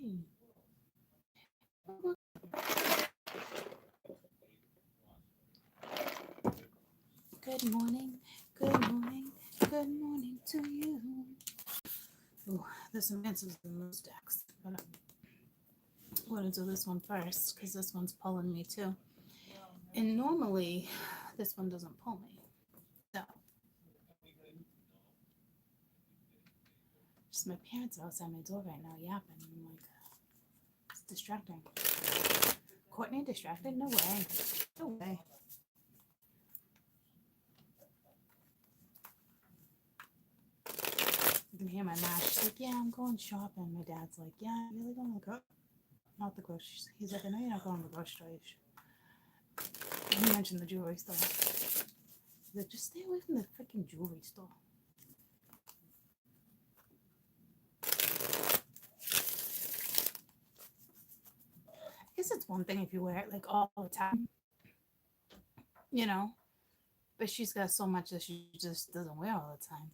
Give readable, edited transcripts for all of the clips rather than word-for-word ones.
Good morning, good morning, good morning to you. Ooh, there's some answers in those decks, but I'm going to do this one first because this one's pulling me too. And normally, this one doesn't pull me. So, just my parents are outside my door right now yapping. I'm like, it's distracting. Courtney distracted? No way. No way. You can hear my mouth. She's like, yeah, I'm going shopping. My dad's like, yeah, I'm really going to go. Not the grocery. He's like, I know you're not going to the grocery store. He mentioned the jewelry store. He's like, just stay away from the freaking jewelry store. I guess it's one thing if you wear it like all the time, you know, but she's got so much that she just doesn't wear all the time.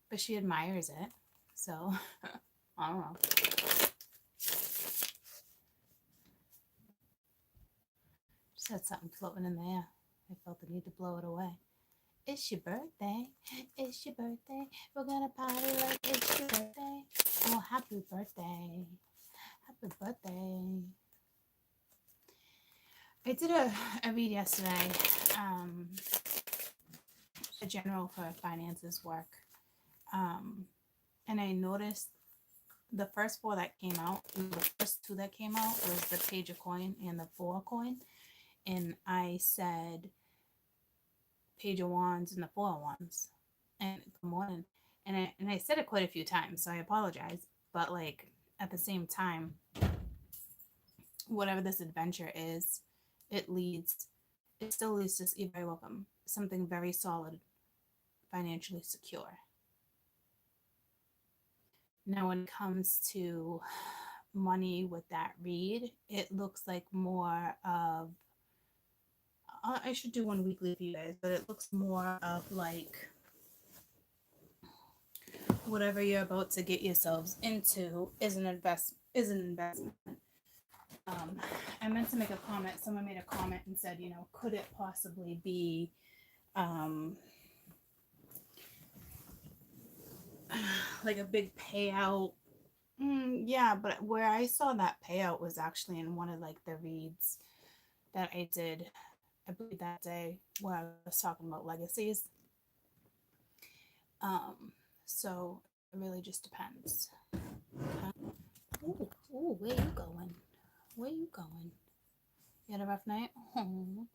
But she admires it, so I don't know. Just had something floating in the air. I felt the need to blow it away. It's your birthday. It's your birthday. We're gonna party like it's your birthday. Oh, happy birthday. Happy birthday. I did a read yesterday, a general for finances work. And I noticed the first four that came out, the first two that came out was the Page of Coin and the Four of Coin. And I said Page of Wands and the Four of Wands. And good morning. And I said it quite a few times, so I apologize. But like at the same time, whatever this adventure is, it still leads to, you're very welcome, something very solid, financially secure. Now, when it comes to money with that read, it looks like more of, I should do one weekly for you guys, but it looks more of like whatever you're about to get yourselves into is an investment. I meant to make a comment. Someone made a comment and said, you know, could it possibly be like a big payout? Yeah, but where I saw that payout was actually in one of like the reads that I did, I believe that day where I was talking about legacies. So it really just depends. Ooh, where you going? Where you going? You had a rough night? Oh.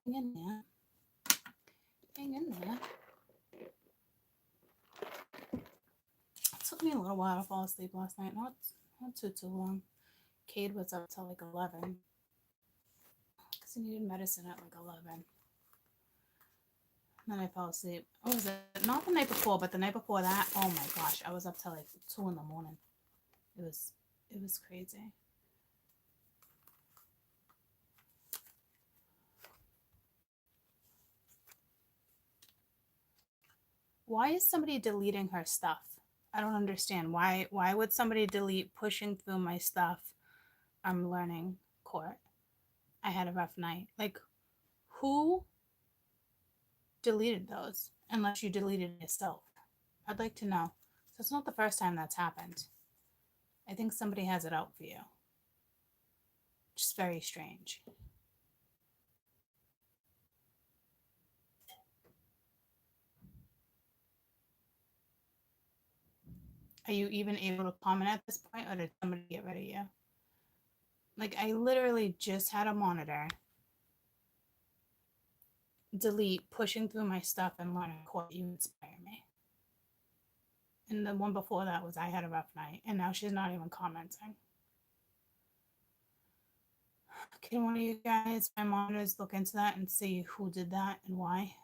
Hang in there. Hang in there. It took me a little while to fall asleep last night. Not too long. Cade was up till like 11 because he needed medicine at like 11. And then I fell asleep. Oh, was it not the night before, but the night before that? Oh my gosh, I was up till like 2 in the morning. It was crazy. Why is somebody deleting her stuff? I don't understand. Why would somebody delete pushing through my stuff? I'm learning court. I had a rough night. Like, who deleted those? Unless you deleted it yourself. I'd like to know. So it's not the first time that's happened. I think somebody has it out for you. Just very strange. Are you even able to comment at this point, or did somebody get rid of you? Like, I literally just had a monitor delete pushing through my stuff and learning court. You inspire me. And the one before that was I had a rough night, and now she's not even commenting. Can one of you guys, my monitors, look into that and see who did that and why?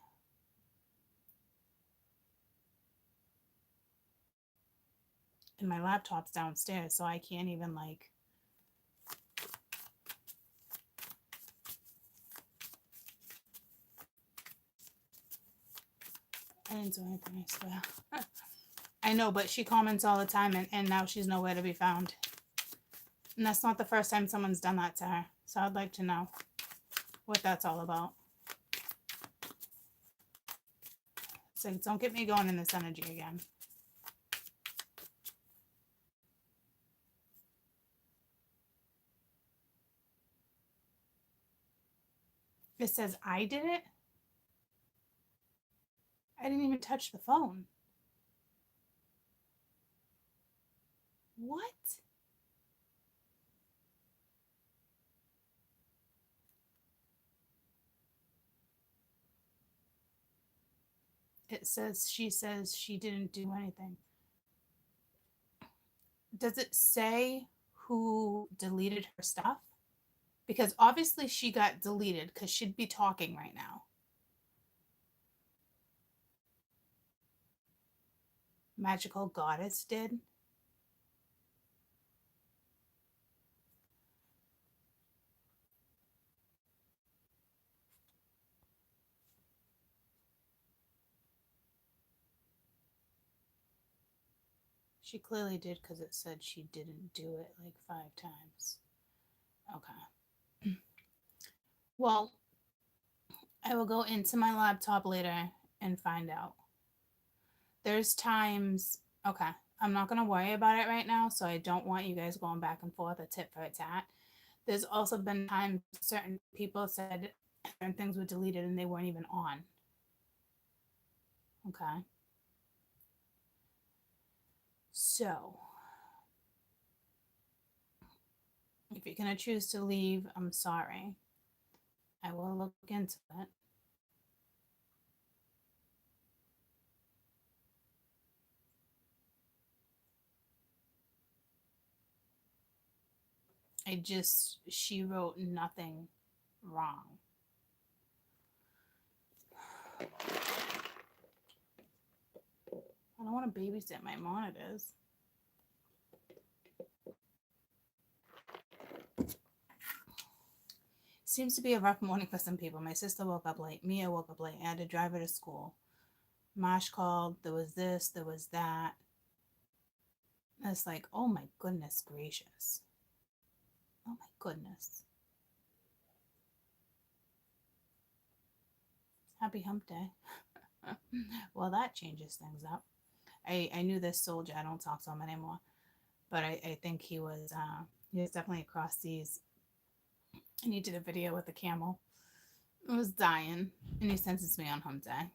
And my laptop's downstairs, so I can't even like. I didn't do anything, I swear. I know, but she comments all the time, and now she's nowhere to be found. And that's not the first time someone's done that to her. So I'd like to know what that's all about. So don't get me going in this energy again. It says I did it. I didn't even touch the phone. What? It says she didn't do anything. Does it say who deleted her stuff? Because obviously she got deleted because she'd be talking right now. Magical Goddess did. She clearly did because it said she didn't do it like 5 times. Okay. Well, I will go into my laptop later and find out. There's times, okay, I'm not going to worry about it right now, so I don't want you guys going back and forth a tit for a tat. There's also been times certain people said certain things were deleted and they weren't even on. Okay. So, if you're going to choose to leave, I'm sorry. I will look into it. She wrote nothing wrong. I don't want to babysit my monitors. Seems to be a rough morning for some people. My sister woke up late. Mia woke up late. I had to drive her to school. Mosh called. There was this. There was that. It's like, oh my goodness gracious. Oh my goodness. Happy hump day. Well, that changes things up. I knew this soldier. I don't talk to him anymore. But I think he was definitely across seas. And he did a video with a camel. I was dying. And he sends it to me on hump day.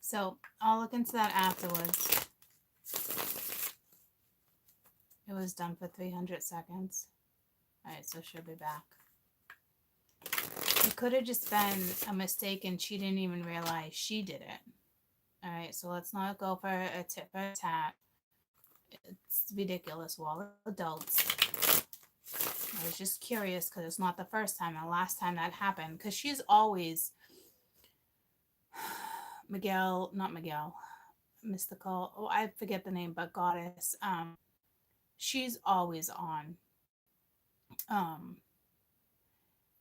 So I'll look into that afterwards. It was done for 300 seconds. All right, so she'll be back. It could have just been a mistake and she didn't even realize she did it. All right, so let's not go for a tit for tat. It's ridiculous. We're all adults. I was just curious because it's not the first time and last time that happened. Because she's always Mystical. Oh, I forget the name, but Goddess. She's always on.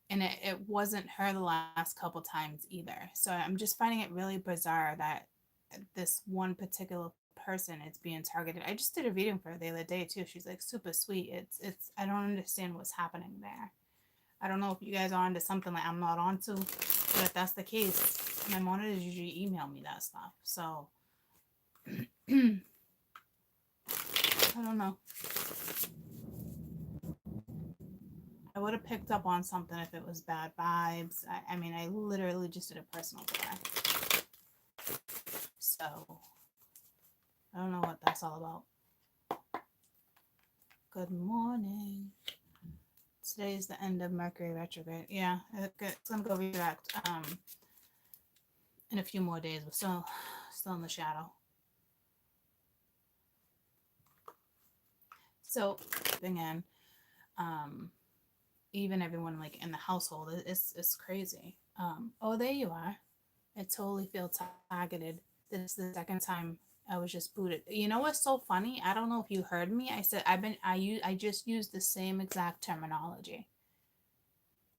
And it wasn't her the last couple times either. So I'm just finding it really bizarre that this one particular person is being targeted. I just did a reading for her the other day too. She's like super sweet. It's I don't understand what's happening there. I don't know if you guys are onto something like I'm not onto, but if that's the case, my monitors usually email me that stuff. So I don't know. I would have picked up on something if it was bad vibes. I mean, I literally just did a personal prayer. So I don't know what that's all about. Good morning. Today is the end of Mercury retrograde. Yeah, it's gonna go redirect in a few more days. We're still in the shadow. So again, even everyone like in the household, it's crazy. Oh, there you are. I totally feel targeted. This is the second time I was just booted. You know what's so funny? I don't know if you heard me. I said I just used the same exact terminology.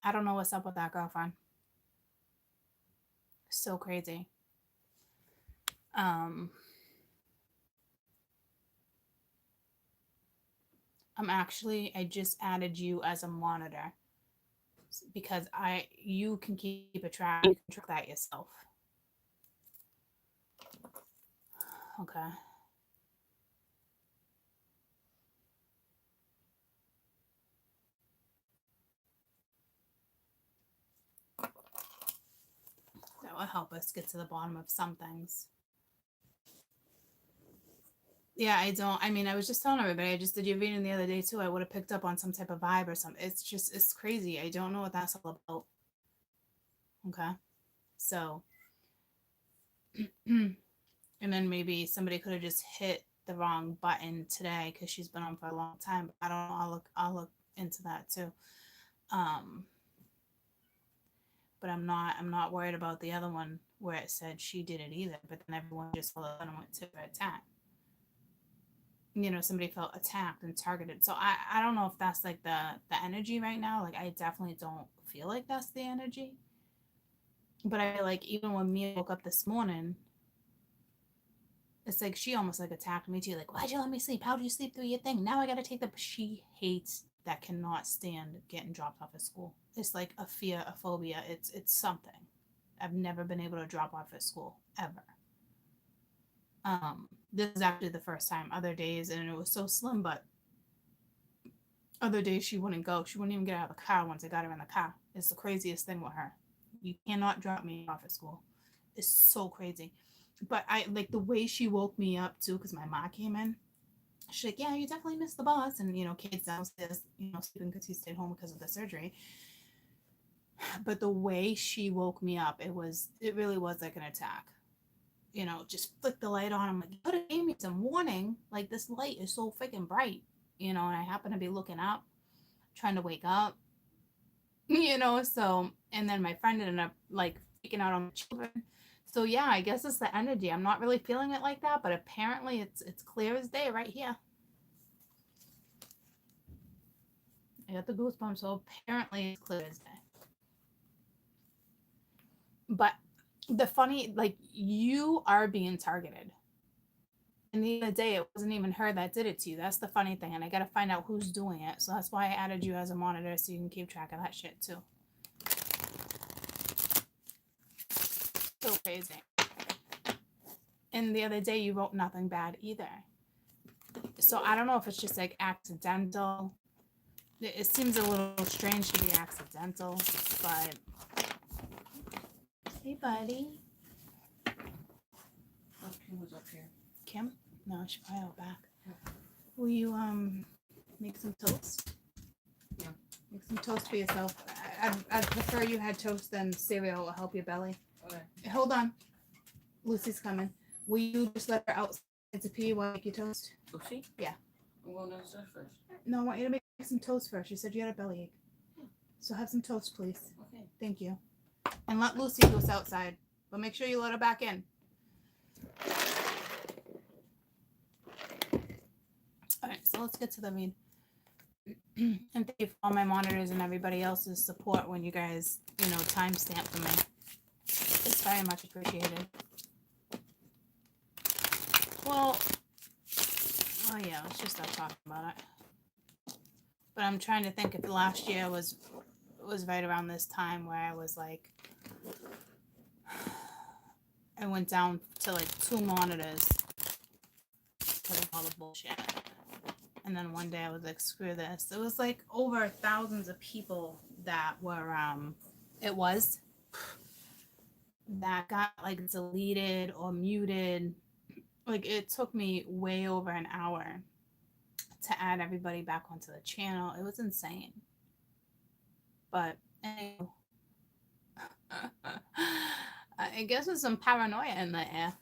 I don't know what's up with that, girlfriend. So crazy. Um I just added you as a monitor because you can keep a track. You can track that yourself. Okay. That will help us get to the bottom of some things. Yeah, I don't. I mean, I was just telling everybody. I just did your reading the other day too. I would have picked up on some type of vibe or something. It's crazy. I don't know what that's all about. Okay, so, and then maybe somebody could have just hit the wrong button today because she's been on for a long time. But I don't know. I'll look into that too. Um, but I'm not worried about the other one where it said she did it either. But then everyone just all of a sudden went to attack. Somebody felt attacked and targeted. So I don't know if that's like the energy right now. Like I definitely don't feel like that's the energy. But I feel like even when Mia woke up this morning, it's like she almost like attacked me too. Like, why'd you let me sleep? How'd you sleep through your thing? Now I gotta take the she hates that, cannot stand getting dropped off at school. It's like a fear, a phobia. It's something. I've never been able to drop off at school ever. This is actually the first time. Other days, and it was so slim, but other days she wouldn't go. She wouldn't even get out of the car once I got her in the car. It's the craziest thing with her. You cannot drop me off at school. It's so crazy. But I like the way she woke me up too, because my mom came in. She's like, "Yeah, you definitely missed the bus," and kids downstairs, sleeping because he stayed home because of the surgery. But the way she woke me up, it really was like an attack. Just flick the light on. I'm like, you could have gave me some warning. Like this light is so freaking bright, and I happen to be looking up, trying to wake up, so, and then my friend ended up like freaking out on the children. So yeah, I guess it's the energy. I'm not really feeling it like that, but apparently it's clear as day right here. I got the goosebumps, so apparently it's clear as day. But the funny, like, you are being targeted. And the other day, it wasn't even her that did it to you. That's the funny thing. And I got to find out who's doing it. So that's why I added you as a monitor so you can keep track of that shit too. So crazy. And the other day, you wrote nothing bad either. So I don't know if it's just like accidental. It seems a little strange to be accidental, but hey, buddy. Oh, Kim was up here. Kim? No, she's probably out back. Yeah. Will you make some toast? Yeah. Make some toast for yourself. I'd prefer you had toast than cereal. Will help your belly. Okay. Hold on. Lucy's coming. Will you just let her outside to pee while I make your toast? Lucy? Yeah. I'm going downstairs first. No, I want you to make some toast first. You said you had a bellyache. Yeah. So have some toast, please. Okay. Thank you. And let Lucy go outside. But make sure you let her back in. Alright, so let's get to the read. And thank you for all my monitors and everybody else's support when you guys, timestamp for me. It's very much appreciated. Well, oh yeah, let's just stop talking about it. But I'm trying to think if last year was right around this time where I was like, I went down to like 2 monitors because of all the bullshit. And then one day I was like, screw this. It was like over thousands of people that were, that got like deleted or muted. Like it took me way over an hour to add everybody back onto the channel. It was insane. But anyway, I guess there's some paranoia in the air.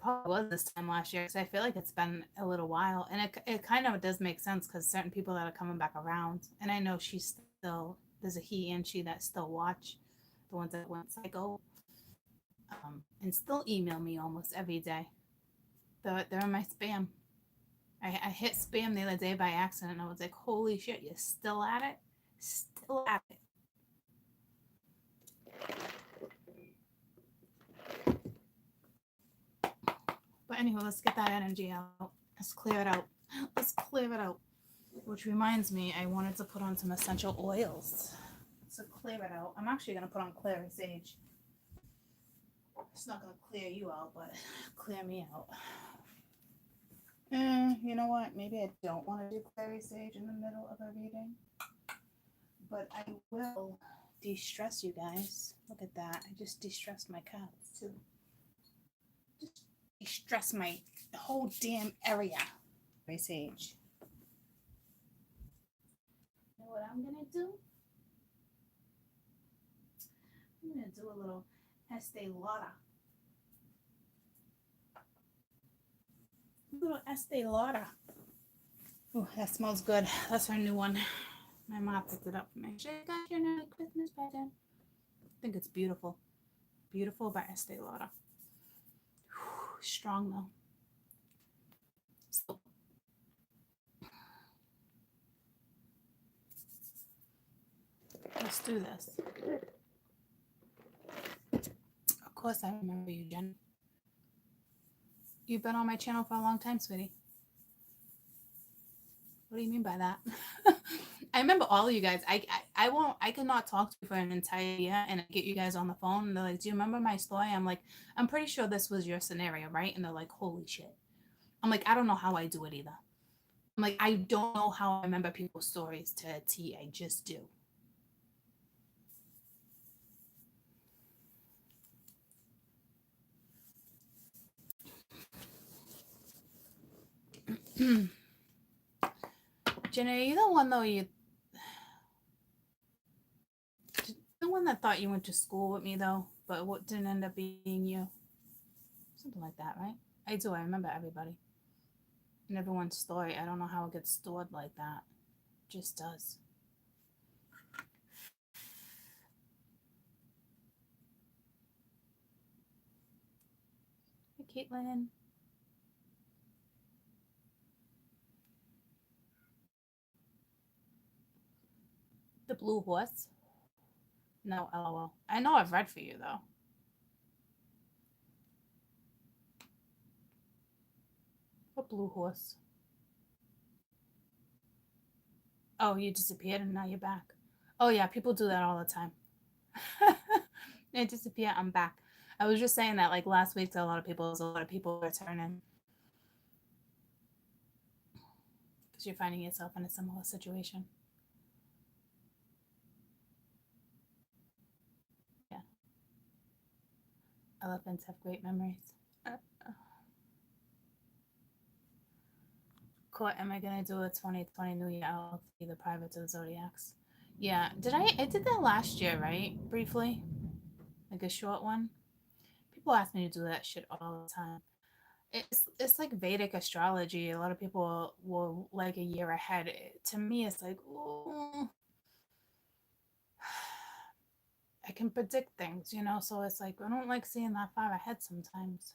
Probably was this time last year because I feel like it's been a little while, and it kind of does make sense because certain people that are coming back around, and I know she's still, there's a he and she that still watch, the ones that went psycho. and still email me almost every day. They're in my spam. I hit spam the other day by accident, and I was like, holy shit, you're still at it? Still at it. But anyway, let's get that energy out. Let's clear it out. Let's clear it out. Which reminds me, I wanted to put on some essential oils to clear it out. I'm actually going to put on clary sage. It's not going to clear you out, but clear me out. You know what? Maybe I don't want to do clary sage in the middle of a reading. But I will de-stress you guys. Look at that. I just de-stressed my cards too. Just de-stress my whole damn area. Clary sage. You know what I'm going to do? I'm going to do a little Estee Lauder. Little Estee Lauder. Oh, that smells good. That's her new one. My mom picked it up for me. She got your new Christmas present. I think it's beautiful. Beautiful by Estee Lauder. Whew, strong though. So, let's do this. Of course, I remember you, Jen. You've been on my channel for a long time, sweetie. What do you mean by that? I remember all of you guys. I could not talk to you for an entire year and get you guys on the phone. And they're like, do you remember my story? I'm like, I'm pretty sure this was your scenario, right? And they're like, holy shit. I'm like, I don't know how I do it either. I'm like, I don't know how I remember people's stories to a T. I just do. Jenny, are you the one though? The one that thought you went to school with me though, but what didn't end up being you? Something like that, right? I do. I remember everybody and everyone's story. I don't know how it gets stored like that. It just does. Hey, Caitlin. The blue horse? No, LOL. I know I've read for you though. What blue horse? Oh, you disappeared and now you're back. Oh yeah, people do that all the time. They disappear, I'm back. I was just saying that like last week to a lot of people returning. Because you're finding yourself in a similar situation. Yeah. Elephants have great memories. Court, am I gonna do a 2020 New Year? I'll be the private to the Zodiacs. Yeah. I did that last year, right? Briefly. Like a short one. People ask me to do that shit all the time. It's like Vedic astrology. A lot of people will like a year ahead. To me, it's like, ooh, I can predict things, you know. So it's like I don't like seeing that far ahead sometimes.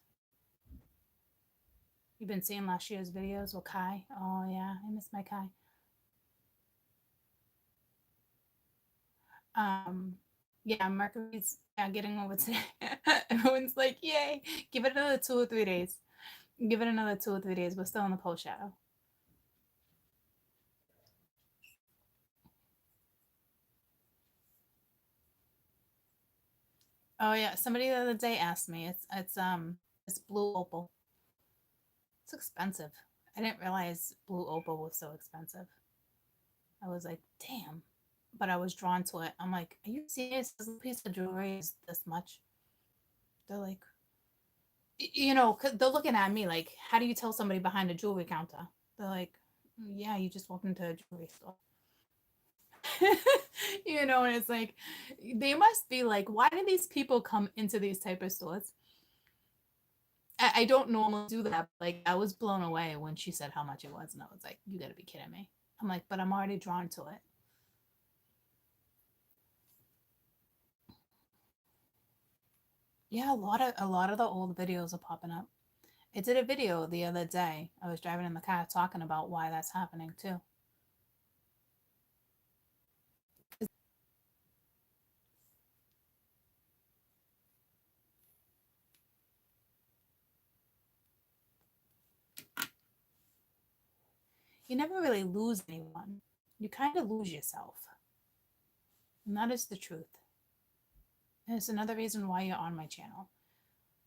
You've been seeing last year's videos with Kai. Oh yeah, I miss my Kai. Yeah, Mercury's getting over today. Everyone's like, yay! Give it another 2 or 3 days. Give it another 2 or 3 days. We're still in the post shadow. Oh yeah, somebody the other day asked me. It's blue opal. It's expensive. I didn't realize blue opal was so expensive. I was like, damn. But I was drawn to it. I'm like, are you serious? This piece of jewelry is this much? They're like, you know, they're looking at me like, how do you tell somebody behind a jewelry counter? They're like, yeah, you just walked into a jewelry store. You know, and it's like, they must be like, why do these people come into these type of stores? I don't normally do that. Like, I was blown away when she said how much it was, and I was like, you gotta be kidding me. I'm like, but I'm already drawn to it. Yeah, a lot of the old videos are popping up. I did a video the other day. I was driving in the car talking about why that's happening too. You never really lose anyone. You kind of lose yourself. And that is the truth. And it's another reason why you're on my channel.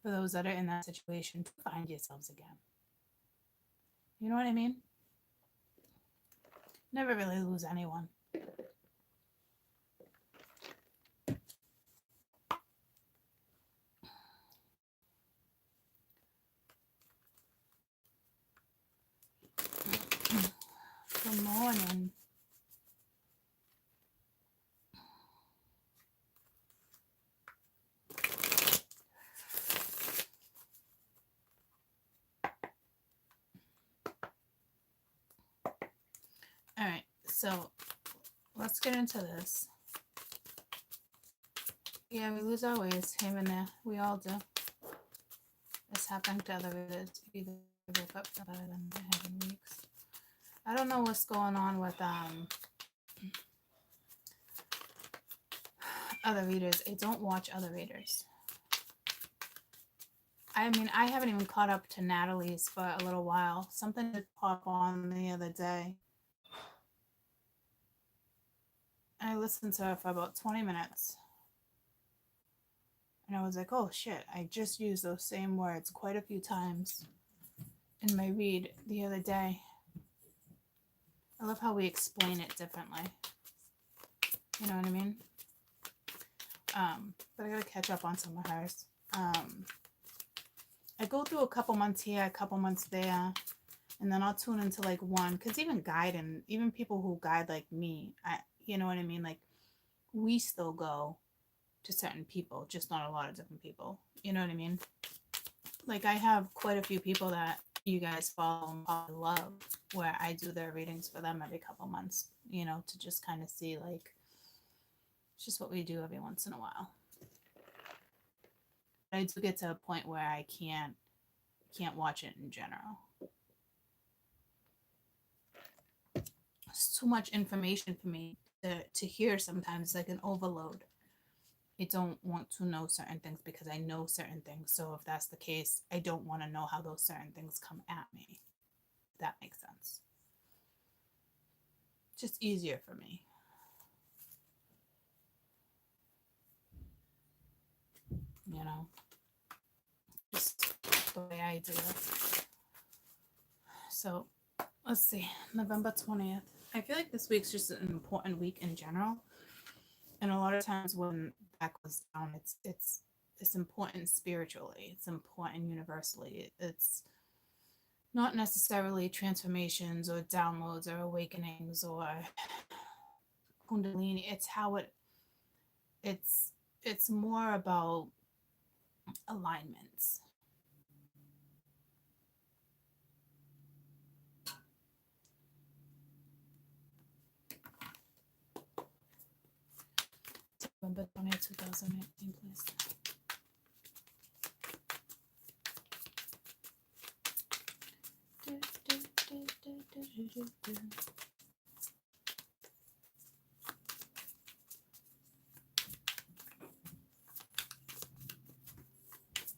For those that are in that situation, to find yourselves again. You know what I mean? Never really lose anyone. Good morning. All right, so let's get into this. Yeah, we lose our ways here and there. We all do. It's happening to other readers. Either woke up better than they have in weeks. I don't know what's going on with other readers. I don't watch other readers. I mean, I haven't even caught up to Natalie's for a little while. Something did pop on the other day. I listened to her for about 20 minutes. And I was like, oh shit, I just used those same words quite a few times in my read the other day. I love how we explain it differently. You know what I mean? But I gotta catch up on some of hers. I go through a couple months here, a couple months there, and then I'll tune into like one. Because even guiding, even people who guide like me, you know what I mean? Like, we still go to certain people, just not a lot of different people. You know what I mean? Like, I have quite a few people that you guys follow and probably love, where I do their readings for them every couple months, you know, to just kind of see, like, it's just what we do every once in a while. I do get to a point where I can't watch it in general. It's too much information for me to hear sometimes, like an overload. I don't want to know certain things because I know certain things. So if that's the case, I don't want to know how those certain things come at me. If that makes sense. Just easier for me. You know, just the way I do it. So let's see, November 20th. I feel like this week's just an important week in general. And a lot of times when that goes down, it's important spiritually. It's important universally. It's not necessarily transformations or downloads or awakenings or kundalini. It's how it's more about alignments. November 20th, 2018, please.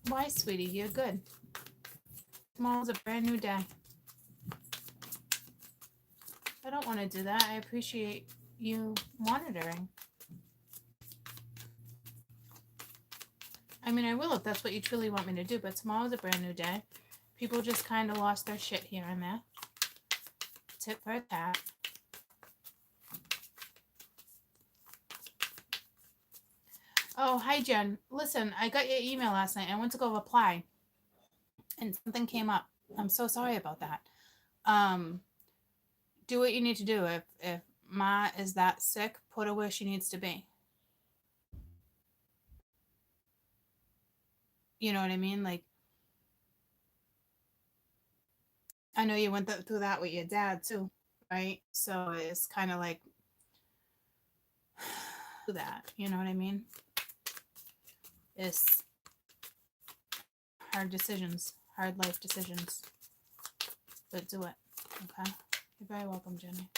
Why, sweetie? You're good. Tomorrow's a brand new day. I don't want to do that. I appreciate you monitoring. I mean, I will if that's what you truly want me to do, but tomorrow's a brand new day. People just kind of lost their shit here and there. Tit for tat. Oh, hi, Jen. Listen, I got your email last night. I went to go reply, and something came up. I'm so sorry about that. Do what you need to do. If Ma is that sick, put her where she needs to be. You know what I mean? Like, I know you went through that with your dad too, right? So it's kind of like that. You know what I mean? It's hard decisions, hard life decisions. But do it, okay? You're very welcome, Jenny.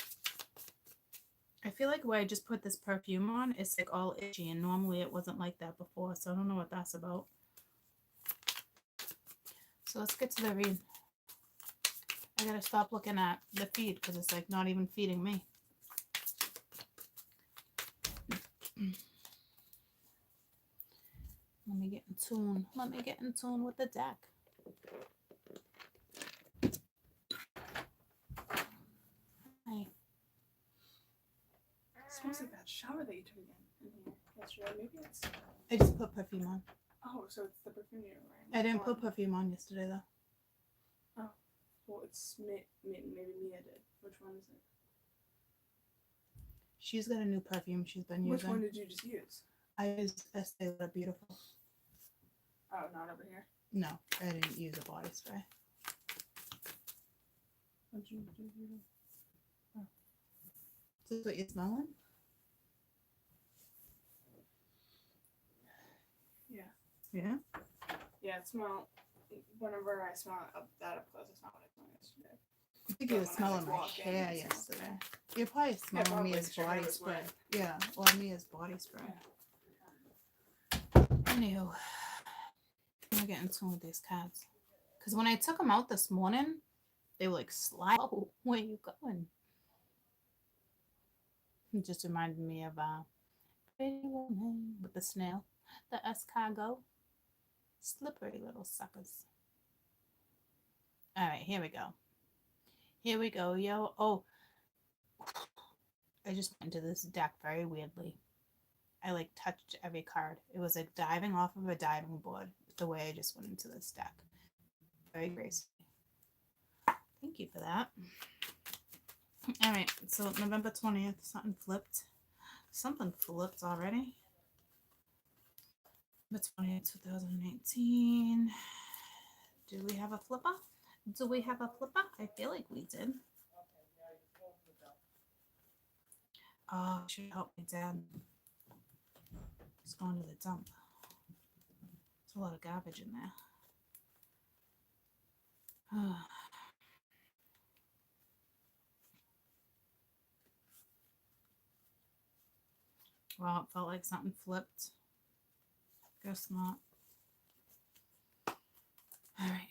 I feel like where I just put this perfume on, it's like all itchy, and normally it wasn't like that before, so I don't know what that's about. So let's get to the read. I gotta stop looking at the feed because it's like not even feeding me. Let me get in tune. Let me get in tune with the deck. Hi. It smells like that shower that you took in here yesterday. Maybe it's. I just put perfume on. Oh, so it's the perfume you're wearing. I didn't put perfume on yesterday though. Oh, well, it's maybe Mia did. Which one is it? She's got a new perfume she's been using. Which one did you just use? I used Estee Lauder Beautiful. Oh, not over here. No, I didn't use a body spray. What did you do? Is this what you're smelling? Yeah. Yeah? Yeah, it smelled. Whenever I smell it that up close, it's not what I smelled yesterday. I think you were But when I, smelling like, my walk in, hair it smells yesterday. good. You're probably smelling probably, Mia's 'cause your hair body was spray. wet. Yeah, or Mia's body spray. Yeah. Anywho, I'm getting in tune with these cats. Because when I took them out this morning, they were like, slide. Oh, where are you going? It just reminded me of Pretty Woman with the snail, the escargot. Slippery little suckers. All right, here we go. Here we go, yo. Oh, I just went into this deck very weirdly. I like touched every card. It was like diving off of a diving board the way I just went into this deck. Very gracefully. Thank you for that. All right, so November 20th, something flipped. Something flipped already. November 20th, 2019. Do we have a flipper? Do we have a flipper? I feel like we did. Oh, I should help my dad. He's going to the dump. There's a lot of garbage in there. Well, it felt like something flipped. Guess not. All right.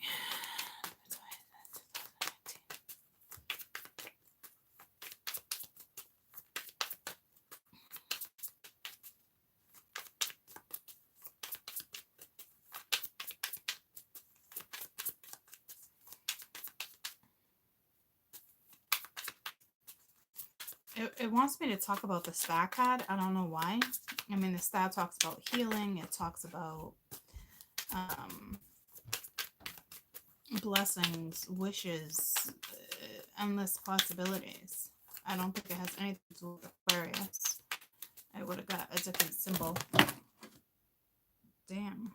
It wants me to talk about the star card. I don't know why. I mean, the star talks about healing. It talks about blessings, wishes, endless possibilities. I don't think it has anything to do with Aquarius. I would have got a different symbol. Damn.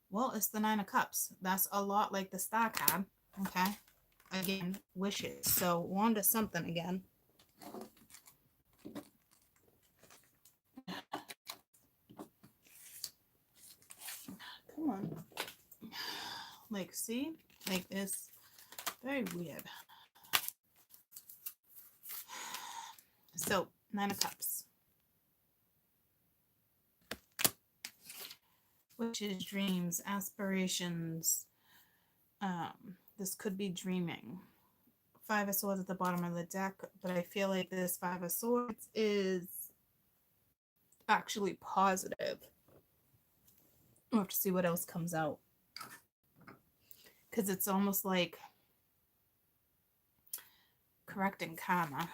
Well, it's the Nine of Cups. That's a lot like the star card. Okay. Again, wishes. So, Wanda something again. Come on. Like, see? Like this. Very weird. So, Nine of Cups. Wishes, dreams, aspirations. This could be dreaming. Five of Swords at the bottom of the deck, but I feel like this Five of Swords is actually positive. We'll have to see what else comes out. Because it's almost like correcting karma.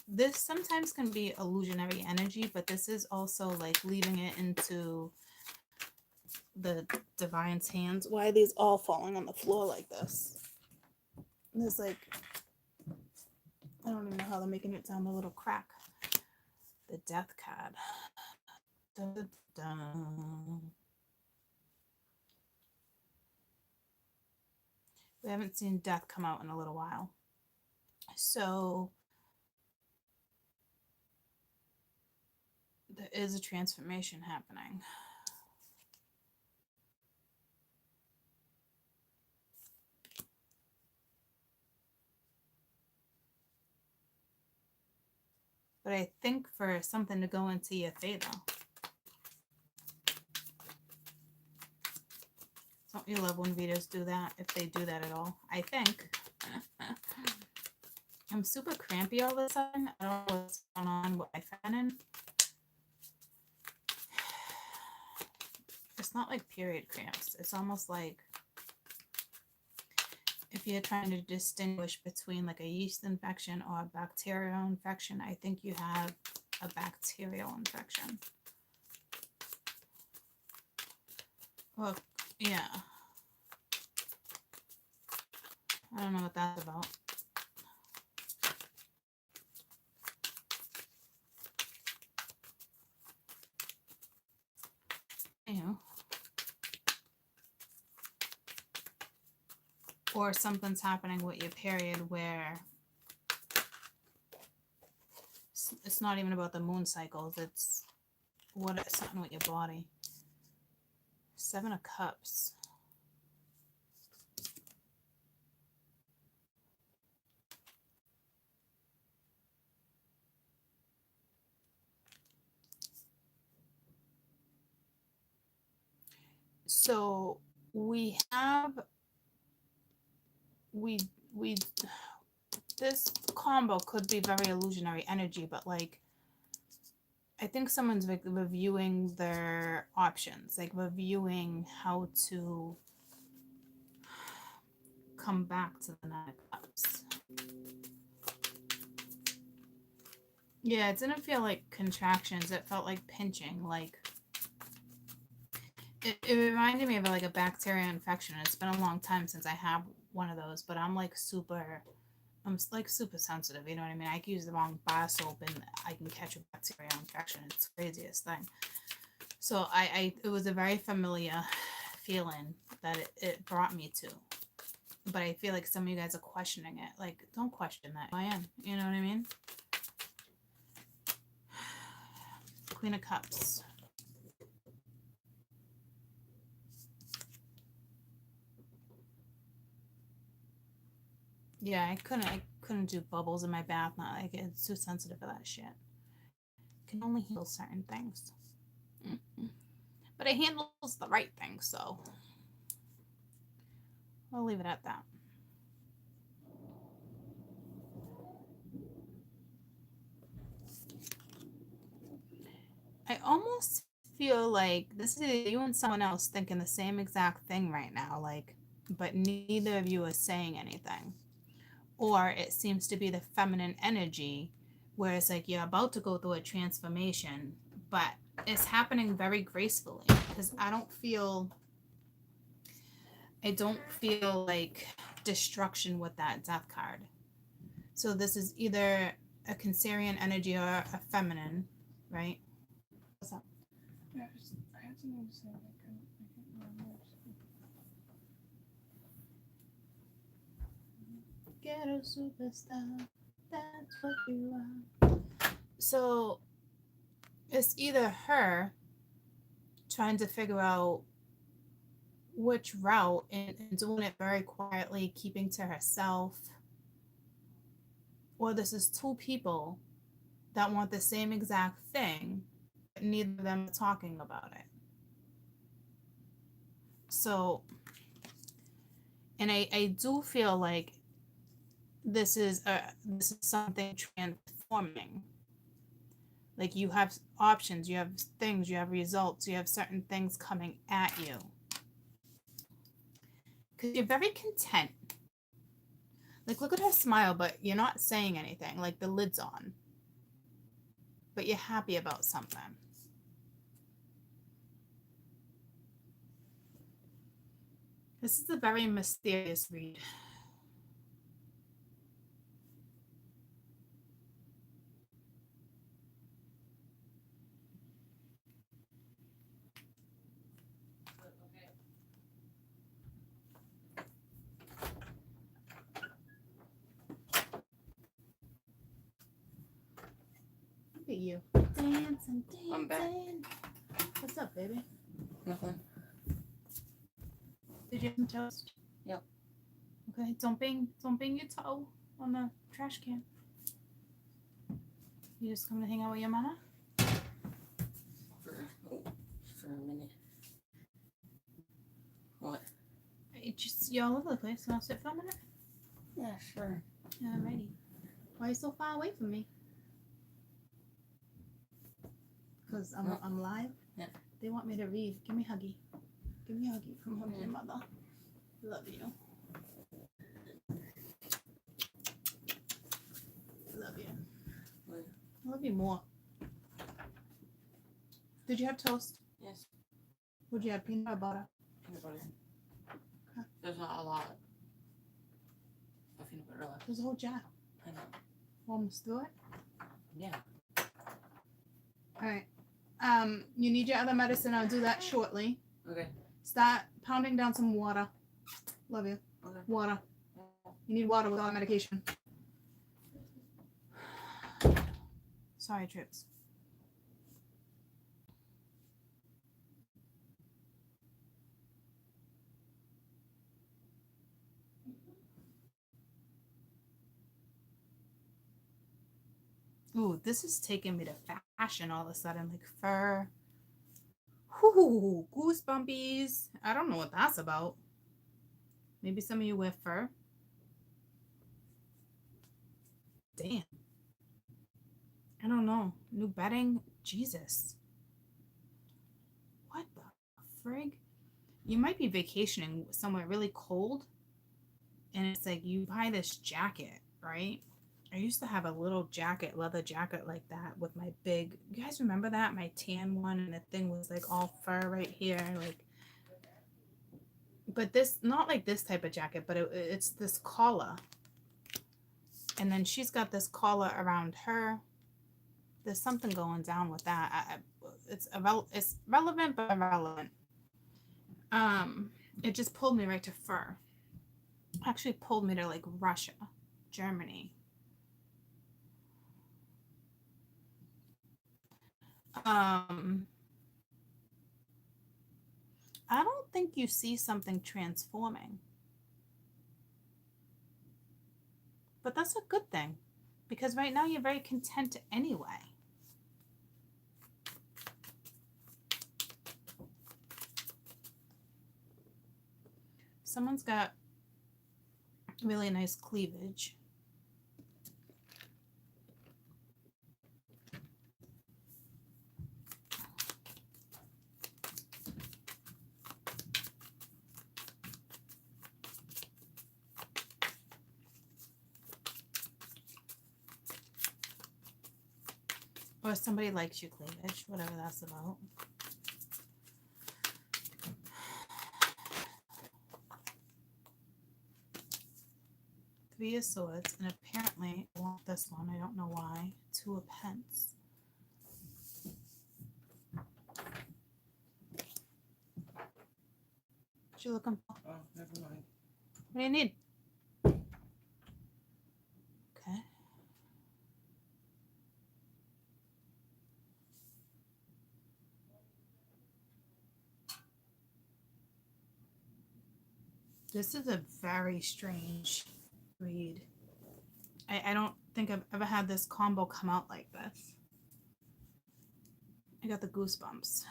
This sometimes can be illusionary energy, but this is also like leaving it into the divine's hands. Why are these all falling on the floor like this? There's like, I don't even know how they're making it down the little crack. The death card. Dun, dun, dun. We haven't seen death come out in a little while. So There is a transformation happening. But I think for something to go into your favor. Don't you love when readers do that? If they do that at all. I think. I'm super crampy all of a sudden. I don't know what's going on with my feminine. It's not like period cramps. It's almost like if you're trying to distinguish between like a yeast infection or a bacterial infection, I think you have a bacterial infection. Well, yeah. I don't know what that's about. Anywho. Or something's happening with your period where it's not even about the moon cycles. It's something with your body. 7 of Cups. So we this combo could be very illusionary energy, but like I think someone's like reviewing their options, like reviewing how to come back to the 9 of Cups. Yeah, it didn't feel like contractions. It felt like pinching. Like it reminded me of like a bacterial infection. It's been a long time since I have one of those, but I'm like super sensitive. You know what I mean? I can use the wrong bar soap and I can catch a bacterial infection. It's the craziest thing. So it was a very familiar feeling that it brought me to. But I feel like some of you guys are questioning it. Like, don't question that. I am. You know what I mean? Queen of Cups. Yeah, I couldn't do bubbles in my bath. Not like it's too sensitive for that shit. Can only handle certain things. But it handles the right thing, so I'll leave it at that. I almost feel like this is you and someone else thinking the same exact thing right now, like, but neither of you is saying anything. Or it seems to be the feminine energy where it's like you're about to go through a transformation, but it's happening very gracefully because I don't feel like destruction with that death card. So this is either a Cancerian energy or a feminine, right? What's up? I had something to say. I can't remember. Ghetto superstar, that's what you are. So it's either her trying to figure out which route and doing it very quietly, keeping to herself, or this is 2 people that want the same exact thing, but neither of them are talking about it. So, and I do feel like this is something transforming. Like you have options, you have things, you have results, you have certain things coming at you. Because you're very content. Like look at her smile, but you're not saying anything. Like the lid's on. But you're happy about something. This is a very mysterious read. you. Dancing, I'm back. dancing. What's up, baby? Nothing. Did you have some toast? Yep. Okay, don't bang your toe on the trash can. You just coming to hang out with your mama? For a minute. What? You're all over the place. Want to sit for a minute? Yeah, sure. Alrighty. Why are you so far away from me? Because I'm live? Yeah. They want me to read. Give me a huggy. Give me a huggy from home to your mother. Love you. Love you. What? I love you more. Did you have toast? Yes. Would you have peanut or butter? Peanut butter. Okay. There's not a lot of peanut butter left. There's a whole jar. I know. Almost through it. Yeah. Alright. You need your other medicine. I'll do that shortly. Okay. Start pounding down some water. Love you. Okay. Water. You need water with all the medication. Sorry, Trips. Ooh, this is taking me to fashion all of a sudden. Like fur. Whoo, goosebumpies. I don't know what that's about. Maybe some of you wear fur. Damn. I don't know. New bedding. Jesus. What the frig? You might be vacationing somewhere really cold. And it's like you buy this jacket, right? I used to have a little jacket, leather jacket like that with my big, you guys remember that? My tan one, and the thing was like all fur right here. Like, but this, not like this type of jacket, but it's this collar. And then she's got this collar around her. There's something going down with that. It's relevant, but irrelevant. It just pulled me right to fur. Actually pulled me to like Russia, Germany. I don't think you see something transforming. But that's a good thing, because right now you're very content anyway. Someone's got really nice cleavage. Or somebody likes your cleavage, whatever that's about. Three of Swords, and apparently I want this one. I don't know why. Two of Pence. What you looking for? Oh, never mind. What do you need? Okay. This is a very strange read. I don't think I've ever had this combo come out like this. I got the goosebumps.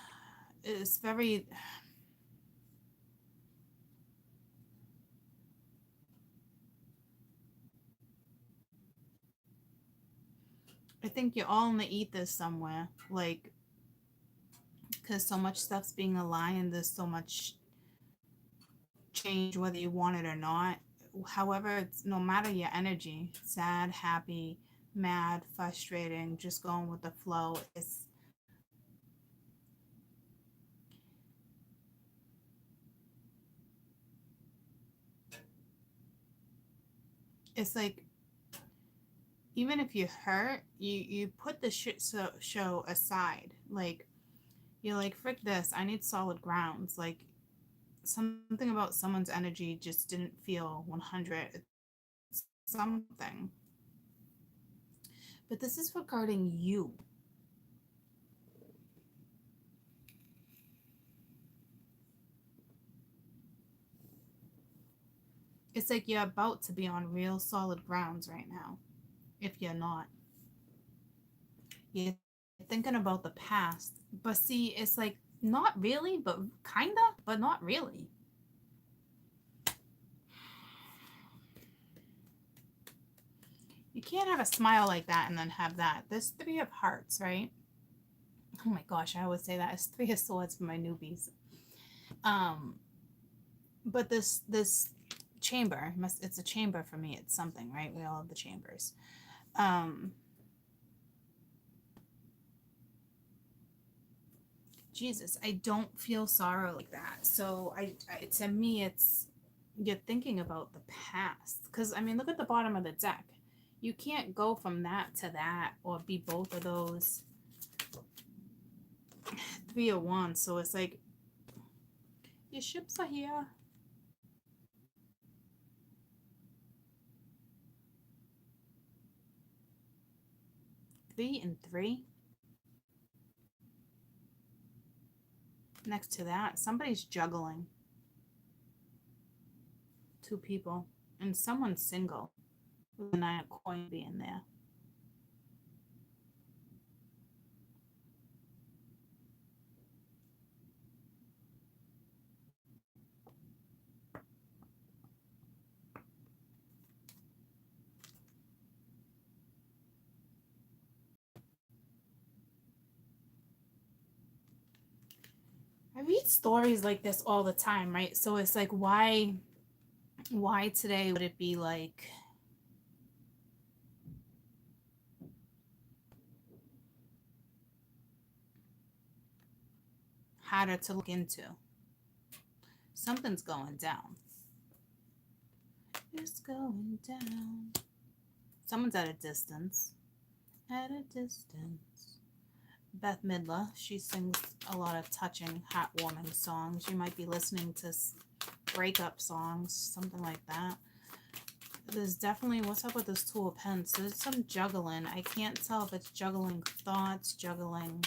It's very... I think you're all in the ethers somewhere, like, because so much stuff's being aligned, there's so much change whether you want it or not. However, it's no matter your energy, sad, happy, mad, frustrating, just going with the flow. It's like, even if you hurt, you put the shit show aside. Like, you're like, frick this, I need solid grounds. Like, something about someone's energy just didn't feel 100. It's something. But this is regarding you. It's like you're about to be on real solid grounds right now. If you're not, you're thinking about the past. But see, it's like not really, but kinda, but not really. You can't have a smile like that and then have that. There's three of hearts, right? Oh my gosh, I always say that. It's three of swords for my newbies. Um, but this chamber, it's a chamber for me. It's something, right? We all have the chambers. Um, Jesus, I don't feel sorrow like that. So I to me, it's you're thinking about the past. Because I mean, look at the bottom of the deck. You can't go from that to that or be both of those. Three of Wands. So it's like your ships are here. Three and three. Next to that, somebody's juggling. Two people. And someone's single. With the nine of coin being there. I read stories like this all the time, right? So it's like why today would it be like harder to look into? Something's going down. It's going down. Someone's at a distance. At a distance. Beth Midler, she sings a lot of touching, heartwarming songs. You might be listening to breakup songs, something like that. There's definitely, what's up with this Two of Pens? There's some juggling. I can't tell if it's juggling thoughts, juggling.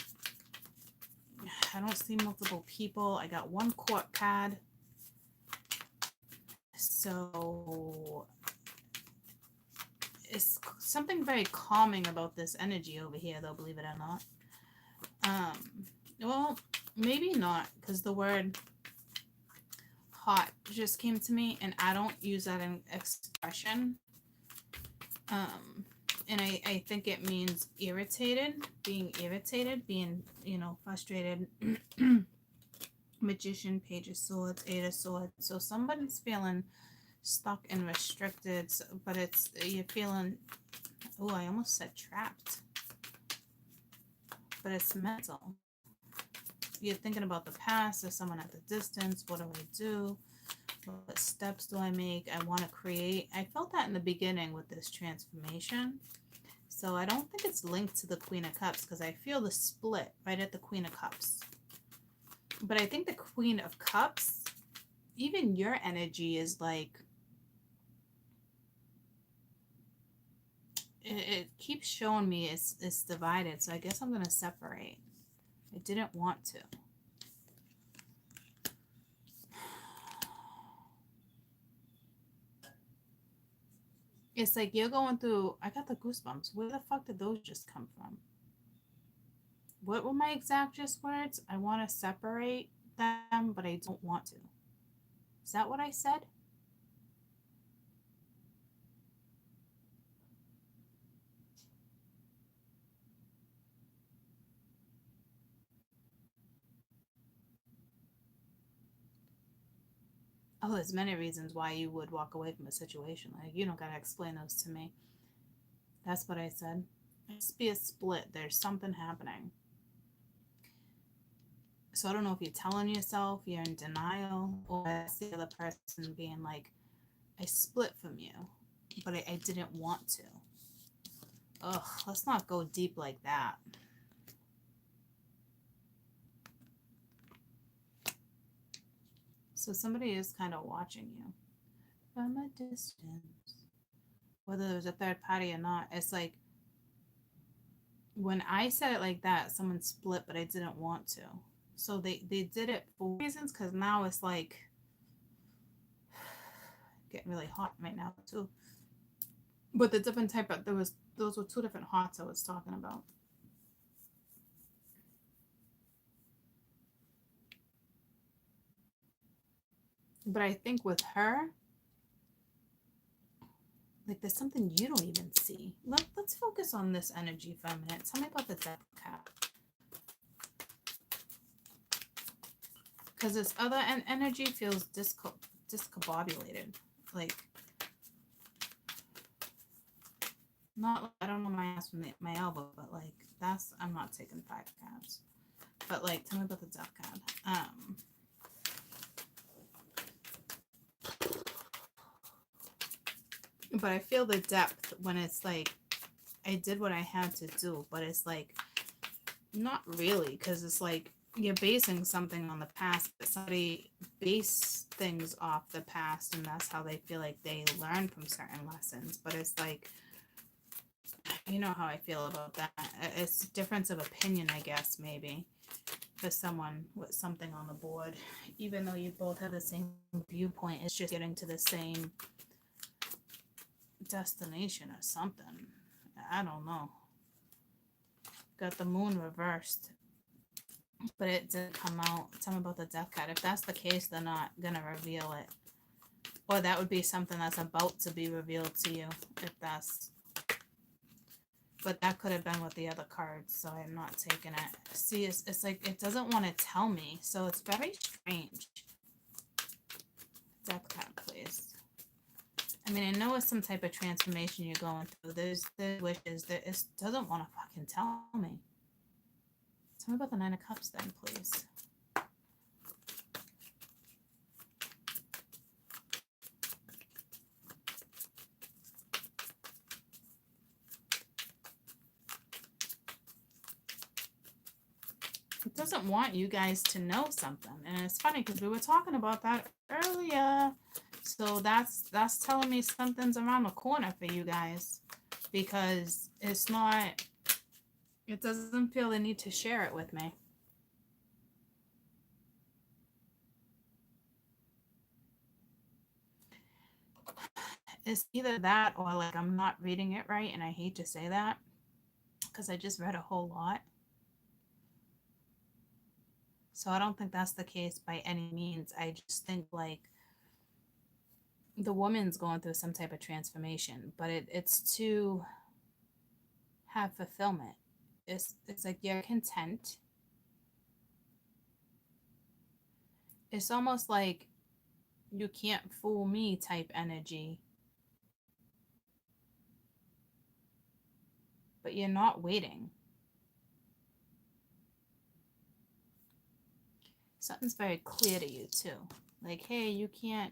I don't see multiple people. I got one court card. So it's something very calming about this energy over here, though, believe it or not. Well, maybe not, because the word hot just came to me, and I don't use that in expression. And I think it means irritated, being, frustrated. Magician, Page of Swords, Eight of Swords. So somebody's feeling stuck and restricted, but you're feeling, oh, I almost said trapped. But it's mental. You're thinking about the past. There's someone at the distance. What do I do? What steps do I make? I want to create. I felt that in the beginning with this transformation. So I don't think it's linked to the Queen of Cups because I feel the split right at the Queen of Cups. But I think the Queen of Cups, even your energy is like, it keeps showing me it's divided. So I guess I'm going to separate. I didn't want to. It's like you're going through, I got the goosebumps. Where the fuck did those just come from? What were my exact just words? I want to separate them, but I don't want to. Is that what I said? Oh, there's many reasons why you would walk away from a situation. Like, you don't gotta explain those to me. That's what I said. It's be a split. There's something happening. So I don't know if you're telling yourself you're in denial, or that's the other person being like, I split from you, but I didn't want to. Ugh, let's not go deep like that. So somebody is kind of watching you from a distance. Whether there's a third party or not, it's like when I said it like that, someone split, but I didn't want to. So they did it for reasons, because now it's like getting really hot right now too. But the different type of those were two different hots I was talking about. But I think with her, like there's something you don't even see. Let's focus on this energy for a minute. Tell me about the death card. Because this other energy feels discombobulated. Like, not like, I don't know my ass from my elbow, but like that's, I'm not taking 5 cards. But like, tell me about the death card. But I feel the depth when it's like, I did what I had to do, but it's like, not really, because it's like, you're basing something on the past, but somebody base things off the past, and that's how they feel like they learn from certain lessons. But it's like, you know how I feel about that. It's a difference of opinion, I guess, maybe, for someone with something on the board. Even though you both have the same viewpoint, it's just getting to the same destination or something. I don't know. Got the moon reversed, but it didn't come out. Tell me about the death card. If that's the case, they're not gonna reveal it, or that would be something that's about to be revealed to you. If that's, but that could have been with the other cards, so I'm not taking it. See, it's like it doesn't want to tell me, so it's very strange. Death card, please. I mean, I know it's some type of transformation you're going through. There's wishes that it doesn't want to fucking tell me. Tell me about the 9 of Cups then, please. It doesn't want you guys to know something. And it's funny because we were talking about that earlier. So that's telling me something's around the corner for you guys, because it's not, it doesn't feel the need to share it with me. It's either that or like I'm not reading it right, and I hate to say that because I just read a whole lot. So I don't think that's the case by any means. I just think like the woman's going through some type of transformation, but it's to have fulfillment. It's like you're content. It's almost like you can't fool me type energy, but you're not waiting. Something's very clear to you too. Like, hey, you can't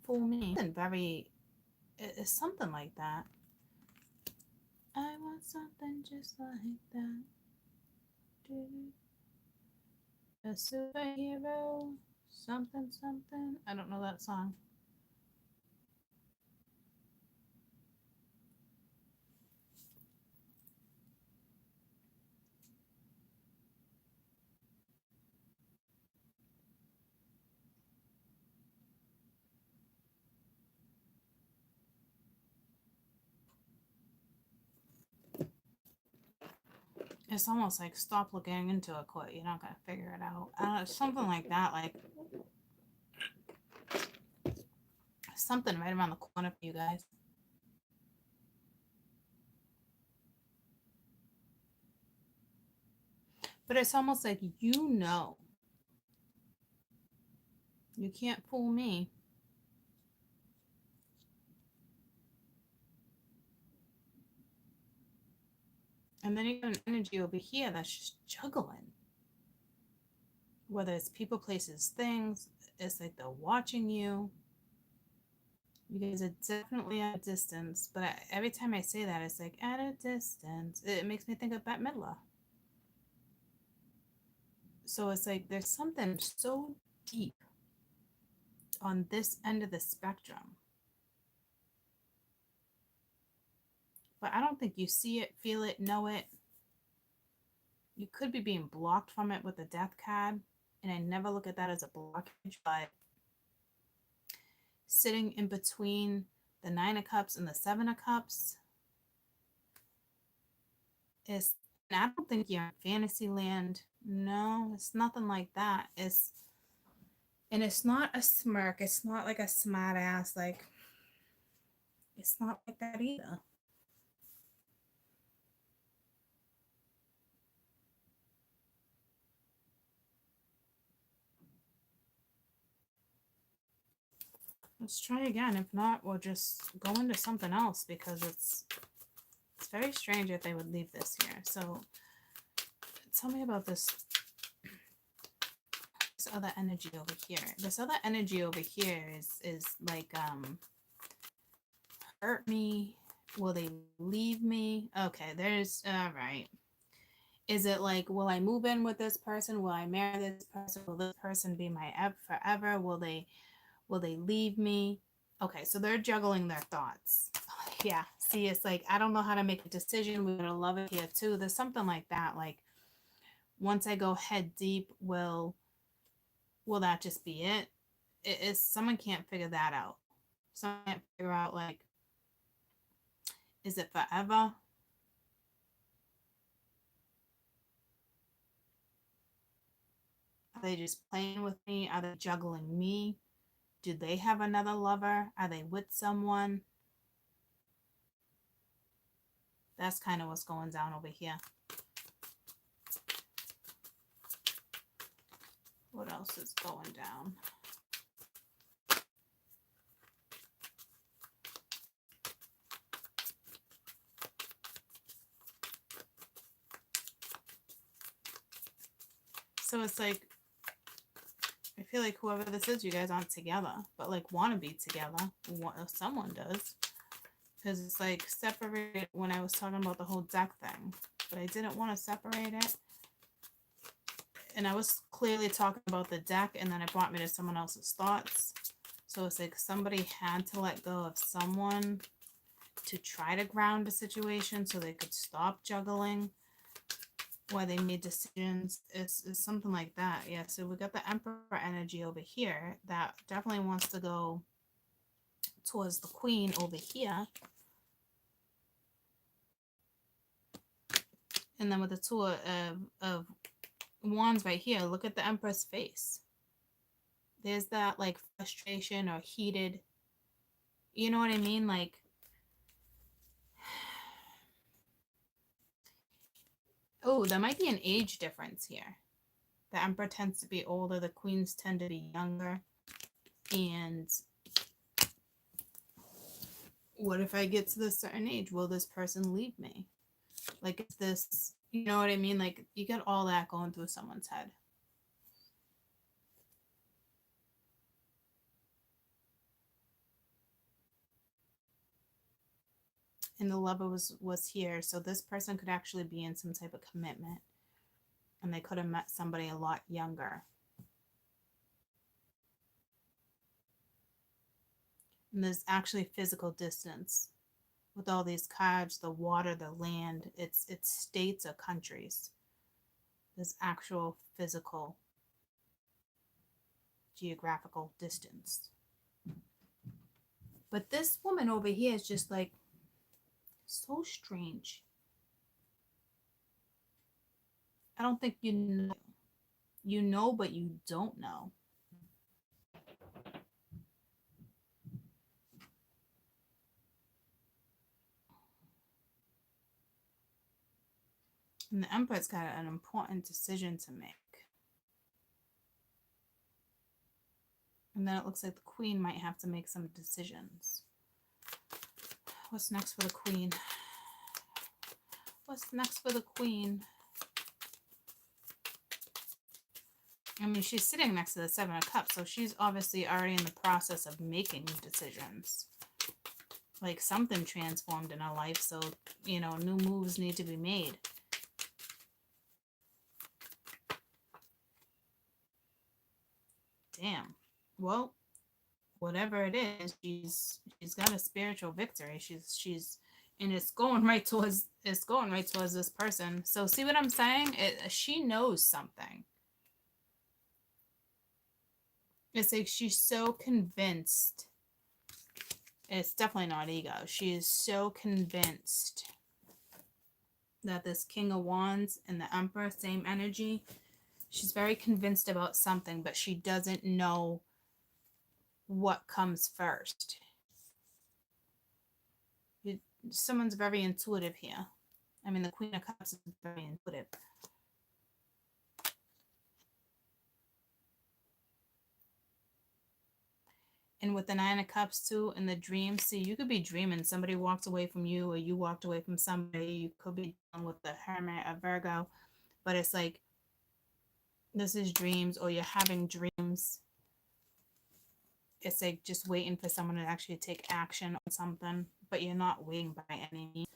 fool me. And very, it's something like that. I want something just like that. A superhero, something, something. I don't know that song. It's almost like stop looking into it, quit. You're not gonna figure it out. Something like that. Like something right around the corner for you guys. But it's almost like you know. You can't fool me. And then you got an energy over here that's just juggling. Whether it's people, places, things, it's like they're watching you. You guys are definitely at a distance, but every time I say that, it's like at a distance. It makes me think of Bette Midler. So it's like there's something so deep on this end of the spectrum. But I don't think you see it, feel it, know it. You could be being blocked from it with the death card, and I never look at that as a blockage, but sitting in between the Nine of Cups and the Seven of Cups. And I don't think you're in fantasy land. No, it's nothing like that. And it's not a smirk. It's not like a smart ass. Like, it's not like that either. Let's try again. If not, we'll just go into something else because it's very strange that they would leave this here. So tell me about this other energy over here. This other energy over here is like hurt me. Will they leave me? Okay, there's all right. Is it like, will I move in with this person? Will I marry this person? Will this person be my forever? Will they leave me? Okay, so they're juggling their thoughts. Yeah, see, it's like, I don't know how to make a decision. We're gonna love it here too. There's something like that. Like, once I go head deep, will that just be it? Is someone can't figure that out. Someone can't figure out, like, is it forever? Are they just playing with me? Are they juggling me? Do they have another lover? Are they with someone? That's kind of what's going down over here. What else is going down? So it's like, I feel like whoever this is, you guys aren't together, but like want to be together. Someone does. Because it's like separated when I was talking about the whole deck thing. But I didn't want to separate it. And I was clearly talking about the deck, and then it brought me to someone else's thoughts. So it's like somebody had to let go of someone to try to ground a situation so they could stop juggling why they made decisions. It's something like that. Yeah, so we got the Emperor energy over here that definitely wants to go towards the Queen over here. And then with the Two of Wands right here, look at the Empress face. There's that like frustration or heated, you know what I mean? Like, oh, there might be an age difference here. The Emperor tends to be older, the Queens tend to be younger. And what if I get to this certain age? Will this person leave me? Like, it's this, you know what I mean? Like, you get all that going through someone's head. And the lover was here, so this person could actually be in some type of commitment, and they could have met somebody a lot younger. And there's actually physical distance with all these cards, the water, the land. It's states or countries. There's actual physical geographical distance. But this woman over here is just like so strange. I don't think you know. You know, but you don't know. And the Emperor's got an important decision to make. And then it looks like the Queen might have to make some decisions. What's next for the Queen? What's next for the Queen? I mean, she's sitting next to the Seven of Cups, so she's obviously already in the process of making decisions. Like, something transformed in her life, so, you know, new moves need to be made. Damn. Well, whatever it is, she's got a spiritual victory. She's and it's going right towards this person. So see what I'm saying? She knows something. It's like she's so convinced It's definitely not ego. She is so convinced that this King of Wands and the Emperor, same energy. She's very convinced about something, but she doesn't know what comes first. Someone's very intuitive here. I mean, the Queen of Cups is very intuitive. And with the Nine of Cups too, in the dream, see, you could be dreaming. Somebody walked away from you, or you walked away from somebody. You could be dealing with the Hermit or Virgo, but it's like this is dreams, or you're having dreams. It's like just waiting for someone to actually take action on something, but you're not waiting by any means,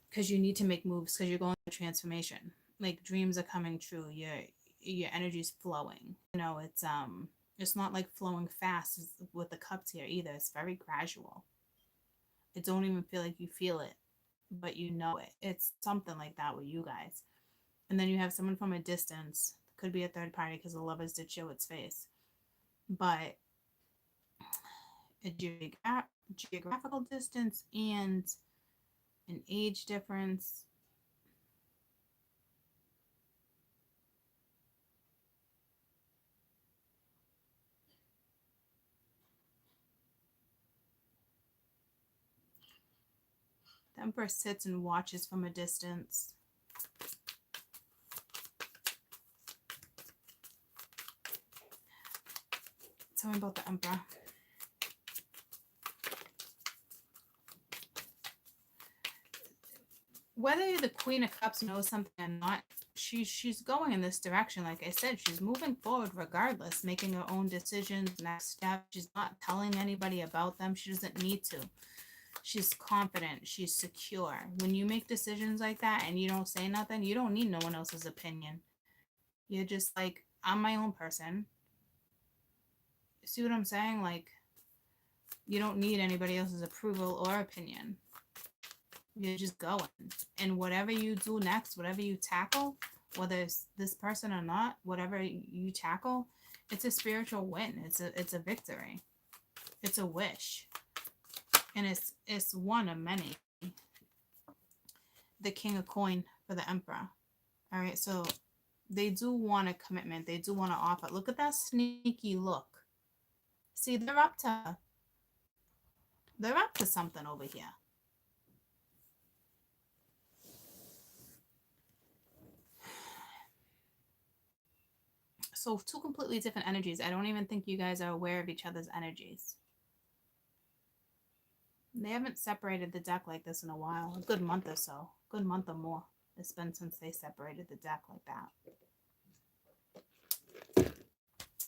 because you need to make moves, because you're going through transformation. Like dreams are coming true. Your energy's flowing. You know, it's not like flowing fast with the cups here either. It's very gradual. It don't even feel like you feel it, but you know it. It's something like that with you guys. And then you have someone from a distance. Could be a third party, because the Lovers did show its face. But a geographical distance and an age difference. The Emperor sits and watches from a distance. Tell me about the Emperor. Whether the Queen of Cups knows something or not, she's going in this direction. Like I said, she's moving forward regardless, making her own decisions, next step. She's not telling anybody about them. She doesn't need to. She's confident. She's secure. When you make decisions like that and you don't say nothing, you don't need no one else's opinion. You're just like, I'm my own person. See what I'm saying? Like, you don't need anybody else's approval or opinion. You're just going. And whatever you do next, whatever you tackle, whether it's this person or not, whatever you tackle, it's a spiritual win. It's a victory. It's a wish. And it's one of many. The King of Coin for the Emperor. All right, so they do want a commitment. They do want to offer. Look at that sneaky look. See, they're up to something over here. So two completely different energies. I don't even think you guys are aware of each other's energies. They haven't separated the deck like this in a while. A good month or so. Good month or more. It's been since they separated the deck like that.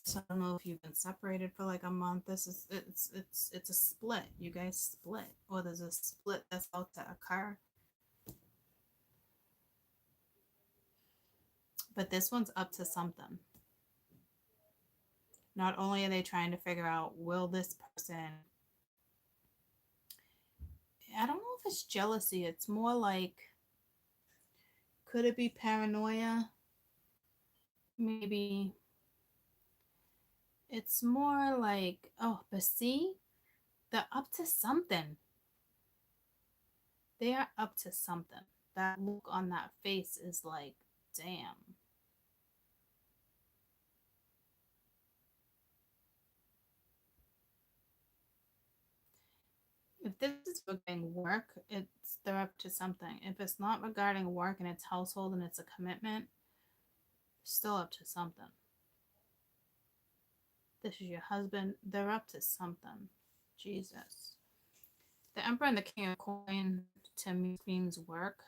So I don't know if you've been separated for like a month. It's a split. You guys split. Or there's a split that's about to occur. But this one's up to something. Not only are they trying to figure out, will this person... I don't know if it's jealousy. It's more like, could it be paranoia? Maybe. It's more like, oh, but see, they're up to something. They are up to something. That look on that face is like, damn. If this is regarding work, they're up to something. If it's not regarding work and it's household and it's a commitment, still up to something. This is your husband. They're up to something. Jesus. The Emperor and the King of Coin to me means work.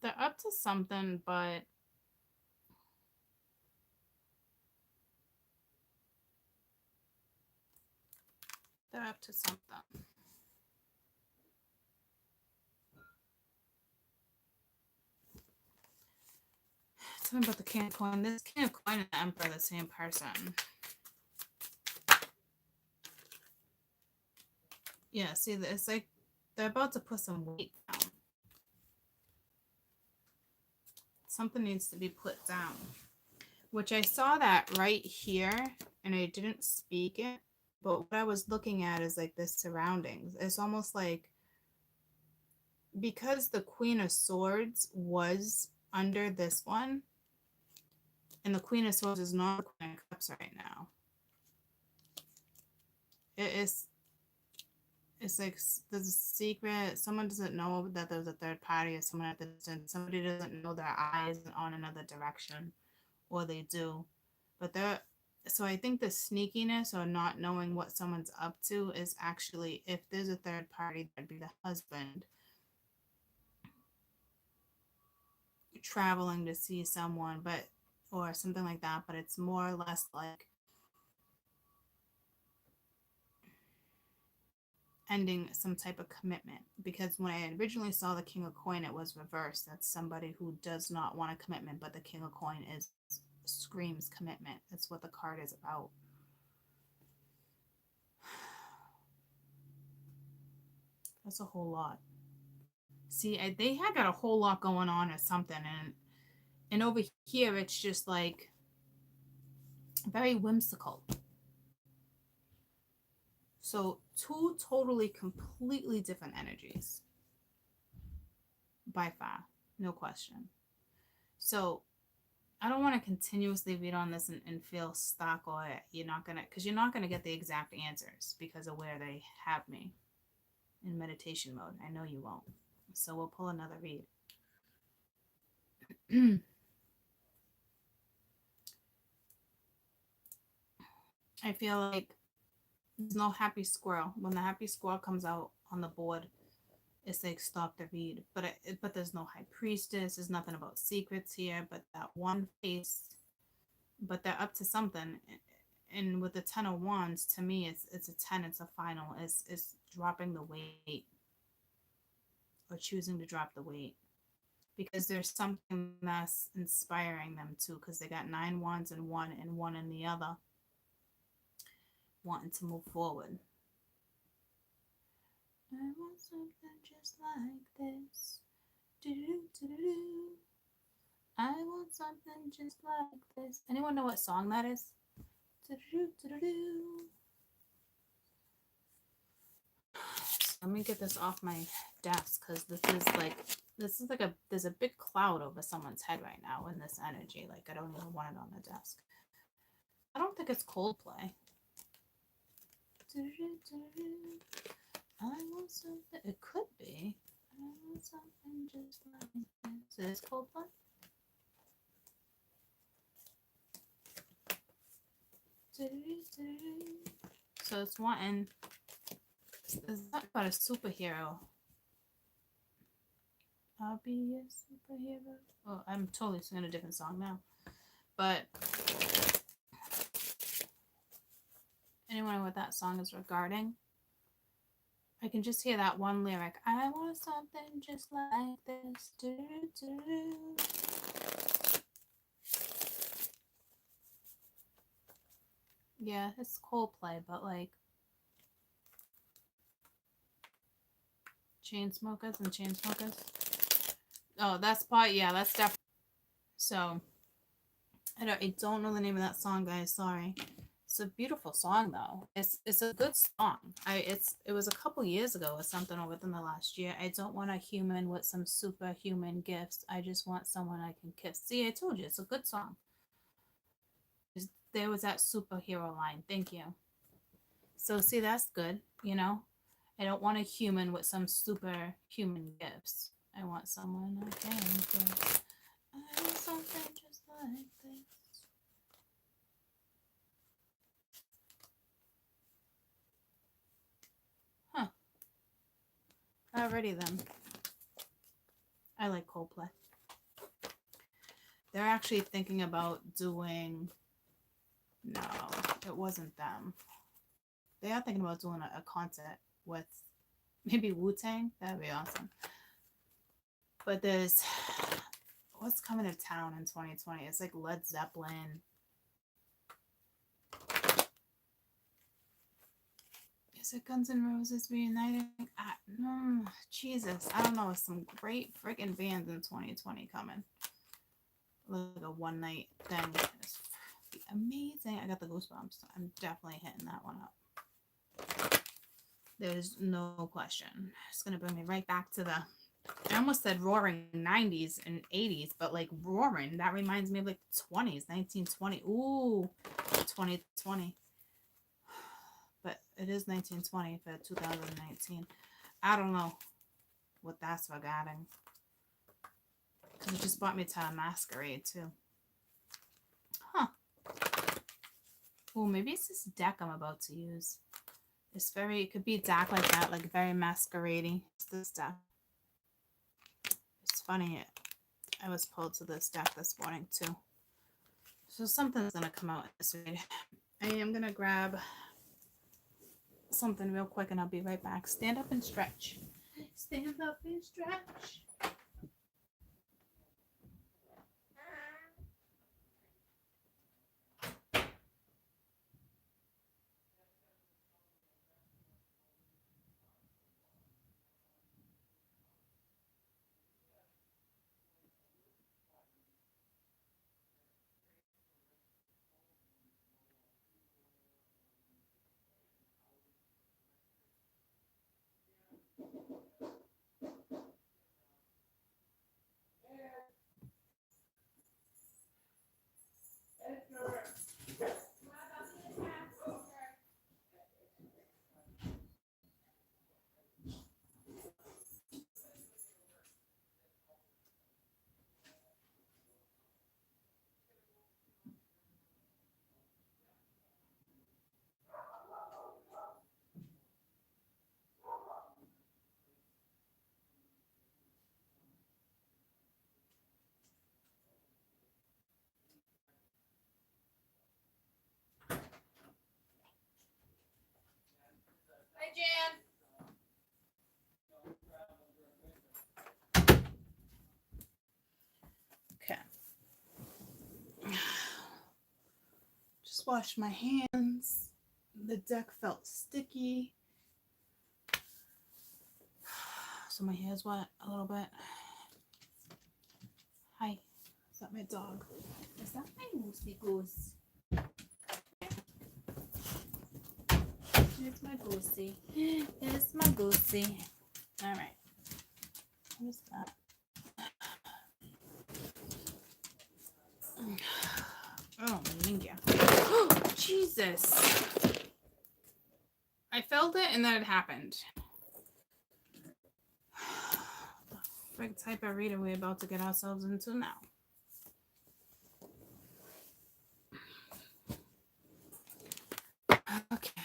They're up to something, but they're up to something. Tell me about the King of Coin. This King of Coin and the Emperor are the same person. Yeah, see, it's like they're about to put some weight down. Something needs to be put down. Which I saw that right here and I didn't speak it. But what I was looking at is like the surroundings. It's almost like because the Queen of Swords was under this one, and the Queen of Swords is not the Queen of Cups right now. It's like there's a secret. Someone doesn't know that there's a third party or someone at the distance. Somebody doesn't know their eyes on another direction, or they do. But they're so I think the sneakiness or not knowing what someone's up to is actually, if there's a third party, that'd be the husband traveling to see someone, but or something like that. But it's more or less like ending some type of commitment, because when I originally saw the King of Coin, it was reversed. That's somebody who does not want a commitment, but the King of Coin is screams commitment. That's what the card is about. That's a whole lot. See, they had got a whole lot going on or something, and over here it's just like very whimsical. So two totally completely different energies by far, no question. So I don't want to continuously read on this and feel stuck, or you're not gonna get the exact answers because of where they have me in meditation mode. I know you won't. So we'll pull another read. I feel like there's no happy squirrel. When the happy squirrel comes out on the board, it's like stop the read. But there's no high priestess. There's nothing about secrets here. But that one face. But they're up to something. And with the 10 of Wands, to me, it's a 10. It's a final. It's dropping the weight, or choosing to drop the weight, because there's something that's inspiring them too. Because they got 9 wands in one and one in the other, wanting to move forward. I want something just like this. Do-do-do-do-do. I want something just like this. Anyone know what song that is? Do-do-do-do-do. Let me get this off my desk, because this is like there's a big cloud over someone's head right now in this energy. Like, I don't even want it on the desk. I don't think it's Coldplay. I want something. It could be. I want something just like this. Is this Coldplay? So it's wanting. It's not about a superhero. I'll be a superhero. Oh, I'm totally singing a different song now. But anyone know what that song is regarding? I can just hear that one lyric. I want something just like this. Do-do-do-do. Yeah, it's Coldplay, but like Chainsmokers and Chainsmokers. Oh, that's part. Yeah, that's definitely. So I don't know the name of that song, guys. Sorry. It's a beautiful song though. It's a good song. It was a couple years ago or something, or within the last year. I don't want a human with some superhuman gifts. I just want someone I can kiss. See, I told you, it's a good song. There was that superhero line. Thank you. So see, that's good. You know, I don't want a human with some superhuman gifts. I want someone I can kiss. I want something just like this. Huh. Alrighty then. I like Coldplay. They're actually thinking about doing. No, it wasn't them. They are thinking about doing a concert with maybe Wu-Tang. That'd be awesome. But there's what's coming to town in 2020? It's like Led Zeppelin. Is it Guns N' Roses reuniting? Jesus, I don't know. Some great freaking bands in 2020 coming. Like a one night thing. It's be amazing. I got the goosebumps. I'm definitely hitting that one up. There's no question. It's going to bring me right back to the, I almost said roaring 90s and 80s, but like roaring, that reminds me of like 20s, 1920. Ooh, 2020. But it is 1920 for 2019. I don't know what that's regarding. Because it just brought me to a masquerade too. Huh. Oh, maybe it's this deck I'm about to use. It's very, it could be dark like that, like very masquerading. It's this deck. It's funny, I was pulled to this deck this morning too. So something's going to come out in this read. I am going to grab something real quick and I'll be right back. Stand up and stretch. Stand up and stretch. Hi, Jan. Okay. Just washed my hands. The deck felt sticky. So my hair's wet a little bit. Hi. Is that my dog? Is that my goosey goose? Here's my goosey. Here's my goosey. All right. What is that? Oh, Ninja. Jesus. I felt it and then it happened. The frig type of reader we're about to get ourselves into now. Okay.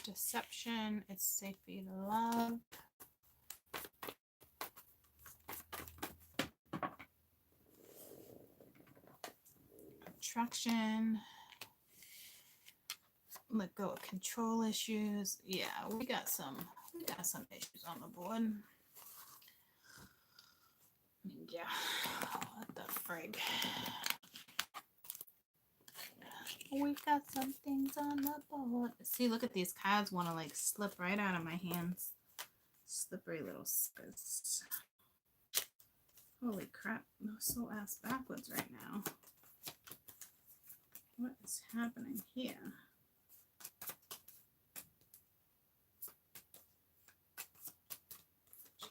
Deception. It's safe for you to love. Attraction. Let go of control issues. Yeah, we got some issues on the board. Yeah. What the frig? We've got some things on the board. See, look at these cards want to like slip right out of my hands. Slippery little suckers. Holy crap. I'm so ass backwards right now. What is happening here?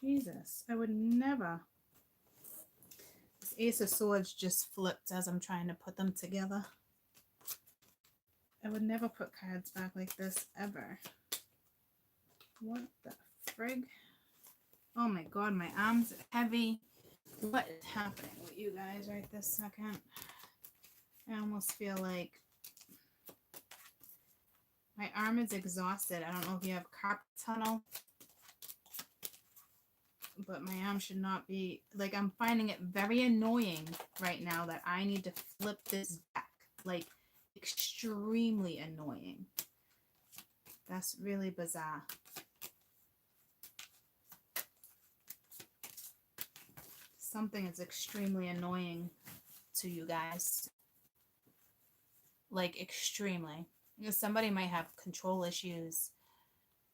Jesus, I would never. This Ace of Swords just flipped as I'm trying to put them together. I would never put cards back like this ever. What the frig? Oh my god, my arms are heavy. What is happening with you guys right this second? I almost feel like my arm is exhausted. I don't know if you have carpal tunnel, but my arm should not be, like, I'm finding it very annoying right now that I need to flip this back. Like, extremely annoying. That's really bizarre. Something is extremely annoying to you guys. Like, extremely. Because somebody might have control issues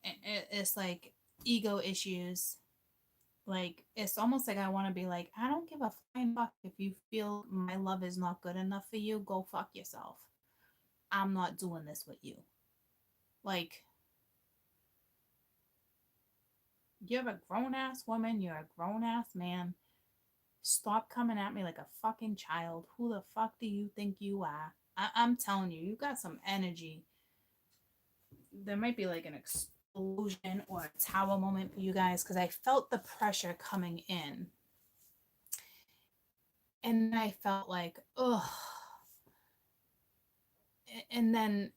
It's like ego issues. Like, it's almost like I want to be like, I don't give a flying fuck if you feel my love is not good enough for you. Go fuck yourself. I'm not doing this with you. Like, you're a grown ass woman. You're a grown ass man. Stop coming at me like a fucking child. Who the fuck do you think you are? I'm telling you, you got some energy. There might be like an explosion or a tower moment for you guys because I felt the pressure coming in. And I felt like, ugh. And then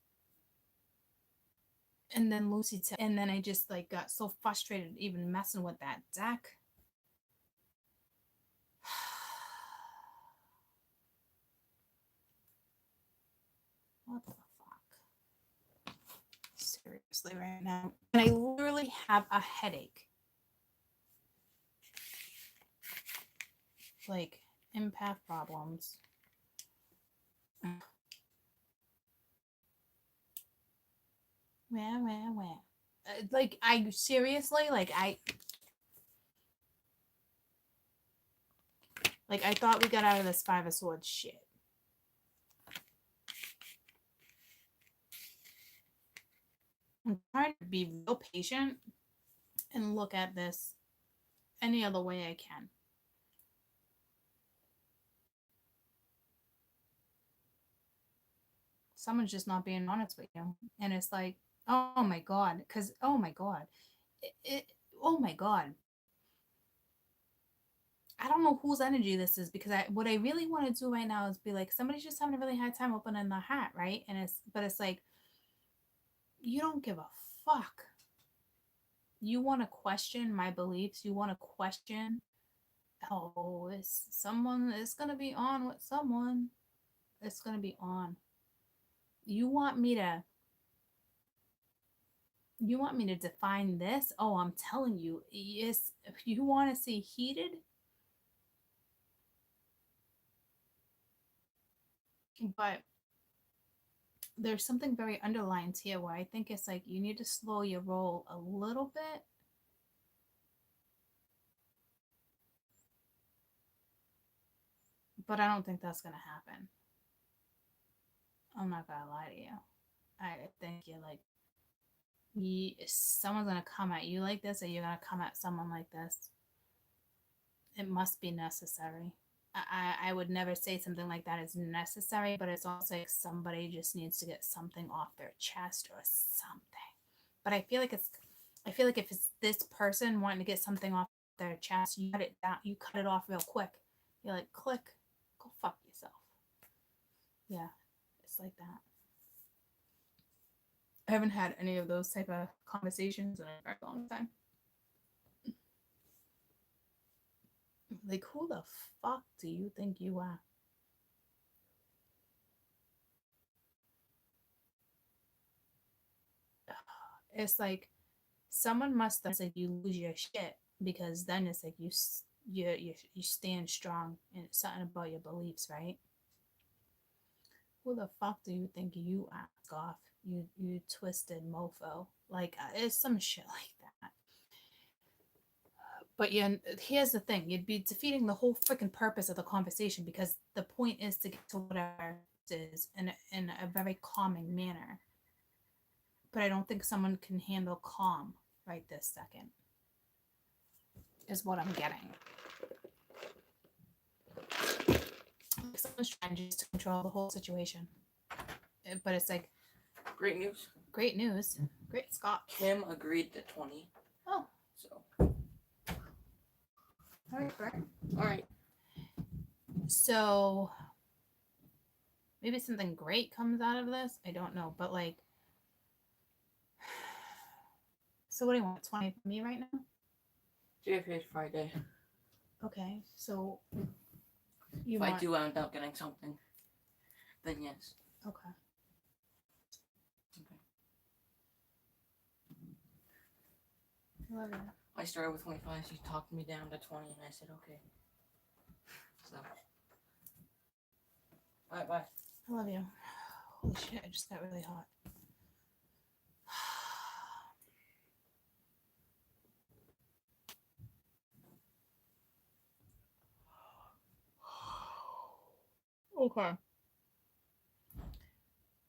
Lucy and then I just like got so frustrated even messing with that deck. What the fuck? Seriously, right now. And I literally have a headache. Like, empath problems. Where? Like, I seriously, like, I thought we got out of this Five of Swords shit. I'm trying to be real patient and look at this any other way I can. Someone's just not being honest with you. And it's like, oh my God. Because, oh my God. Oh my God. I don't know whose energy this is because what I really want to do right now is be like, somebody's just having a really hard time opening their heart, right? But it's like, you don't give a fuck. You want to question my beliefs. You want to question, oh, it's going to be on with someone. It's going to be on. You want me to define this? Oh, I'm telling you, yes, if you want to see heated, but there's something very underlined here where I think it's like you need to slow your roll a little bit. But I don't think that's going to happen. I'm not going to lie to you. I think you're like, someone's going to come at you like this, or you're going to come at someone like this. It must be necessary. I would never say something like that is necessary, but it's also like somebody just needs to get something off their chest or something. But I feel like if it's this person wanting to get something off their chest, you cut it down, you cut it off real quick. You're like, click, go fuck yourself. Yeah, it's like that. I haven't had any of those type of conversations in a very long time. Like, who the fuck do you think you are? It's like someone must have said you lose your shit, because then it's like you stand strong, and it's something about your beliefs, right? Who the fuck do you think you are, Goff? You twisted mofo. Like, it's some shit like that. But here's the thing: you'd be defeating the whole freaking purpose of the conversation, because the point is to get to whatever it is in a very calming manner. But I don't think someone can handle calm right this second, is what I'm getting. Someone's trying just to control the whole situation. But it's like, Great news. Great news. Great, Scott. Kim agreed to 20. Oh. So. All right, Brett. All right. So maybe something great comes out of this. I don't know, but like, so what do you want? 20 for me right now? JFK's Friday. Okay, so if I do end up getting something, then yes. Okay. Love it. I started with 25. She talked me down to 20, and I said okay. So. All right, bye. I love you. Holy shit! I just got really hot. Okay.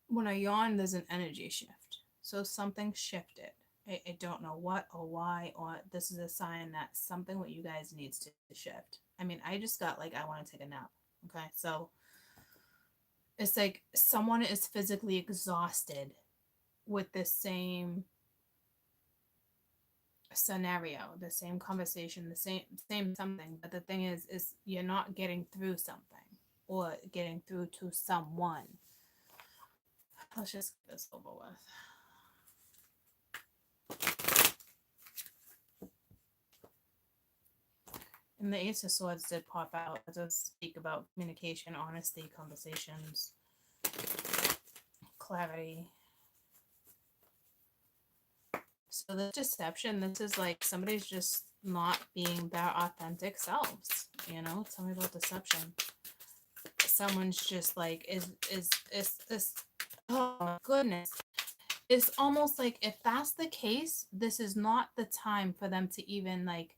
When I yawn, there's an energy shift. So something shifted. I don't know what or why, or this is a sign that something with you guys needs to shift. I mean, I just got like, I want to take a nap. Okay. So it's like someone is physically exhausted with the same scenario, the same conversation, the same something. But the thing is you're not getting through something or getting through to someone. Let's just get this over with. And the Ace of Swords did pop out. It does speak about communication, honesty, conversations, clarity. So the deception, this is like somebody's just not being their authentic selves. You know, tell me about deception. Someone's just like is oh my goodness. It's almost like if that's the case, this is not the time for them to even like,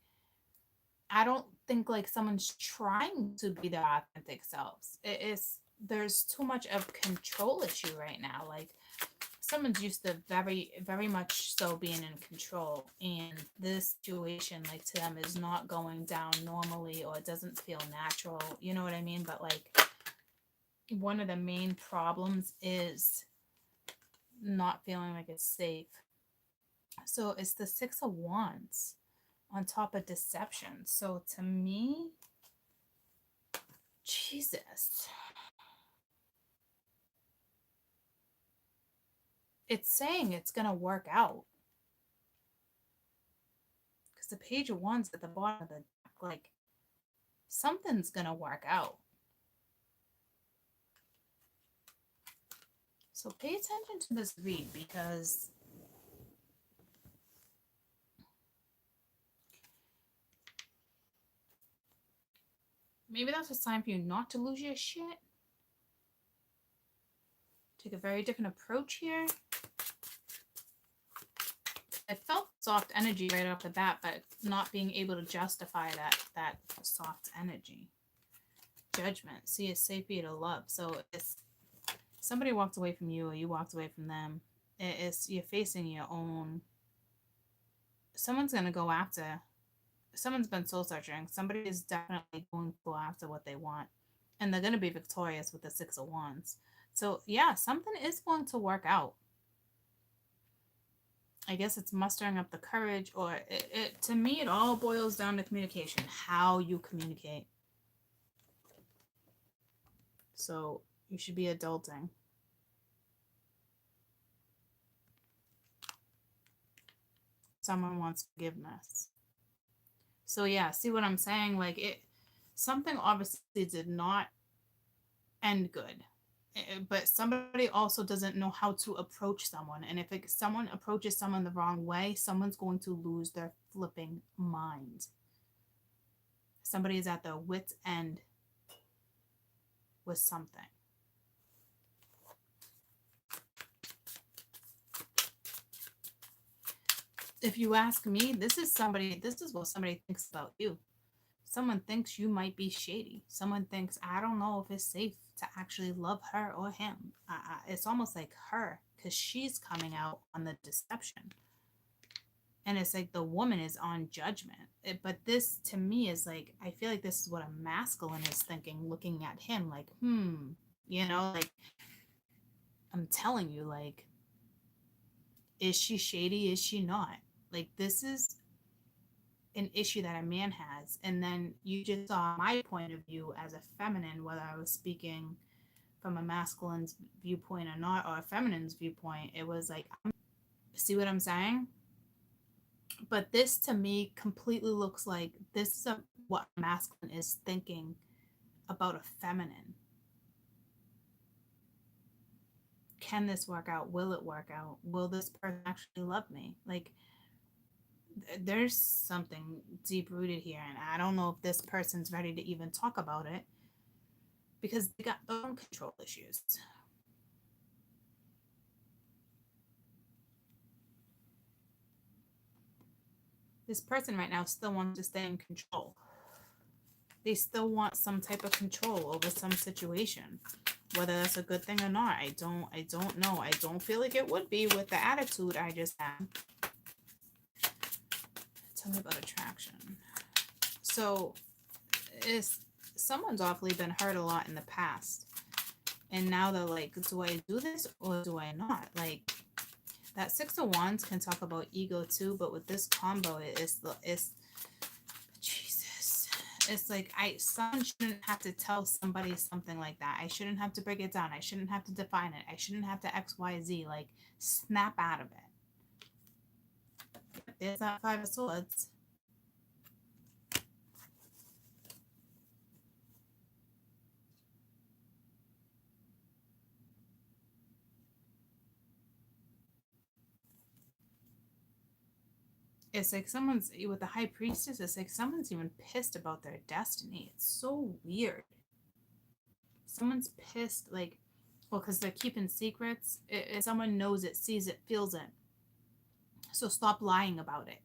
I don't think like someone's trying to be their authentic selves. It is, there's too much of control issue right now. Like someone's used to very much so being in control, and this situation like to them is not going down normally, or it doesn't feel natural. You know what I mean? But like one of the main problems is not feeling like it's safe. So it's the Six of Wands on top of deception. So to me, Jesus, it's saying it's going to work out. Because the Page of Wands at the bottom of the deck, like, something's going to work out. So pay attention to this read, because maybe that's a sign for you not to lose your shit. Take a very different approach here. I felt soft energy right off the bat, but not being able to justify that soft energy. Judgment. See, it's safe for you to love. So it's somebody walked away from you, or you walked away from them. It's you're facing your own. Someone's gonna go after. Someone's been soul searching. Somebody is definitely going to go after what they want, and they're gonna be victorious with the Six of Wands. So yeah, something is going to work out. I guess it's mustering up the courage, or it to me, it all boils down to communication, how you communicate. So you should be adulting. Someone wants forgiveness. So yeah, see what I'm saying? Like it, something obviously did not end good. But somebody also doesn't know how to approach someone. And if someone approaches someone the wrong way, someone's going to lose their flipping mind. Somebody is at their wit's end with something. If you ask me, this is what somebody thinks about you. Someone thinks you might be shady. Someone thinks, I don't know if it's safe to actually love her or him. It's almost like her, because she's coming out on the deception. And it's like the woman is on judgment. But this, to me, is like, I feel like this is what a masculine is thinking, looking at him like, you know, like, I'm telling you, like, is she shady? Is she not? Like, this is an issue that a man has. And then you just saw my point of view as a feminine, whether I was speaking from a masculine's viewpoint or not, or a feminine's viewpoint. It was like, see what I'm saying? But this to me completely looks like this is what masculine is thinking about a feminine. Can this work out? Will it work out? Will this person actually love me? Like, there's something deep rooted here, and I don't know if this person's ready to even talk about it, because they got their own control issues. This person right now still wants to stay in control. They still want some type of control over some situation. Whether that's a good thing or not, I don't know. I don't feel like it would be with the attitude I just had. Tell me about attraction. So is someone's awfully been hurt a lot in the past. And now they're like, do I do this or do I not? Like, that Six of Wands can talk about ego too, but with this combo, it's Jesus. It's like someone shouldn't have to tell somebody something like that. I shouldn't have to break it down. I shouldn't have to define it. I shouldn't have to X, Y, Z. Like, snap out of it. There's that Five of Swords. It's like someone's with the High Priestess. It's like someone's even pissed about their destiny. It's so weird. Someone's pissed, like, well, because they're keeping secrets. Someone knows it, sees it, feels it. So stop lying about it.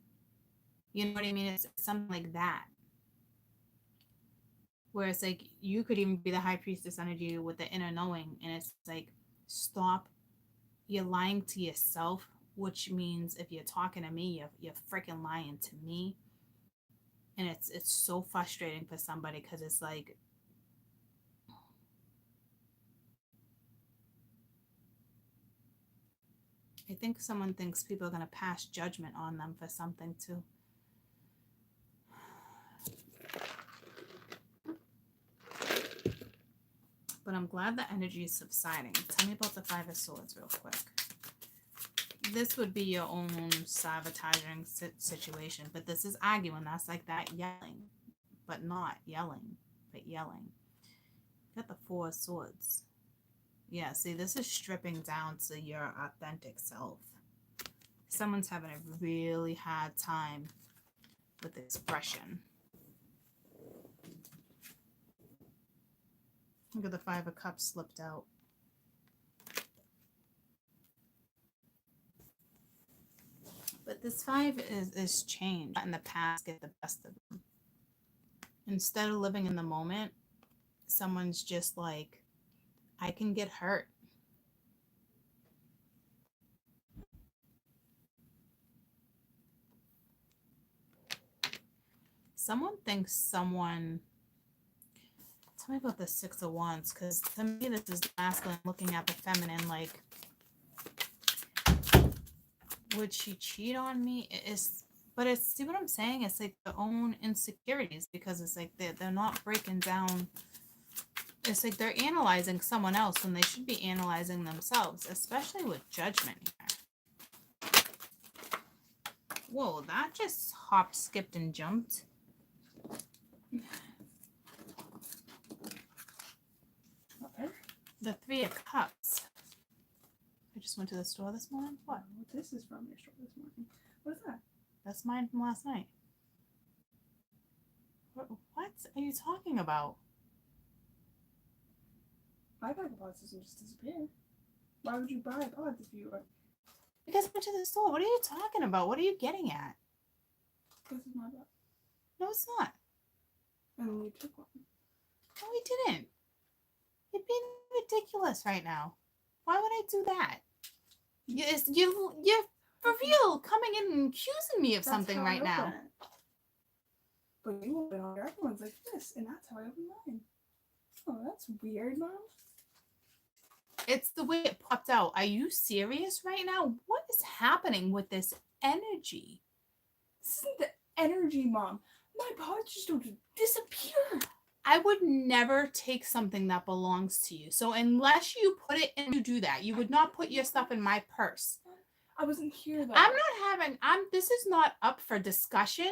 You know what I mean? It's something like that. Where it's like you could even be the High Priestess energy with the inner knowing, and it's like, stop. You're lying to yourself, which means if you're talking to me, you're freaking lying to me. And it's so frustrating for somebody because it's like, I think someone thinks people are going to pass judgment on them for something too. But I'm glad the energy is subsiding. Tell me about the Five of Swords real quick. This would be your own sabotaging situation, but this is arguing. That's like that yelling, but not yelling, but yelling. Got the Four of Swords. Yeah, see, this is stripping down to your authentic self. Someone's having a really hard time with expression. Look at the Five of Cups slipped out. But this five is change. In the past, get the best of them. Instead of living in the moment, someone's just like, I can get hurt. Someone thinks someone... Tell me about the Six of Wands, because to me this is masculine looking at the feminine, like, would she cheat on me? But it's, see what I'm saying? It's like their own insecurities, because it's like they're not breaking down. It's like they're analyzing someone else when they should be analyzing themselves, especially with judgment here. Whoa, that just hopped, skipped, and jumped. The Three of Cups. I just went to the store this morning. What? This is from your store this morning. What is that? That's mine from last night. What are you talking about? My bag of pods doesn't just disappear. Why would you buy pods if you are... Because I went to the store. What are you talking about? What are you getting at? This is my bag. No, it's not. And then you took one. No, we didn't. You're being ridiculous right now. Why would I do that? You're for real coming in and accusing me of something right now. But you open all your other ones like this, and that's how I open mine. Oh, that's weird, Mom. It's the way it popped out. Are you serious right now? What is happening with this energy? This isn't the energy, Mom. My pods just don't disappear. I would never take something that belongs to you. So unless you put it in, you do that. You would not put your stuff in my purse. I wasn't here though. This is not up for discussion.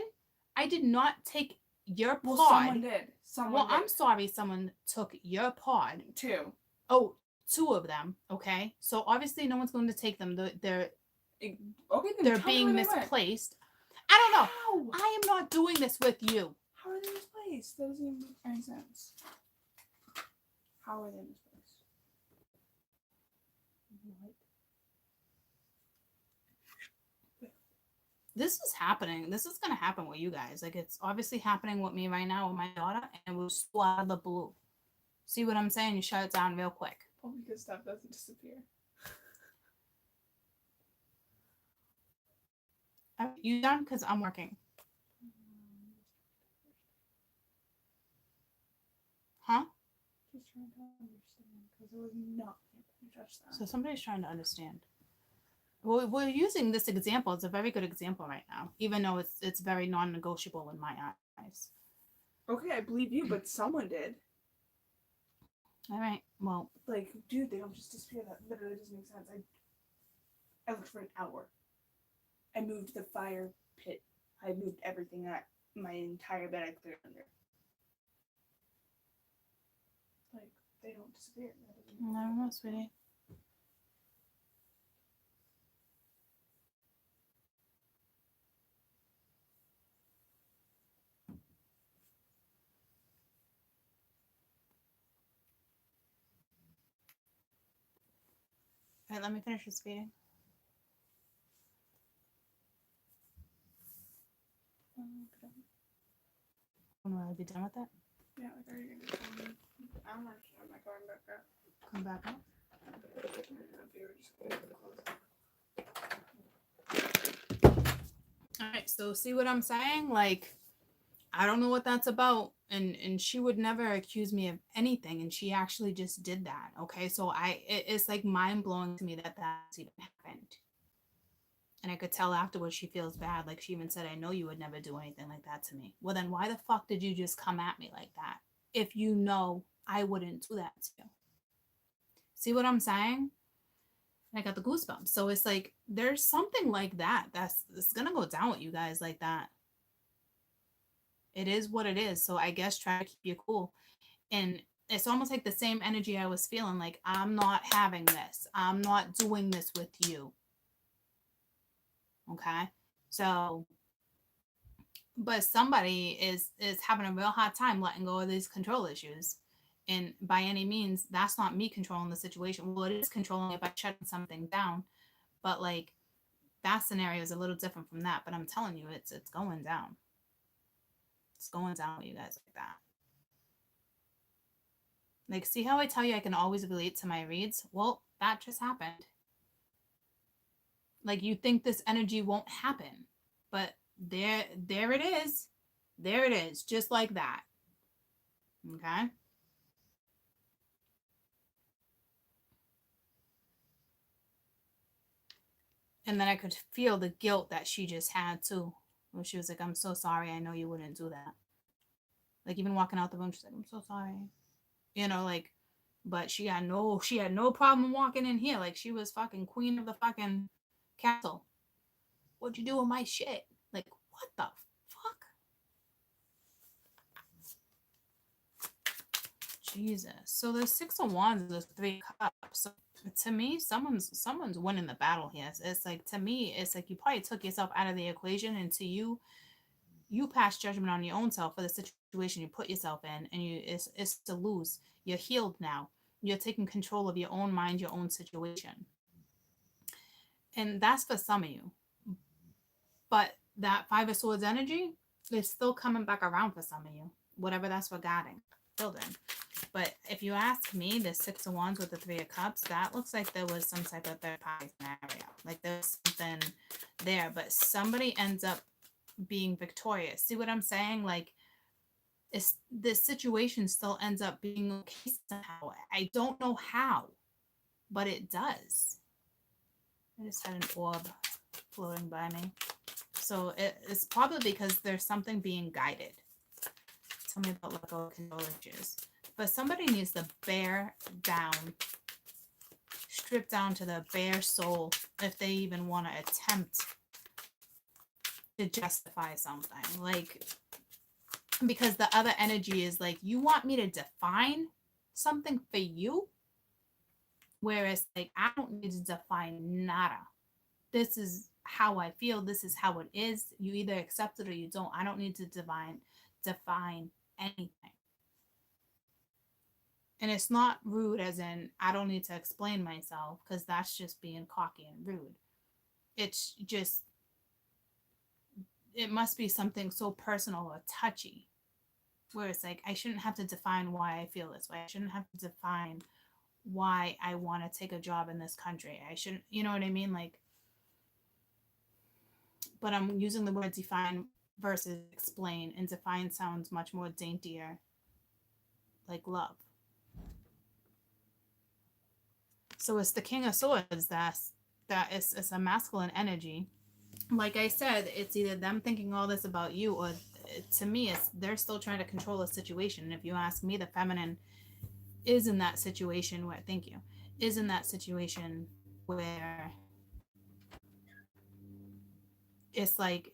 I did not take your pod. Well, someone did. I'm sorry someone took your pod. Two. Oh, two of them. Okay. So obviously no one's going to take them. They're being misplaced. I don't know. How? I am not doing this with you. How are they misplaced? That doesn't even make any sense. How are they misplaced? What? this is happening. This is gonna happen with you guys. Like it's obviously happening with me right now with my daughter, and it was so out of the blue. See what I'm saying? You shut it down real quick. Probably because stuff doesn't disappear. You done? Because I'm working. Huh? Just trying to understand because it was not going to touch that. So somebody's trying to understand. Well, we're using this example. It's a very good example right now, even though it's very non-negotiable in my eyes. Okay, I believe you, but someone did. All right. Well, Like, dude, they don't just disappear. That literally doesn't make sense. I looked for an hour. I moved the fire pit. I moved everything out. My entire bed I cleared under. Like, they don't disappear. I don't know, sweetie. All right, let me finish this feeding. When will I be done with that? Yeah, like, are you going to tell me? I'm not sure. Am I going back up? Come back up. If you were just going to close. All right, so see what I'm saying? Like, I don't know what that's about, and she would never accuse me of anything, and she actually just did that. Okay, so it's like mind blowing to me that that's even happened, and I could tell afterwards she feels bad. Like she even said, "I know you would never do anything like that to me." Well, then why the fuck did you just come at me like that if you know I wouldn't do that to you? See what I'm saying? I got the goosebumps. So it's like there's something like that it's gonna go down with you guys like that. It is what it is. So I guess try to keep you cool. And it's almost like the same energy I was feeling. Like I'm not having this. I'm not doing this with you. Okay. So, but somebody is having a real hard time letting go of these control issues. And by any means, that's not me controlling the situation. Well, it is controlling it by shutting something down. But like that scenario is a little different from that. But I'm telling you, it's going down. It's going down with you guys like that. Like, see how I tell you I can always relate to my reads? Well, that just happened. Like you think this energy won't happen, but there it is. There it is, just like that. Okay? And then I could feel the guilt that she just had too. When she was like, I'm so sorry, I know you wouldn't do that. Like even walking out the room, she's like, I'm so sorry. You know, like, but she had no problem walking in here. Like she was fucking queen of the fucking castle. What'd you do with my shit? Like, what the fuck? Jesus. So there's 6 of Wands and there's 3 of Cups. So to me, someone's winning the battle here. It's like to me, it's like you probably took yourself out of the equation, and to you pass judgment on your own self for the situation you put yourself in, and it's to lose. You're healed now. You're taking control of your own mind, your own situation. And that's for some of you. But that 5 of Swords energy is still coming back around for some of you. Whatever that's regarding. Children. But if you ask me, the 6 of Wands with the 3 of Cups, that looks like there was some type of third party scenario. Like there's something there, but somebody ends up being victorious. See what I'm saying? Like this situation still ends up being okay somehow. I don't know how, but it does. I just had an orb floating by me. So it's probably because there's something being guided. Tell me about let go of control issues. But somebody needs to bear down, strip down to the bare soul if they even want to attempt to justify something. Like, because the other energy is like, you want me to define something for you? Whereas, like, I don't need to define nada. This is how I feel. This is how it is. You either accept it or you don't. I don't need to define anything. And it's not rude as in I don't need to explain myself, because that's just being cocky and rude. It's just it must be something so personal or touchy, where it's like I shouldn't have to define why I feel this way. I shouldn't have to define why I want to take a job in this country. I shouldn't, you know what I mean? Like, but I'm using the word define versus explain, and define sounds much more daintier, like love. So it's the King of Swords that is it's a masculine energy. Like I said, it's either them thinking all this about you, or to me, it's they're still trying to control a situation. And if you ask me, the feminine is in that situation where, thank you, is in that situation where it's like,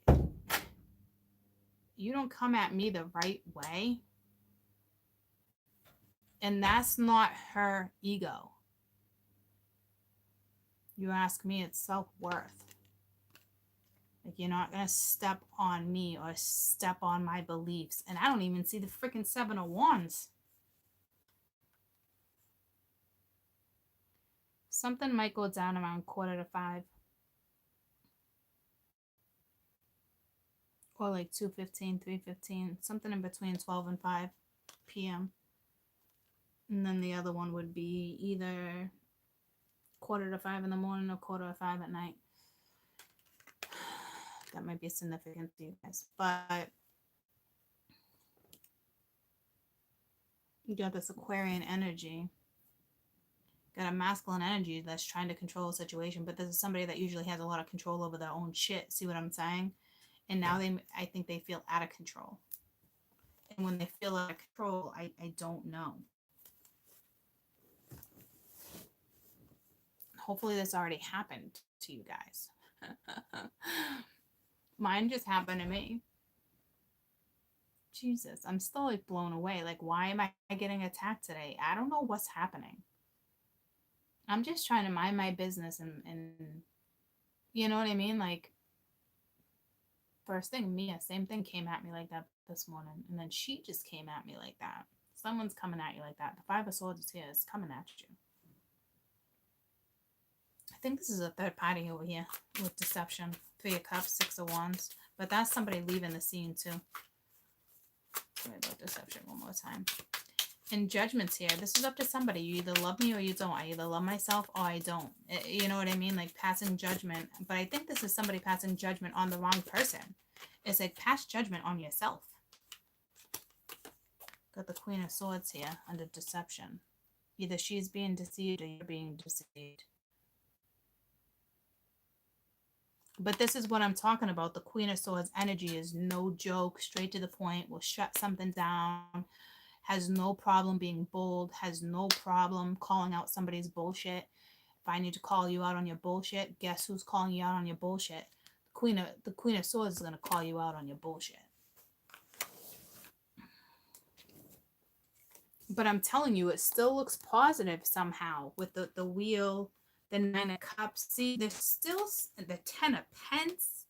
you don't come at me the right way. And that's not her ego. You ask me, it's self-worth. Like, you're not going to step on me or step on my beliefs. And I don't even see the freaking Seven of Wands. Something might go down around 4:45. Or like 2:15, 3:15. Something in between 12 and 5 p.m. And then the other one would be either 4:45 in the morning or 4:45 at night. That might be significant to you guys. But you got this Aquarian energy. Got a masculine energy that's trying to control a situation. But this is somebody that usually has a lot of control over their own shit. See what I'm saying? And now I think they feel out of control. And when they feel out of control, I don't know. Hopefully this already happened to you guys. Mine just happened to me. Jesus, I'm still like blown away. Like, why am I getting attacked today? I don't know what's happening. I'm just trying to mind my business and you know what I mean? Like, first thing, Mia, same thing, came at me like that this morning. And then she just came at me like that. Someone's coming at you like that. The Five of Swords is here. It's coming at you. I think this is a third party over here with deception. Three of Cups, Six of Wands. But that's somebody leaving the scene too. Sorry about deception one more time. And Judgment's here. This is up to somebody. You either love me or you don't. I either love myself or I don't. You know what I mean? Like passing judgment. But I think this is somebody passing judgment on the wrong person. It's like pass judgment on yourself. Got the Queen of Swords here under deception. Either she's being deceived or you're being deceived. But this is what I'm talking about. The Queen of Swords energy is no joke, straight to the point, will shut something down, has no problem being bold, has no problem calling out somebody's bullshit. If I need to call you out on your bullshit, guess who's calling you out on your bullshit? The Queen of Swords is going to call you out on your bullshit. But I'm telling you, it still looks positive somehow with the wheel, the Nine of Cups. See, there's still the Ten of Pence,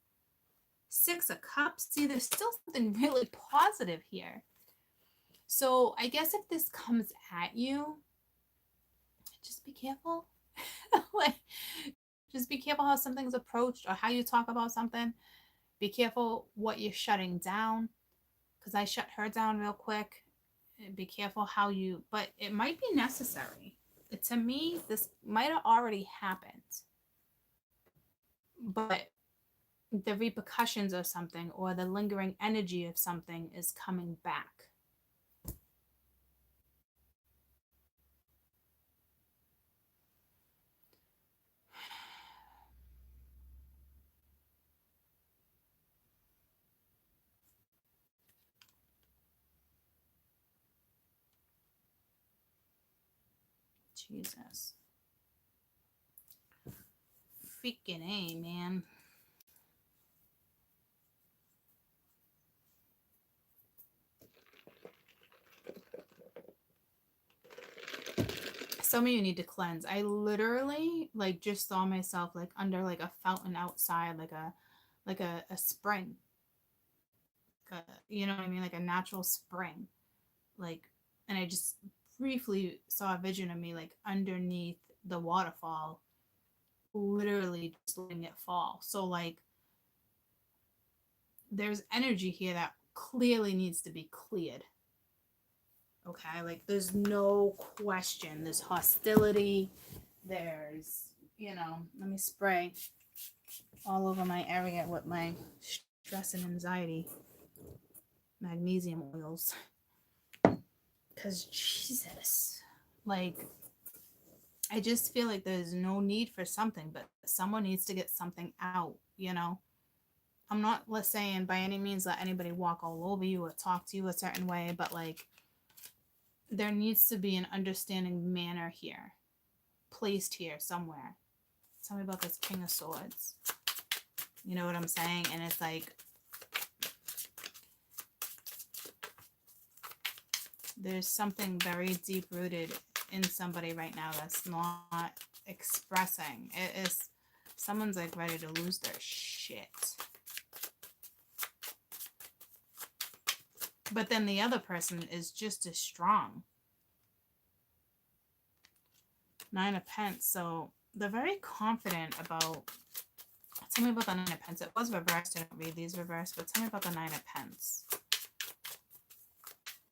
Six of Cups. See, there's still something really positive here. So I guess if this comes at you, just be careful. Like, just be careful how something's approached or how you talk about something. Be careful what you're shutting down, because I shut her down real quick. Be careful how you, but it might be necessary. To me, this might have already happened, but the repercussions of something or the lingering energy of something is coming back. Jesus. Freaking A, man. Some of you need to cleanse. I literally like just saw myself like under like a fountain outside, like a spring. You know what I mean? Like a natural spring. Like, and I just briefly saw a vision of me like underneath the waterfall, literally just letting it fall. So like there's energy here that clearly needs to be cleared. Okay, like there's no question. There's hostility. There's, let me spray all over my area with my stress and anxiety magnesium oils. Because Jesus, like, I just feel like there's no need for something, but someone needs to get something out, I'm not saying by any means let anybody walk all over you or talk to you a certain way, but like there needs to be an understanding manner here, placed here somewhere. Tell me about this King of Swords. You know what I'm saying? And it's like there's something very deep rooted in somebody right now that's not expressing. It is someone's like ready to lose their shit. But then the other person is just as strong. 9 of Pentacles. So they're very confident about. Tell me about the 9 of Pentacles. It was reversed. I didn't read these reversed, but tell me about the 9 of Pentacles.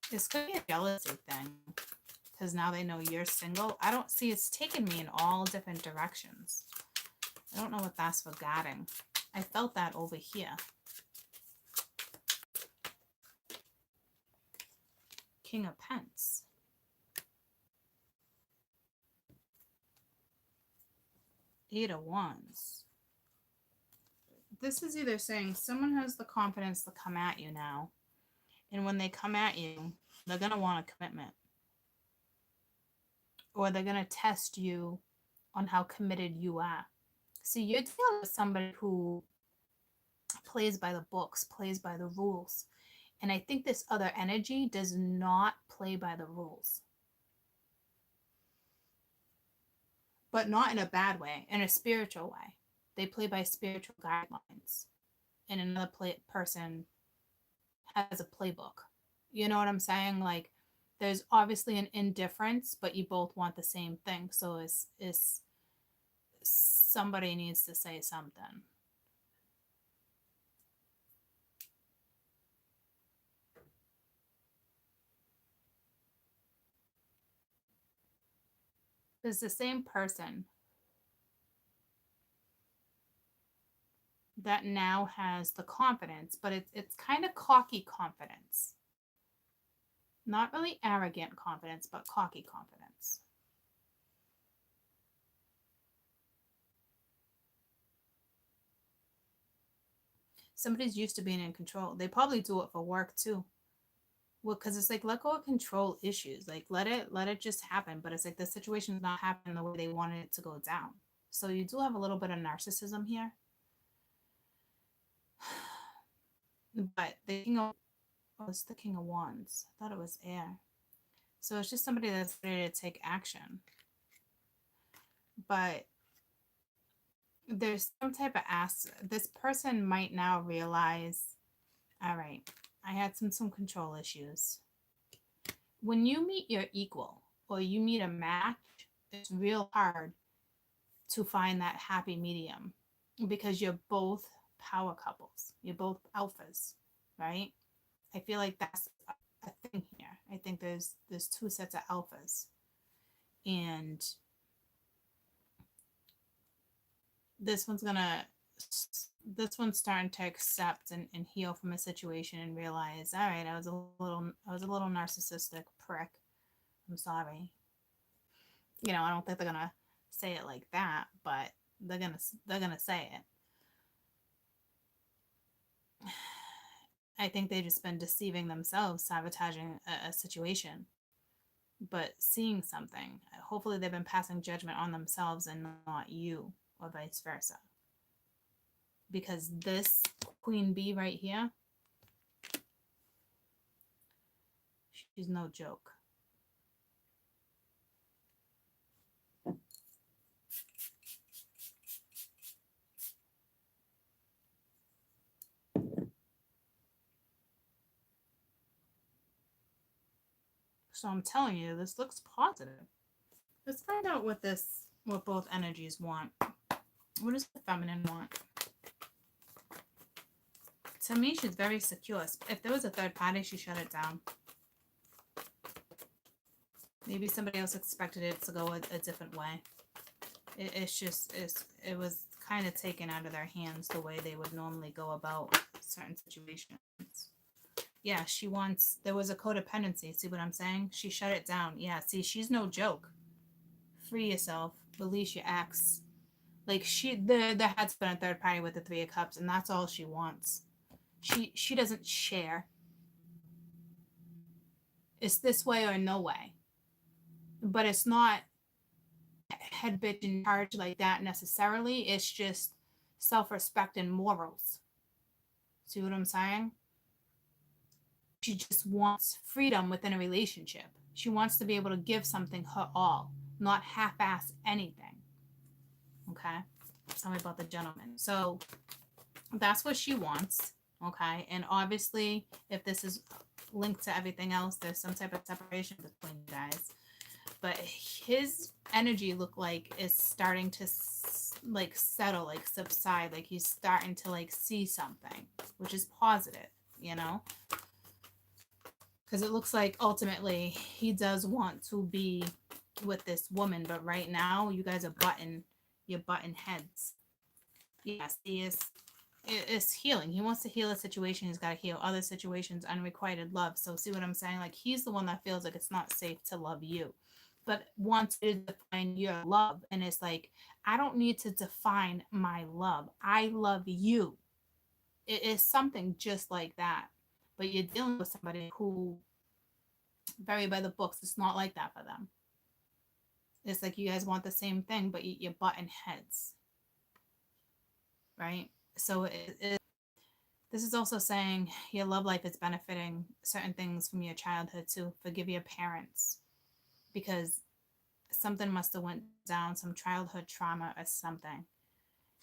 This could be a jealousy thing because now they know you're single. I don't see, it's taken me in all different directions. I don't know what that's regarding. I felt that over here. King of Pentacles. Eight of Wands. This is either saying someone has the confidence to come at you now, and when they come at you, they're going to want a commitment. Or they're going to test you on how committed you are. See, you're dealing with somebody who plays by the books, plays by the rules. And I think this other energy does not play by the rules. But not in a bad way, in a spiritual way. They play by spiritual guidelines. And another person has a playbook. You know what I'm saying? Like, there's obviously an indifference, but you both want the same thing. So it's somebody needs to say something. It's the same person that now has the confidence, but it's kind of cocky confidence. Not really arrogant confidence, but cocky confidence. Somebody's used to being in control. They probably do it for work too. Well, because it's like, let go of control issues. Like, let it just happen. But it's like the situation's not happening the way they wanted it to go down. So you do have a little bit of narcissism here. But the King of, oh, it's the King of Wands. I thought it was air. So it's just somebody that's ready to take action. But there's some type of this person might now realize, all right, I had some control issues. When you meet your equal or you meet a match, it's real hard to find that happy medium because you're both power couples. You're both alphas, right? I feel like that's a thing here. I think there's two sets of alphas. And this one's starting to accept and heal from a situation and realize, all right, I was a little narcissistic prick. I'm sorry. I don't think they're gonna say it like that, but they're gonna say it. I think they've just been deceiving themselves, sabotaging a situation, but seeing something. Hopefully they've been passing judgment on themselves and not you, or vice versa. Because this Queen Bee right here, she's no joke. So I'm telling you, this looks positive. Let's find out what both energies want. What does the feminine want? To me, she's very secure. If there was a third party, she shut it down. Maybe somebody else expected it to go a different way. It was kind of taken out of their hands the way they would normally go about certain situations. Yeah, there was a codependency. See what I'm saying? She shut it down. Yeah, see, she's no joke. Free yourself. Release your ex. Like, there has been a third party with the Three of Cups, and that's all she wants. She doesn't share. It's this way or no way. But it's not head bitch in charge like that necessarily. It's just self-respect and morals. See what I'm saying? She just wants freedom within a relationship. She wants to be able to give something her all, not half-ass anything. Okay? Tell me about the gentleman. So that's what she wants. Okay? And obviously, if this is linked to everything else, there's some type of separation between you guys. But his energy look like is starting to like settle, like subside, like he's starting to like see something, which is positive, you know, because it looks like ultimately he does want to be with this woman, but right now you guys are butting heads. Yes, he is. It's healing. He wants to heal a situation. He's got to heal other situations, unrequited love. So see what I'm saying? Like, he's the one that feels like it's not safe to love you, but wants to define your love. And it's like, I don't need to define my love. I love you. It is something just like that. But you're dealing with somebody who, very by the books, it's not like that for them. It's like you guys want the same thing, but you're butting heads. Right? So this is also saying your love life is benefiting certain things from your childhood too. Forgive your parents, because something must have went down, some childhood trauma or something,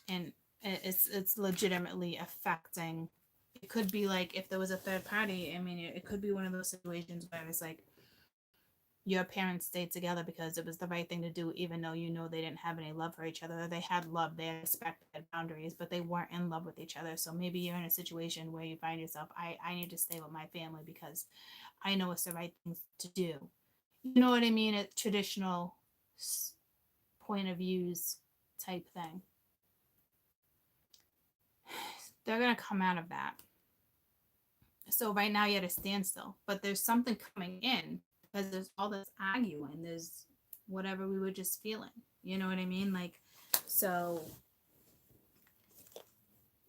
and it's legitimately affecting. It could be like, if there was a third party, I mean, it could be one of those situations where it's like your parents stayed together because it was the right thing to do, even though you know they didn't have any love for each other. They had love, they had respect, they had boundaries, but they weren't in love with each other. So maybe you're in a situation where you find yourself, I need to stay with my family because I know it's the right thing to do. You know what I mean? A traditional point of views type thing. They're going to come out of that. So right now you're at a standstill, but there's something coming in, because there's all this arguing, there's whatever we were just feeling, you know what I mean? Like, so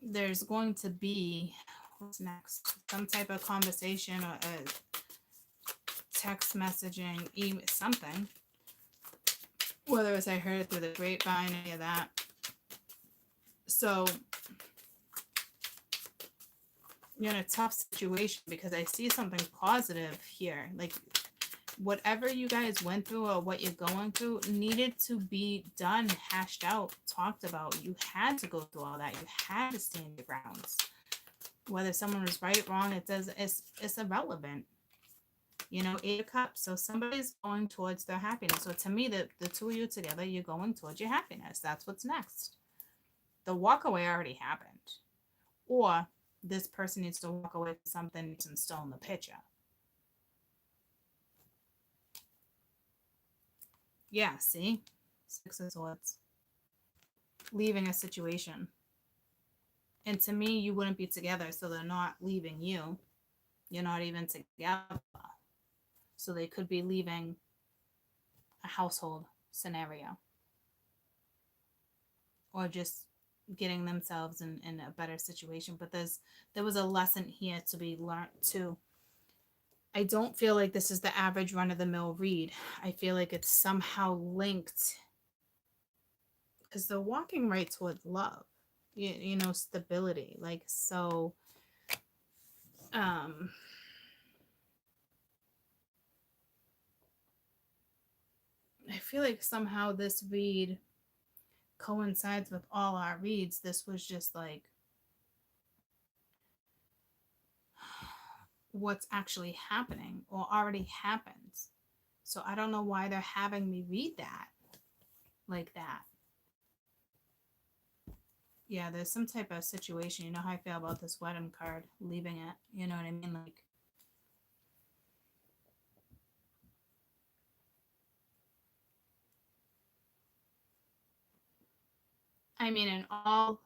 there's going to be, what's next, some type of conversation or a text messaging, email, something, whether it's I heard it through the grapevine, any of that. So you're in a tough situation, because I see something positive here. Like, whatever you guys went through or what you're going through needed to be done, hashed out, talked about. You had to go through all that. You had to stand your grounds. Whether someone was right, wrong, it's irrelevant. You know, 8 of Cups. So somebody's going towards their happiness. So to me, the two of you together, you're going towards your happiness. That's what's next. The walk away already happened. Or this person needs to walk away from something that's still in the picture. Yeah, see? 6 of Swords. Leaving a situation. And to me, you wouldn't be together, so they're not leaving you. You're not even together. So they could be leaving a household scenario. Or just getting themselves in a better situation. But there was a lesson here to be learned too. I don't feel like this is the average run-of-the-mill read. I feel like it's somehow linked, because they're walking right towards love, you know, stability. Like, so I feel like somehow this read coincides with all our reads. This was just like what's actually happening or already happens. So I don't know why they're having me read that like that. Yeah, there's some type of situation. You know how I feel about this wedding card, leaving it. You know what I mean? Like, I mean, in all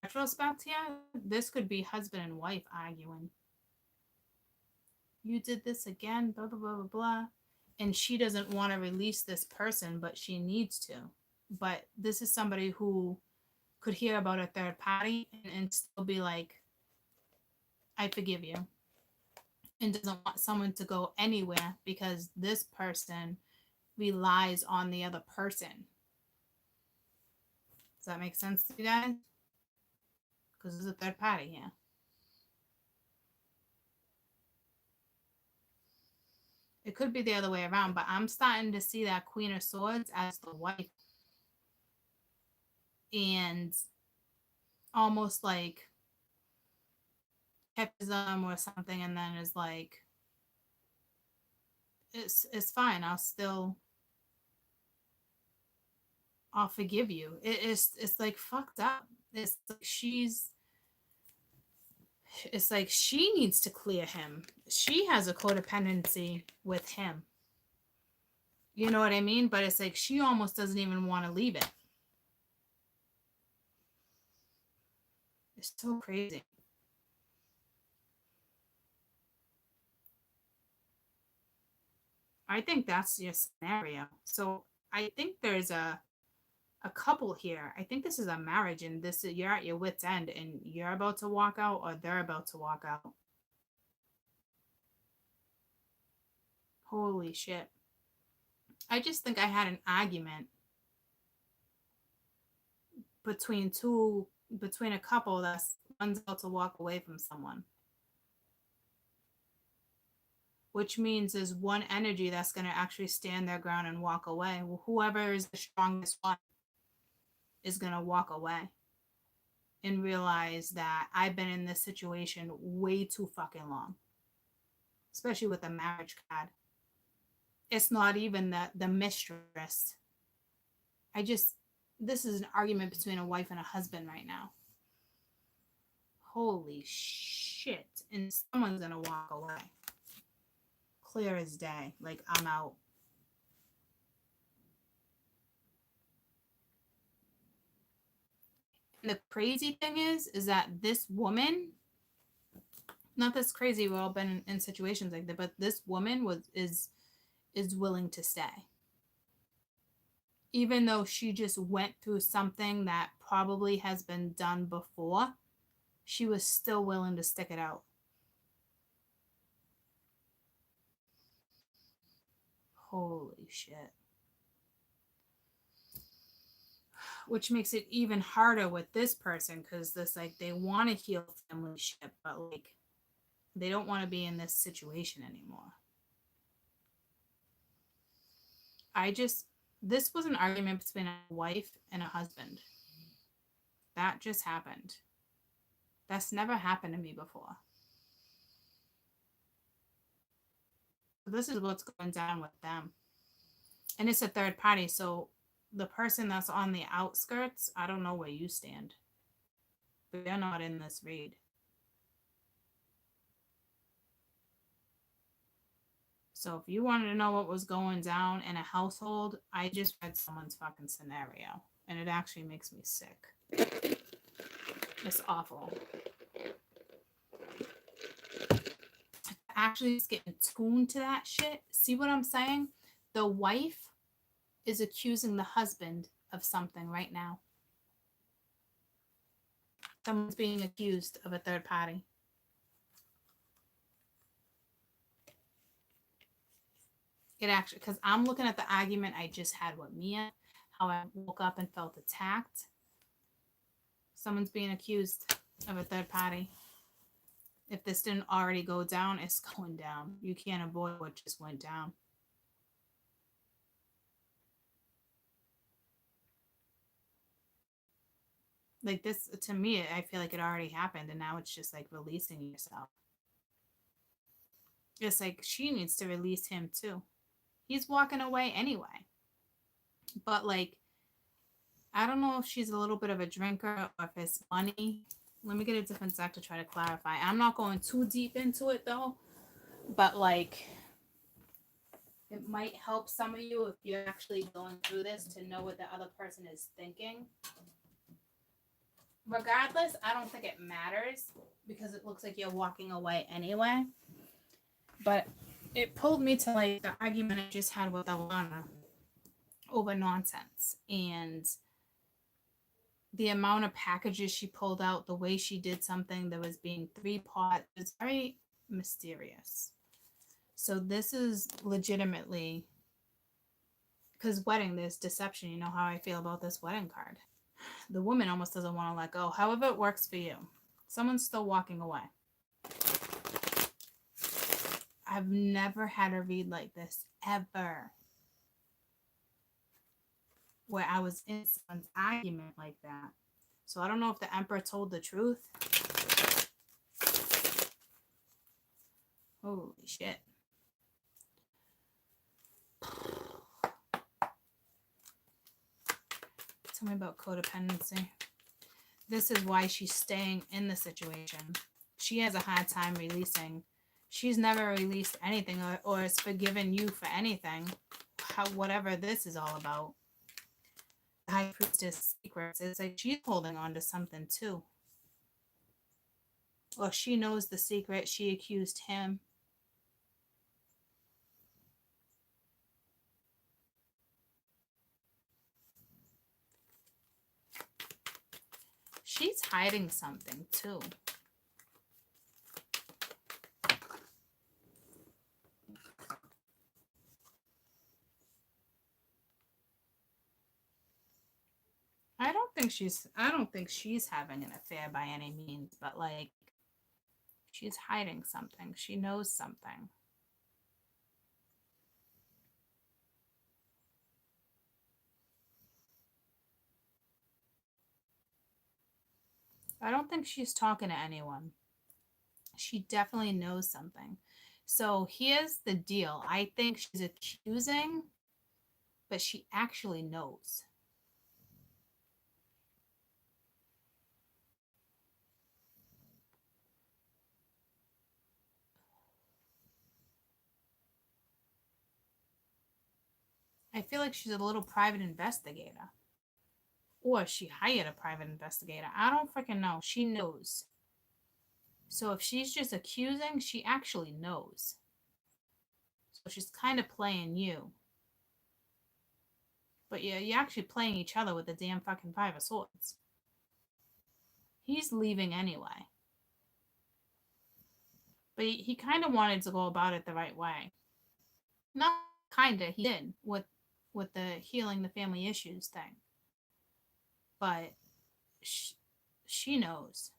retrospect, yeah, this could be husband and wife arguing. You did this again, blah, blah, blah, blah, blah. And she doesn't want to release this person, but she needs to. But this is somebody who could hear about a third party and still be like, I forgive you, and doesn't want someone to go anywhere because this person relies on the other person. Does that make sense to you guys? Because there's a third party here. It could be the other way around, but I'm starting to see that Queen of Swords as the wife. And almost like hypnotism or something, and then is like, it's fine. I'll forgive you. It's like fucked up. It's like it's like she needs to clear him. She has a codependency with him. You know what I mean? But it's like she almost doesn't even want to leave it. It's so crazy. I think that's your scenario. So I think there's a couple here. I think this is a marriage, and this is, you're at your wit's end, and you're about to walk out, or they're about to walk out. Holy shit! I just think I had an argument between a couple that's one's about to walk away from someone, which means there's one energy that's going to actually stand their ground and walk away. Well, whoever is the strongest one is going to walk away and realize that I've been in this situation way too fucking long, especially with a marriage card. It's not even the mistress. This is an argument between a wife and a husband right now. Holy shit. And someone's going to walk away. Clear as day. Like, I'm out. And the crazy thing is that this woman, not this crazy, we've all been in situations like that, but this woman is willing to stay. Even though she just went through something that probably has been done before, she was still willing to stick it out. Holy shit. Which makes it even harder with this person, because this, like, they want to heal family shit, but like they don't want to be in this situation anymore. This was an argument between a wife and a husband. That just happened. That's never happened to me before. This is what's going down with them. And it's a third party, so the person that's on the outskirts, I don't know where you stand. But they're not in this read. So if you wanted to know what was going down in a household, I just read someone's fucking scenario. And it actually makes me sick. It's awful. Actually, just getting tuned to that shit. See what I'm saying? The wife is accusing the husband of something right now. Someone's being accused of a third party. It actually, because I'm looking at the argument I just had with Mia, how I woke up and felt attacked. Someone's being accused of a third party. If this didn't already go down, it's going down. You can't avoid what just went down. Like this, to me, I feel like it already happened, and now it's just like releasing yourself. It's like she needs to release him too. He's walking away anyway. But like, I don't know if she's a little bit of a drinker or if it's money. Let me get a different deck to try to clarify. I'm not going too deep into it though, but like it might help some of you if you're actually going through this to know what the other person is thinking. Regardless, I don't think it matters because it looks like you're walking away anyway. But it pulled me to like the argument I just had with Alana over nonsense and the amount of packages she pulled out, the way she did something, there was being 3 parts. It's very mysterious. So this is legitimately because wedding, there's deception. You know how I feel about this wedding card. The woman almost doesn't want to let go. However, it works for you. Someone's still walking away. I've never had a read like this ever. Where I was in someone's argument like that. So I don't know if the Emperor told the truth. Holy shit. Tell me about codependency. This is why she's staying in the situation. She has a hard time releasing. She's never released anything or has forgiven you for anything. Whatever this is all about. The High Priestess secrets. It's like she's holding on to something too. Or she knows the secret. She accused him. She's hiding something too. I don't think she's having an affair by any means, but like she's hiding something. She knows something. I don't think she's talking to anyone. She definitely knows something. So here's the deal. I think she's accusing, but she actually knows. I feel like she's a little private investigator. Or she hired a private investigator. I don't freaking know. She knows. So if she's just accusing, she actually knows. So she's kind of playing you. But yeah, you're actually playing each other with the damn fucking 5 of Swords. He's leaving anyway. But he kind of wanted to go about it the right way. Not kind of, he did with the healing the family issues thing. But she knows.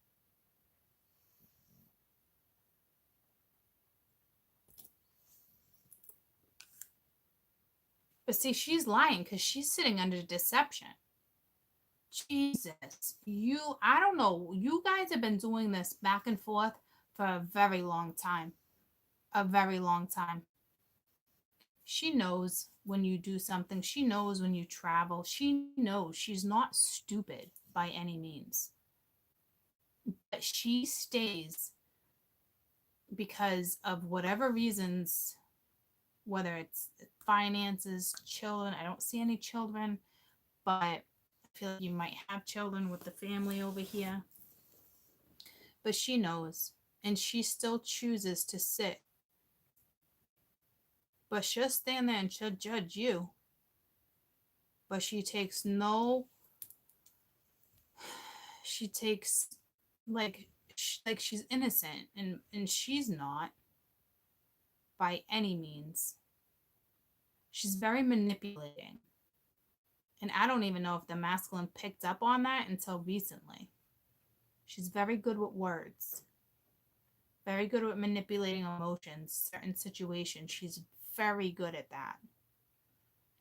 But see, she's lying because she's sitting under deception. Jesus, I don't know. You guys have been doing this back and forth for a very long time. A very long time. She knows when you do something. She knows when you travel. She knows. She's not stupid by any means. But she stays because of whatever reasons, whether it's finances, children. I don't see any children, but I feel like you might have children with the family over here. But she knows, and she still chooses to sit. But she'll stand there and she'll judge you. But she takes like she's innocent, and she's not by any means. She's very manipulating. And I don't even know if the masculine picked up on that until recently. She's very good with words. Very good at manipulating emotions, certain situations. She's very good at that.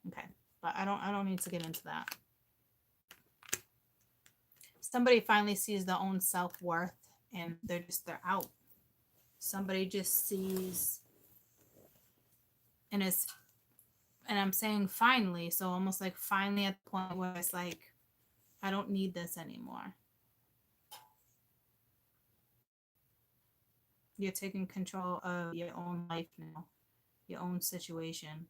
Okay, but I don't need to get into that. Somebody finally sees their own self-worth and they're out. Somebody just sees and I'm saying finally, so almost like finally at the point where it's like I don't need this anymore. You're taking control of your own life now, your own situation.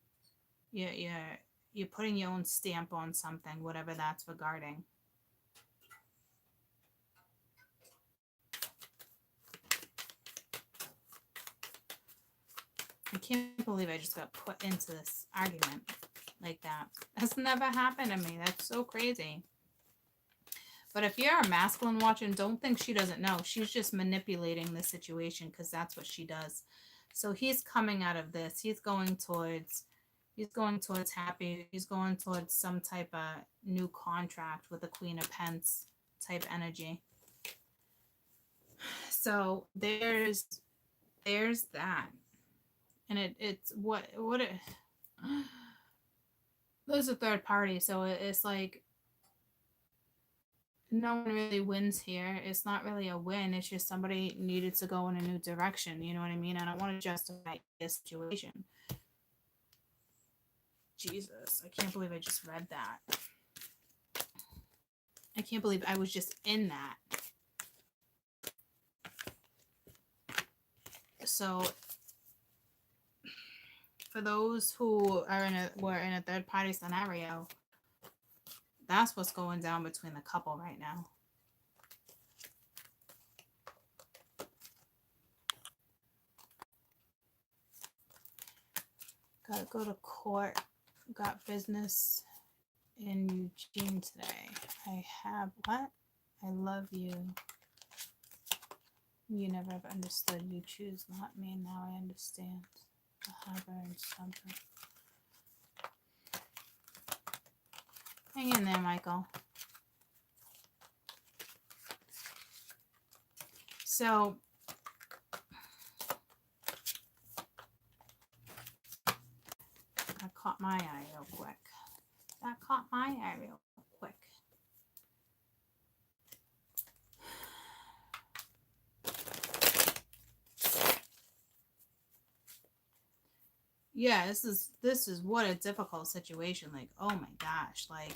You're putting your own stamp on something, whatever that's regarding. I can't believe I just got put into this argument like that. That's never happened to me. That's so crazy. But if you're a masculine watching, don't think she doesn't know. She's just manipulating the situation because that's what she does. So he's coming out of this. He's going towards happy. He's going towards some type of new contract with the Queen of Pence type energy. So there's that. And it's what it there's a third party, so it's like no one really wins here. It's not really a win. It's just somebody needed to go in a new direction. You know what I mean? I don't want to justify this situation. Jesus, I can't believe I just read that. I can't believe I was just in that. So for those who were in a third party scenario, that's what's going down between the couple right now. Gotta go to court. Got business in Eugene today. I have what? I love you. You never have understood. You choose not me. Now I understand. The harbor and something. Hang in there, Michael. So that caught my eye real quick. Yeah, this is what a difficult situation. Like, oh my gosh, like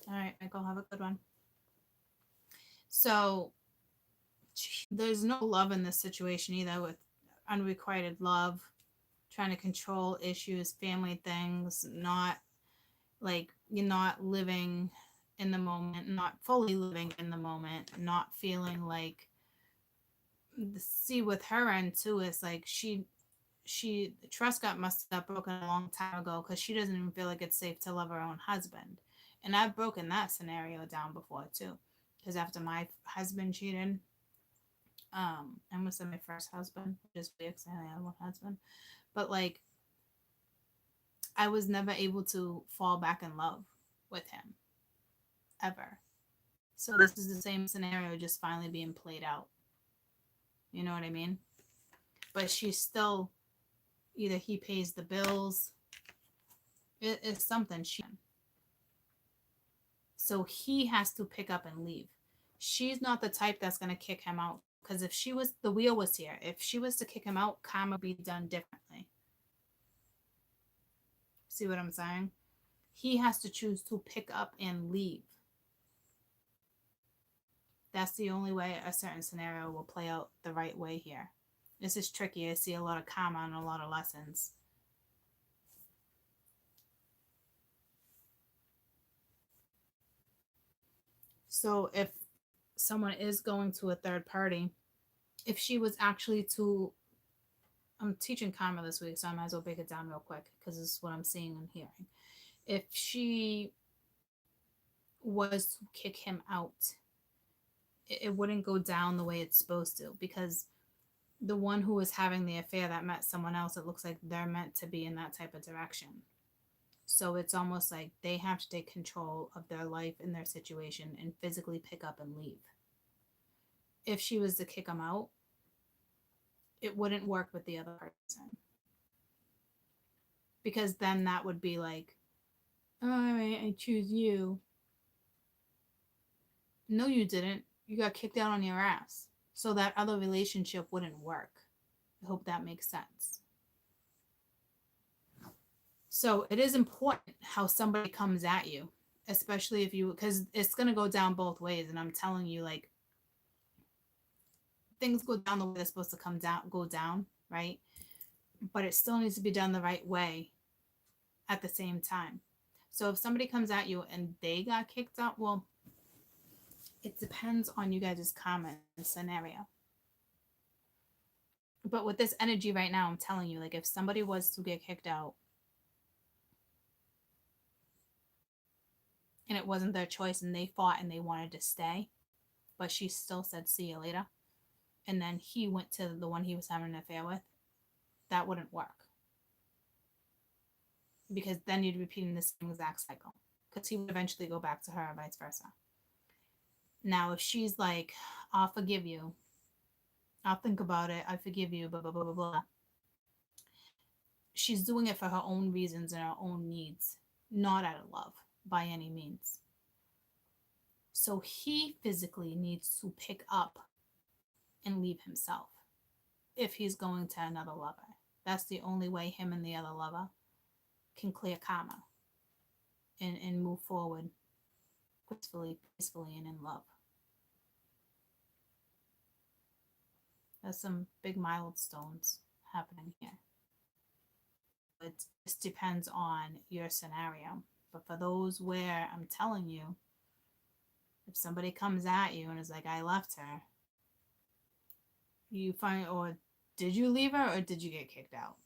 all right, Michael, have a good one. So there's no love in this situation either, with unrequited love, trying to control issues, family things, not like you're not living in the moment, not fully living in the moment, not feeling like see with her end too, it's like she the trust got must have broken a long time ago because she doesn't even feel like it's safe to love her own husband. And I've broken that scenario down before too. Because after my husband cheated, I'm gonna say my first husband, just because I only had one husband. But like I was never able to fall back in love with him. Ever. So this is the same scenario just finally being played out. You know what I mean? But she's still either he pays the bills. It's something she. So he has to pick up and leave. She's not the type that's gonna kick him out. Because if she was, the wheel was here. If she was to kick him out, karma would be done differently. See what I'm saying? He has to choose to pick up and leave. That's the only way a certain scenario will play out the right way here. This is tricky. I see a lot of karma and a lot of lessons. So if someone is going to a third party, if she was actually to, I'm teaching karma this week, so I might as well break it down real quick because this is what I'm seeing and hearing. If she was to kick him out, it wouldn't go down the way it's supposed to, because the one who was having the affair that met someone else, it looks like they're meant to be in that type of direction. So it's almost like they have to take control of their life and their situation and physically pick up and leave. If she was to kick him out, it wouldn't work with the other person. Because then that would be like all right, I choose you. No, you didn't. You got kicked out on your ass. So that other relationship wouldn't work. I hope that makes sense. So it is important how somebody comes at you, especially if you, because it's going to go down both ways. And I'm telling you, like, things go down the way they're supposed to go down, right? But it still needs to be done the right way at the same time. So if somebody comes at you and they got kicked out, well, it depends on you guys' comment scenario. But with this energy right now, I'm telling you, like, if somebody was to get kicked out and it wasn't their choice and they fought and they wanted to stay, but she still said, see you later, and then he went to the one he was having an affair with, that wouldn't work. Because then you'd be repeating the same exact cycle. Because he would eventually go back to her and vice versa. Now, if she's like, I'll forgive you, I'll think about it, I forgive you, blah, blah, blah, blah, blah. She's doing it for her own reasons and her own needs, not out of love by any means. So he physically needs to pick up and leave himself if he's going to another lover. That's the only way him and the other lover can clear karma and move forward peacefully, and in love. There's some big milestones happening here. It just depends on your scenario. But for those where I'm telling you, if somebody comes at you and is like, I left her, you find, or did you leave her or did you get kicked out?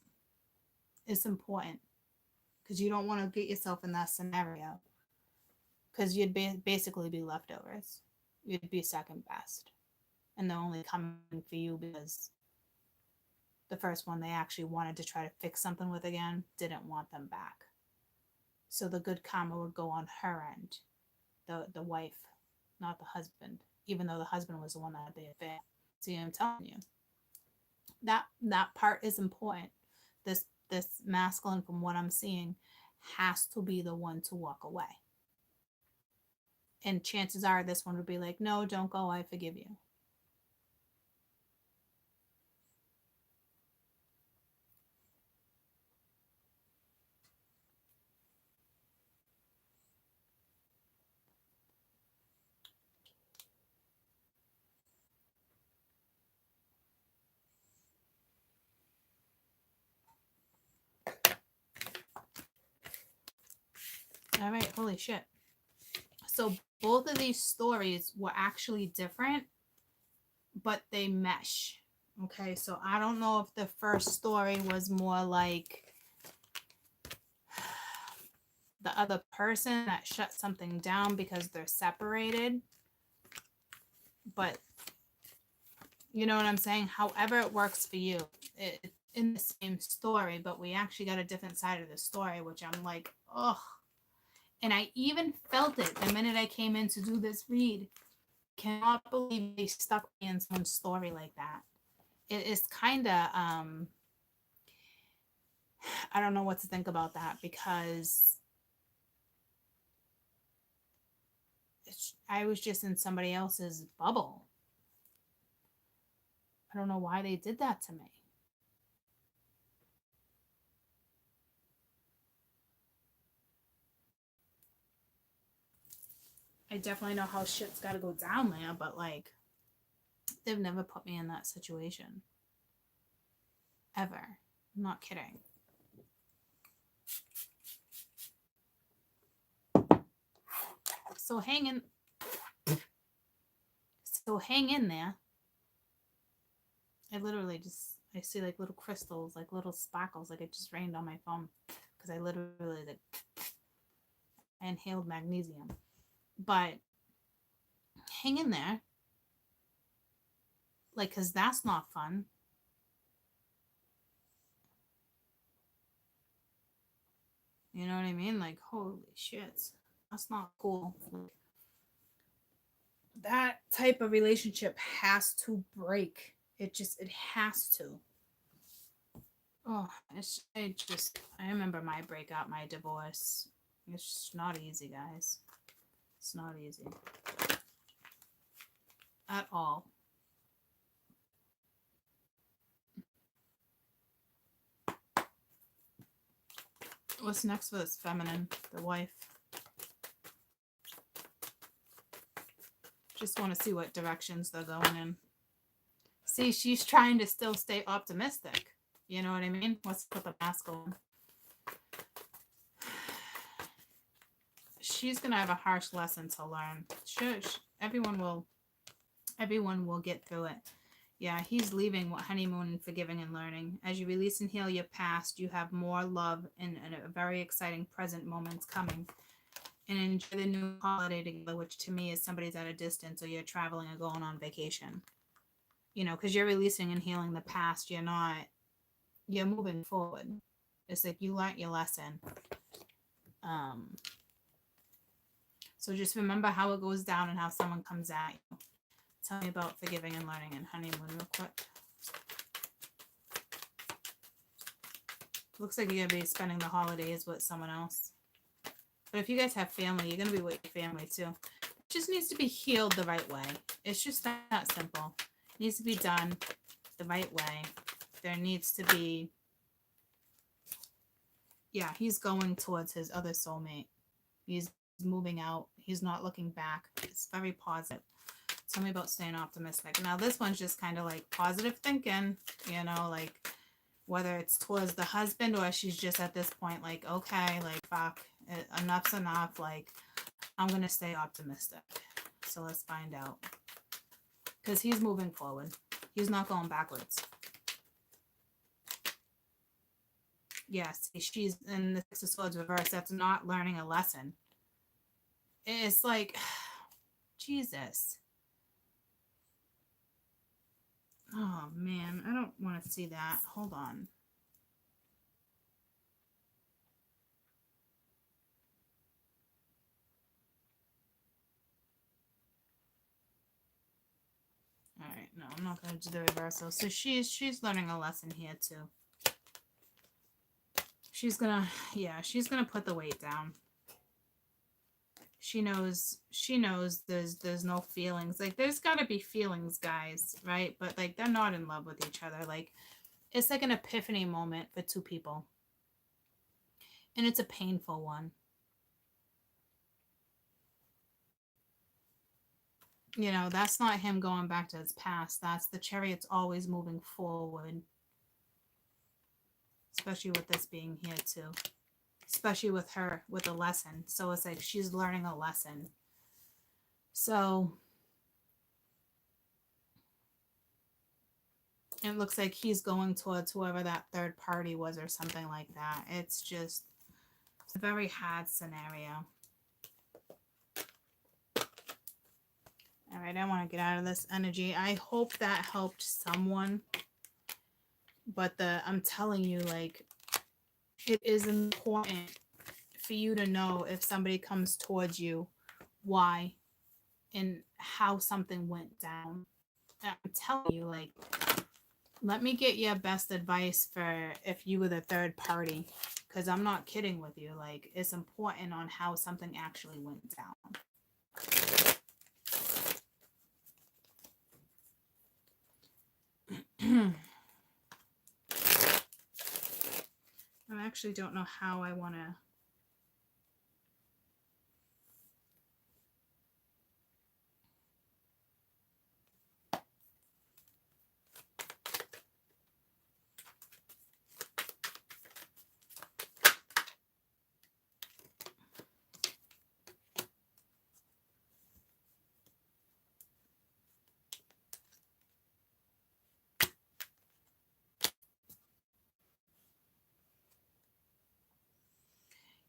It's important because you don't want to get yourself in that scenario because you'd basically be leftovers. You'd be second best. And they're only coming for you because the first one they actually wanted to try to fix something with again didn't want them back. So the good karma would go on her end, the wife, not the husband, even though the husband was the one that had the affair. See, I'm telling you, that part is important. This masculine, from what I'm seeing, has to be the one to walk away. And chances are this one would be like, no, don't go, I forgive you. All right, holy shit. So both of these stories were actually different, but they mesh. Okay, so I don't know if the first story was more like the other person that shut something down because they're separated, but you know what I'm saying? However it works for you, it's in the same story, but we actually got a different side of the story, which I'm like, ugh. And I even felt it the minute I came in to do this read. Cannot believe they stuck me in someone's story like that. It is kind of, I don't know what to think about that because I was just in somebody else's bubble. I don't know why they did that to me. I definitely know how shit's got to go down there, but like, they've never put me in that situation. Ever. I'm not kidding. So hang in there. I literally I see like little crystals, like little sparkles, like it just rained on my phone because I literally like I inhaled magnesium. But hang in there. Like, because that's not fun. You know what I mean? Like, holy shit. That's not cool. That type of relationship has to break. It has to. Oh, I remember my breakup, my divorce. It's just not easy, guys. It's not easy. At all. What's next for this feminine? The wife. Just want to see what directions they're going in. See, she's trying to still stay optimistic. You know what I mean? What's with the masculine? She's gonna have a harsh lesson to learn. Sure, everyone will get through it. Yeah, he's leaving honeymoon and forgiving and learning. As you release and heal your past, you have more love and a very exciting present moments coming. And enjoy the new holiday together, which to me is somebody's at a distance or you're traveling or going on vacation. You know, because you're releasing and healing the past. You're moving forward. It's like you learned your lesson. So just remember how it goes down and how someone comes at you. Tell me about forgiving and learning and honeymoon real quick. Looks like you're going to be spending the holidays with someone else. But if you guys have family, you're going to be with your family too. It just needs to be healed the right way. It's just that simple. It needs to be done the right way. There needs to be... Yeah, he's going towards his other soulmate. He's moving out. He's not looking back. It's very positive. Tell me about staying optimistic. Now, this one's just kind of like positive thinking, you know, like whether it's towards the husband or she's just at this point like, okay, like, fuck, enough's enough. Like, I'm going to stay optimistic. So let's find out. Because he's moving forward. He's not going backwards. Yes, she's in the Six of Swords reverse. That's not learning a lesson. It's like, Jesus. Oh, man. I don't want to see that. Hold on. All right. No, I'm not going to do the reversal. So she's learning a lesson here, too. She's going to put the weight down. She knows there's no feelings. Like, there's got to be feelings, guys, right? But, like, they're not in love with each other. Like, it's like an epiphany moment for two people. And it's a painful one. You know, that's not him going back to his past. That's the Chariot's always moving forward. Especially with this being here, too. Especially with her, with a lesson. So it's like she's learning a lesson. So it looks like he's going towards whoever that third party was or something like that. It's just a very hard scenario. All right, I want to get out of this energy. I hope that helped someone. But I'm telling you, like, it is important for you to know if somebody comes towards you, why and how something went down. I'm telling you, like, let me get your best advice for if you were the third party, because I'm not kidding with you. Like, it's important on how something actually went down. I actually don't know how I want to.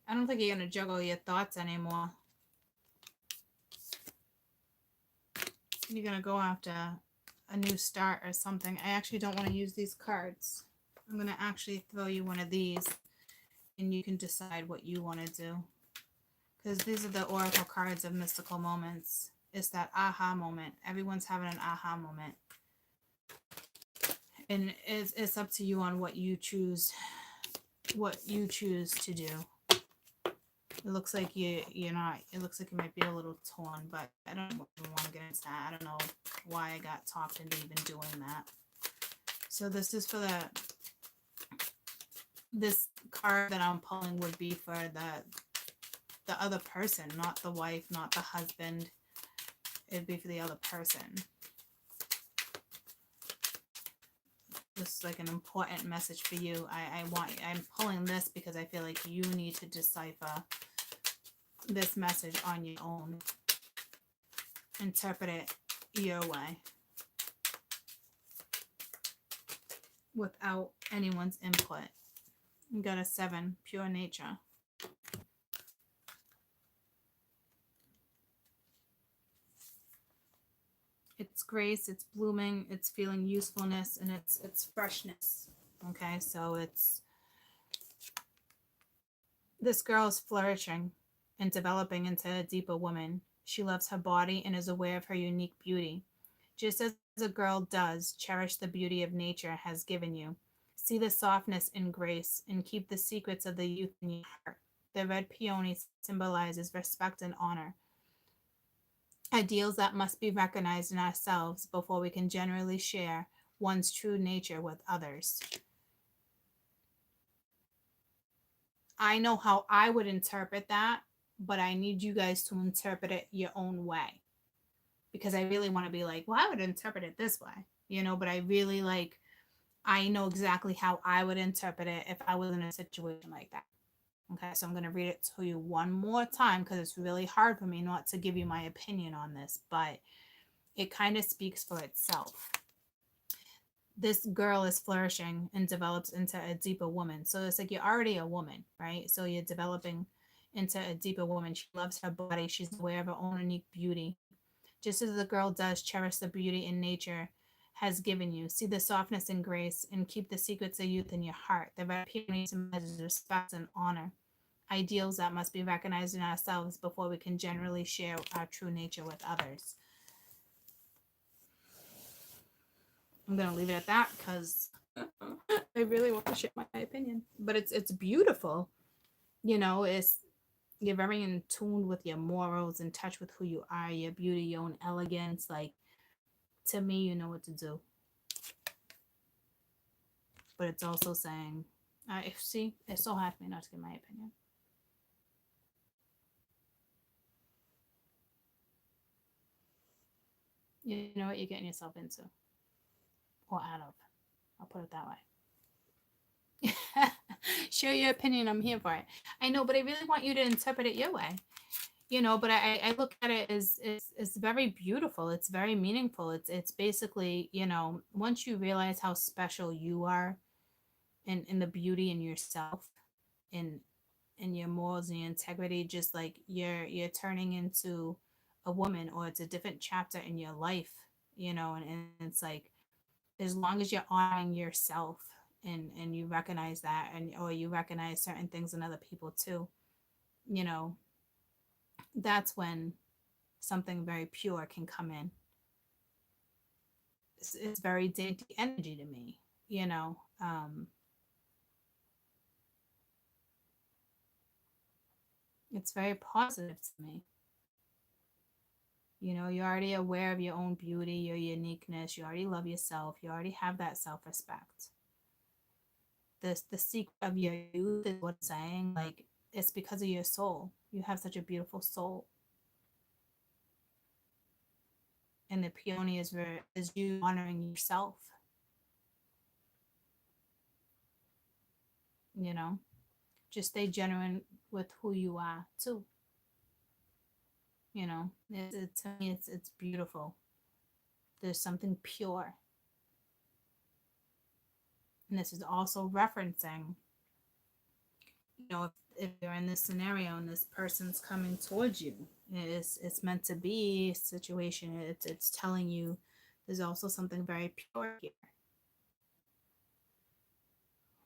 I don't think you're going to juggle your thoughts anymore. You're going to go after a new start or something. I actually don't want to use these cards. I'm going to actually throw you one of these and you can decide what you want to do. Because these are the oracle cards of mystical moments. It's that aha moment. Everyone's having an aha moment. And it's up to you on what you choose to do. It looks like you're not. It looks like you might be a little torn, but I don't even want to get into that. I don't know why I got talked into even doing that. So this is for this card that I'm pulling would be for the other person, not the wife, not the husband. It'd be for the other person. This is like an important message for you. I'm pulling this because I feel like you need to decipher this message on your own. Interpret it your way. Without anyone's input. You got a 7, pure nature. It's grace, it's blooming, it's feeling usefulness, and it's freshness. Okay, so it's this girl is flourishing and developing into a deeper woman. She loves her body and is aware of her unique beauty. Just as a girl does, cherish the beauty of nature has given you. See the softness and grace, and keep the secrets of the youth in your heart. The red peony symbolizes respect and honor, ideals that must be recognized in ourselves before we can generally share one's true nature with others. I know how I would interpret that, but I need you guys to interpret it your own way. Because I really want to be like, well, I would interpret it this way, but I really I know exactly how I would interpret it if I was in a situation like that. Okay, so I'm going to read it to you one more time because it's really hard for me not to give you my opinion on this, but it kind of speaks for itself. This girl is flourishing and develops into a deeper woman. So it's like you're already a woman, right? So you're developing into a deeper woman. She loves her body. She's aware of her own unique beauty. Just as the girl does, cherish the beauty in nature has given you. See the softness and grace, and keep the secrets of youth in your heart. The red peony symbolizes respect and honor, ideals that must be recognized in ourselves before we can generally share our true nature with others. I'm gonna leave it at that because I really want to share my opinion. But it's beautiful. It's you're very in tune with your morals, in touch with who you are, your beauty, your own elegance. Like, to me, you know what to do. But it's also saying, see, it's so hard for me not to give my opinion. You know what you're getting yourself into, or out of. I'll put it that way. Share your opinion. I'm here for it. I know, but I really want you to interpret it your way. But I look at it as it's very beautiful. It's very meaningful. It's basically, once you realize how special you are, in the beauty in yourself, in your morals and your integrity, just like you're turning into a woman, or it's a different chapter in your life, and it's like, as long as you're honoring yourself, and you recognize that, or you recognize certain things in other people too, that's when something very pure can come in. It's very dainty energy to me, it's very positive to me. You're already aware of your own beauty, your uniqueness. You already love yourself. You already have that self-respect. The secret of your youth is what's saying, like, it's because of your soul. You have such a beautiful soul. And the peony is you honoring yourself. Just stay genuine with who you are too. To me, it's beautiful. There's something pure. And this is also referencing, if you're in this scenario and this person's coming towards you, it's meant to be a situation. It's telling you there's also something very pure here.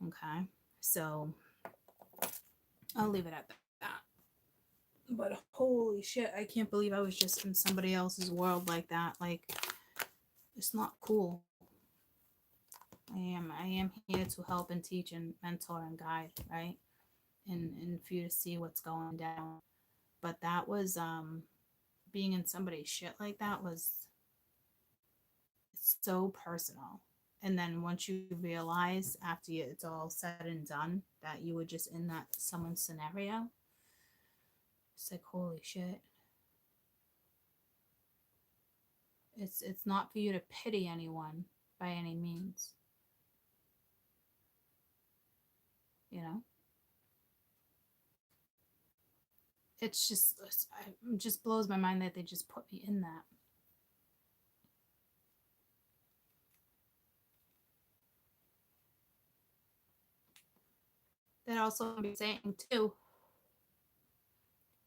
Okay, so I'll leave it at that. But holy shit, I can't believe I was just in somebody else's world like that. Like, it's not cool. I am here to help and teach and mentor and guide, right? and for you to see what's going down. But that was being in somebody's shit like that was so personal. And then once you realize after it's all said and done that you were just in that someone's scenario, it's like holy shit. It's not for you to pity anyone by any means. You know? It just blows my mind that they just put me in that. That also be saying too,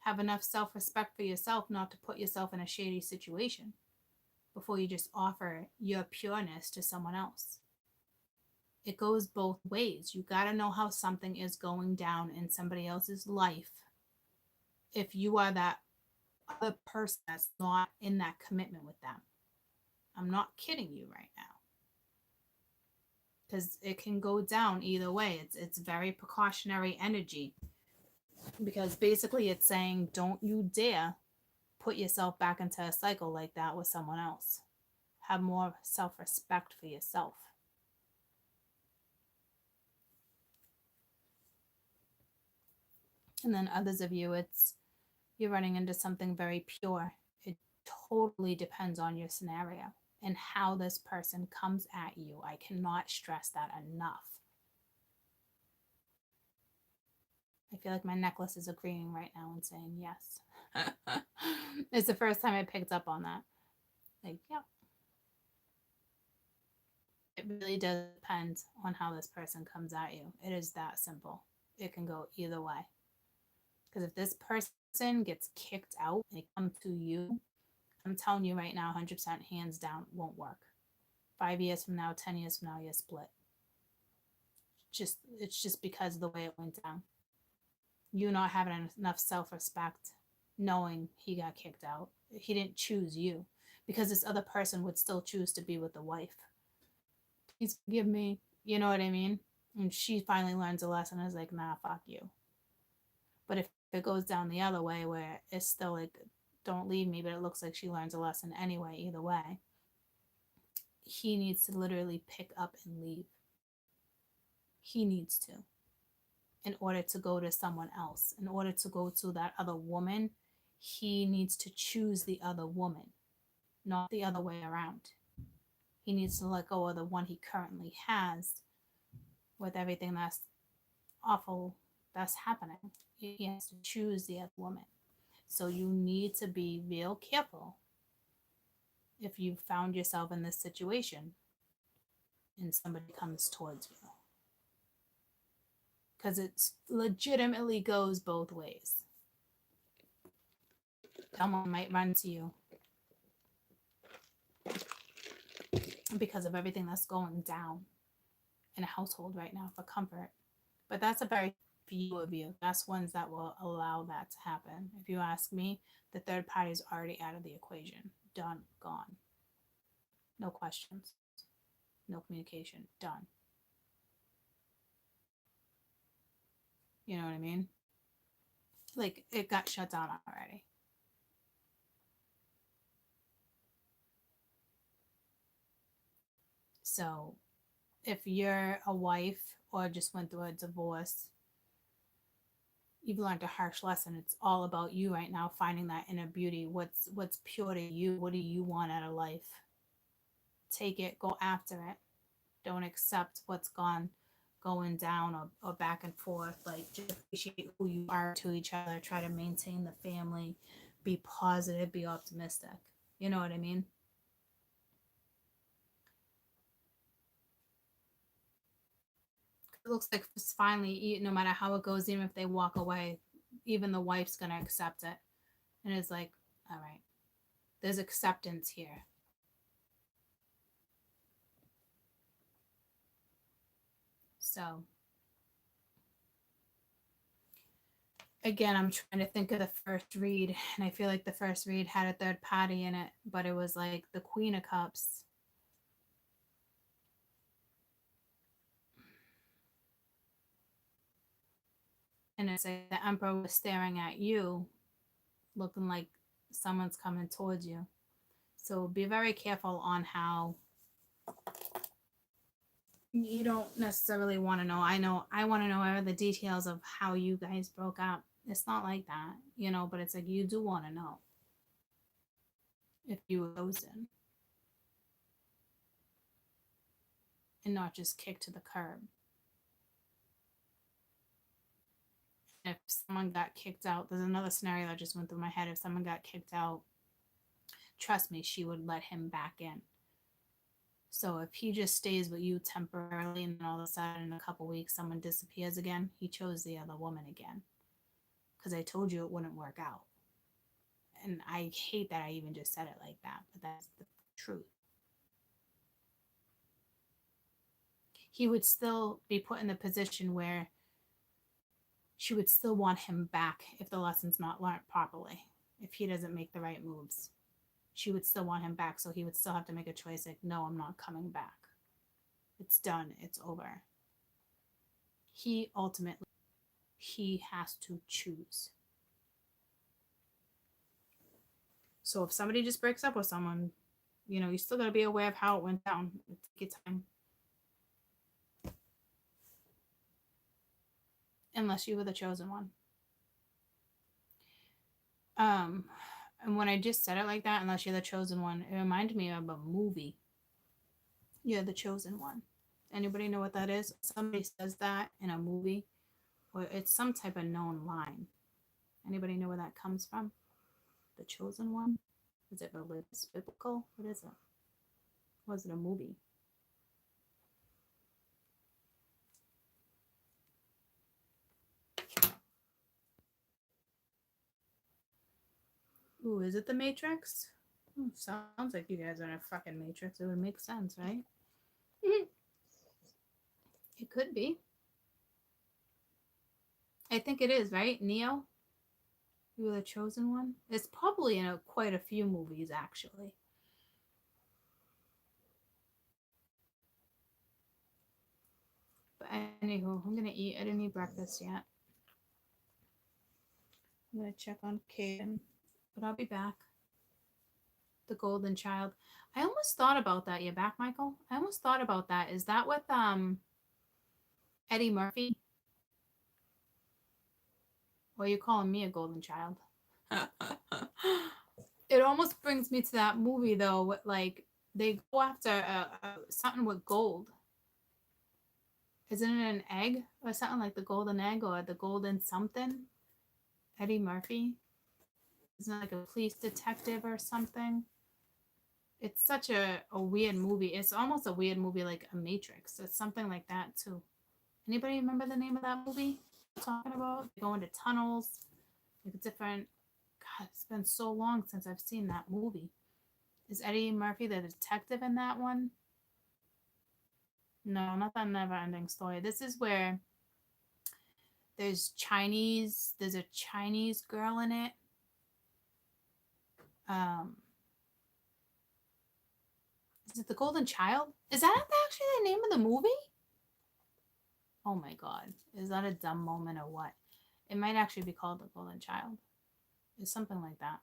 have enough self-respect for yourself not to put yourself in a shady situation before you just offer your pureness to someone else. It goes both ways. You got to know how something is going down in somebody else's life if you are that other person that's not in that commitment with them. I'm not kidding you right now. Because it can go down either way. It's very precautionary energy. Because basically it's saying don't you dare put yourself back into a cycle like that with someone else. Have more self-respect for yourself. And then others of you, you're running into something very pure. It totally depends on your scenario and how this person comes at you. I cannot stress that enough. I feel like my necklace is agreeing right now and saying yes. It's the first time I picked up on that. Like, yeah. It really does depend on how this person comes at you. It is that simple. It can go either way. Because if this person gets kicked out and they come to you, I'm telling you right now, 100% hands down, won't work. 5 years from now, 10 years from now, you're split. It's just because of the way it went down. You not having enough self-respect, knowing he got kicked out. He didn't choose you because this other person would still choose to be with the wife. Please forgive me. You know what I mean? And she finally learns a lesson and is like, nah, fuck you. But if it goes down the other way where it's still like, don't leave me, but it looks like she learns a lesson anyway, either way, he needs to literally pick up and leave. He needs to. In order to go to someone else, in order to go to that other woman, he needs to choose the other woman, not the other way around. He needs to let go of the one he currently has with everything that's awful that's happening. He has to choose the other woman. So you need to be real careful if you found yourself in this situation and somebody comes towards you. Because it legitimately goes both ways. Someone might run to you because of everything that's going down in a household right now for comfort. But that's a very few of you. That's ones that will allow that to happen. If you ask me, the third party is already out of the equation. Done, gone. No questions. No communication. Done. You know what I mean? Like, it got shut down already. So, if you're a wife or just went through a divorce, you've learned a harsh lesson. It's all about you right now, finding that inner beauty. What's pure to you? What do you want out of life? Take it, go after it. Don't accept what's going down or back and forth. Like, just appreciate who you are to each other. Try to maintain the family. Be positive, be optimistic. You know what I mean? It looks like it's finally, no matter how it goes, even if they walk away, even the wife's going to accept it. And it's like, all right, there's acceptance here. So, again, I'm trying to think of the first read, and I feel like the first read had a third party in it, but it was like the Queen of Cups. And it's like the Emperor was staring at you, looking like someone's coming towards you. So be very careful on how you don't necessarily want to know. I want to know all the details of how you guys broke up. It's not like that, but it's like you do want to know if you were chosen and not just kicked to the curb. If someone got kicked out, there's another scenario that just went through my head. If someone got kicked out, trust me, she would let him back in. So if he just stays with you temporarily and then all of a sudden in a couple weeks someone disappears again, he chose the other woman again. Because I told you it wouldn't work out. And I hate that I even just said it like that, but that's the truth. He would still be put in the position where she would still want him back if the lesson's not learned properly, if he doesn't make the right moves. She would still want him back, so he would still have to make a choice like, no, I'm not coming back. It's done. It's over. He has to choose. So if somebody just breaks up with someone, you still got to be aware of how it went down. Take time. Unless you were the chosen one. And when I just said it like that, unless you're the chosen one, it reminded me of a movie. You're the chosen one. Anybody know what that is? Somebody says that in a movie, or it's some type of known line. Anybody know where that comes from? The chosen one? Is it religious, biblical? What is it? Was it a movie? Ooh, is it the Matrix? Sounds like you guys are in a fucking Matrix. It would make sense, right? It could be. I think it is, right? Neo? You were the chosen one? It's probably in quite a few movies, actually. But anywho, I'm going to eat. I didn't eat breakfast yet. I'm going to check on Kaden. But I'll be back. The golden child. I almost thought about that. You back, Michael? I almost thought about that. Is that with Eddie Murphy? Or are you calling me a golden child? It almost brings me to that movie though, with, like they go after something with gold. Isn't it an egg or something, like the golden egg or the golden something? Eddie Murphy. Isn't it like a police detective or something? It's such a weird movie. It's almost a weird movie like a Matrix. It's something like that too. Anybody remember the name of that movie I'm talking about? They go into tunnels, like different. God, it's been so long since I've seen that movie. Is Eddie Murphy the detective in that one? No, not that Never Ending Story. This is where there's a Chinese girl in it. Is it The Golden Child? Is that actually the name of the movie? Oh my god. Is that a dumb moment or what? It might actually be called The Golden Child. It's something like that.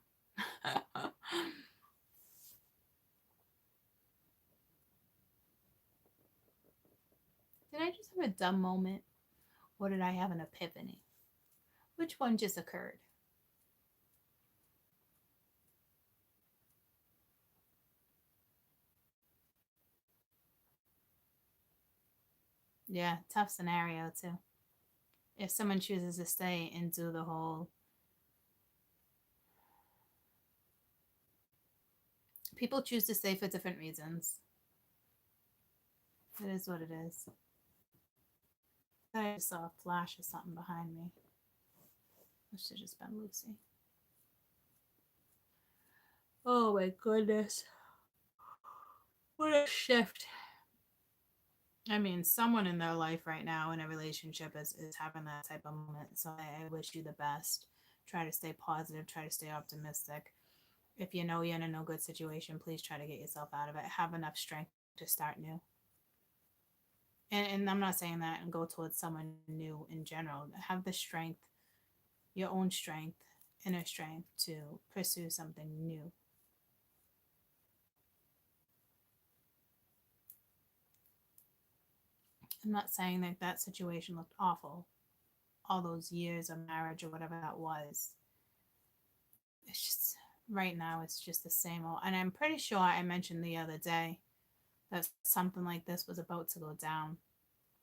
Did I just have a dumb moment? Or did I have an epiphany? Which one just occurred? Yeah, tough scenario too. If someone chooses to stay and do the whole... People choose to stay for different reasons. It is what it is. I just saw a flash of something behind me. It should have just been Lucy. Oh my goodness. What a shift. I mean, someone in their life right now in a relationship is having that type of moment. So I wish you the best. Try to stay positive. Try to stay optimistic. If you know you're in a no good situation, please try to get yourself out of it. Have enough strength to start new. And I'm not saying that and go towards someone new in general. Have the strength, your own strength, inner strength to pursue something new. I'm not saying that that situation looked awful, all those years of marriage or whatever that was. It's just right now it's just the same old. And I'm pretty sure I mentioned the other day that something like this was about to go down.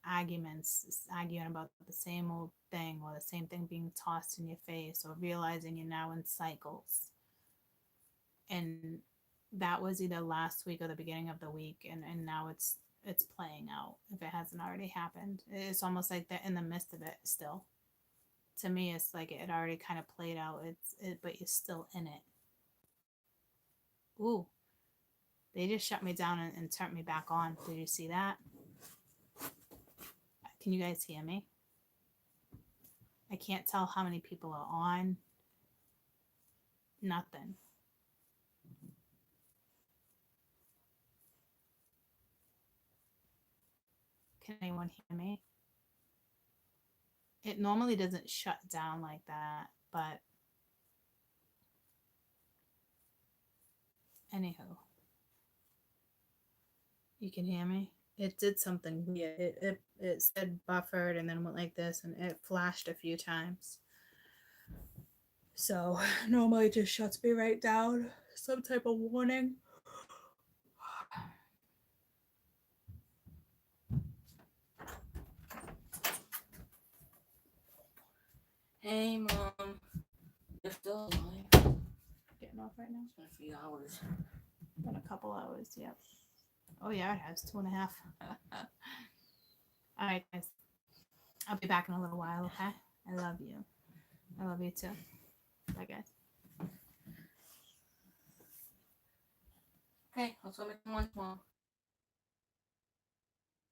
Arguments, arguing about the same old thing or the same thing being tossed in your face or realizing you're now in cycles. And that was either last week or the beginning of the week, and now it's playing out if it hasn't already happened. It's almost like they're in the midst of it still. To me, it's like it already kind of played out. But you're still in it. Ooh, they just shut me down and turned me back on. Did you see that? Can you guys hear me? I can't tell how many people are on. Nothing. Can anyone hear me? It normally doesn't shut down like that, but anywho, you can hear me? It did something weird. It said buffered and then went like this and it flashed a few times. So normally it just shuts me right down. Some type of warning. Hey, Mom. You're still alive? Getting off right now? It's been a few hours. Been a couple hours, yep. Oh yeah, it has 2.5. Alright guys. I'll be back in a little while, okay? I love you. I love you too. Bye guys. Okay, let's go make some lunch, Mom.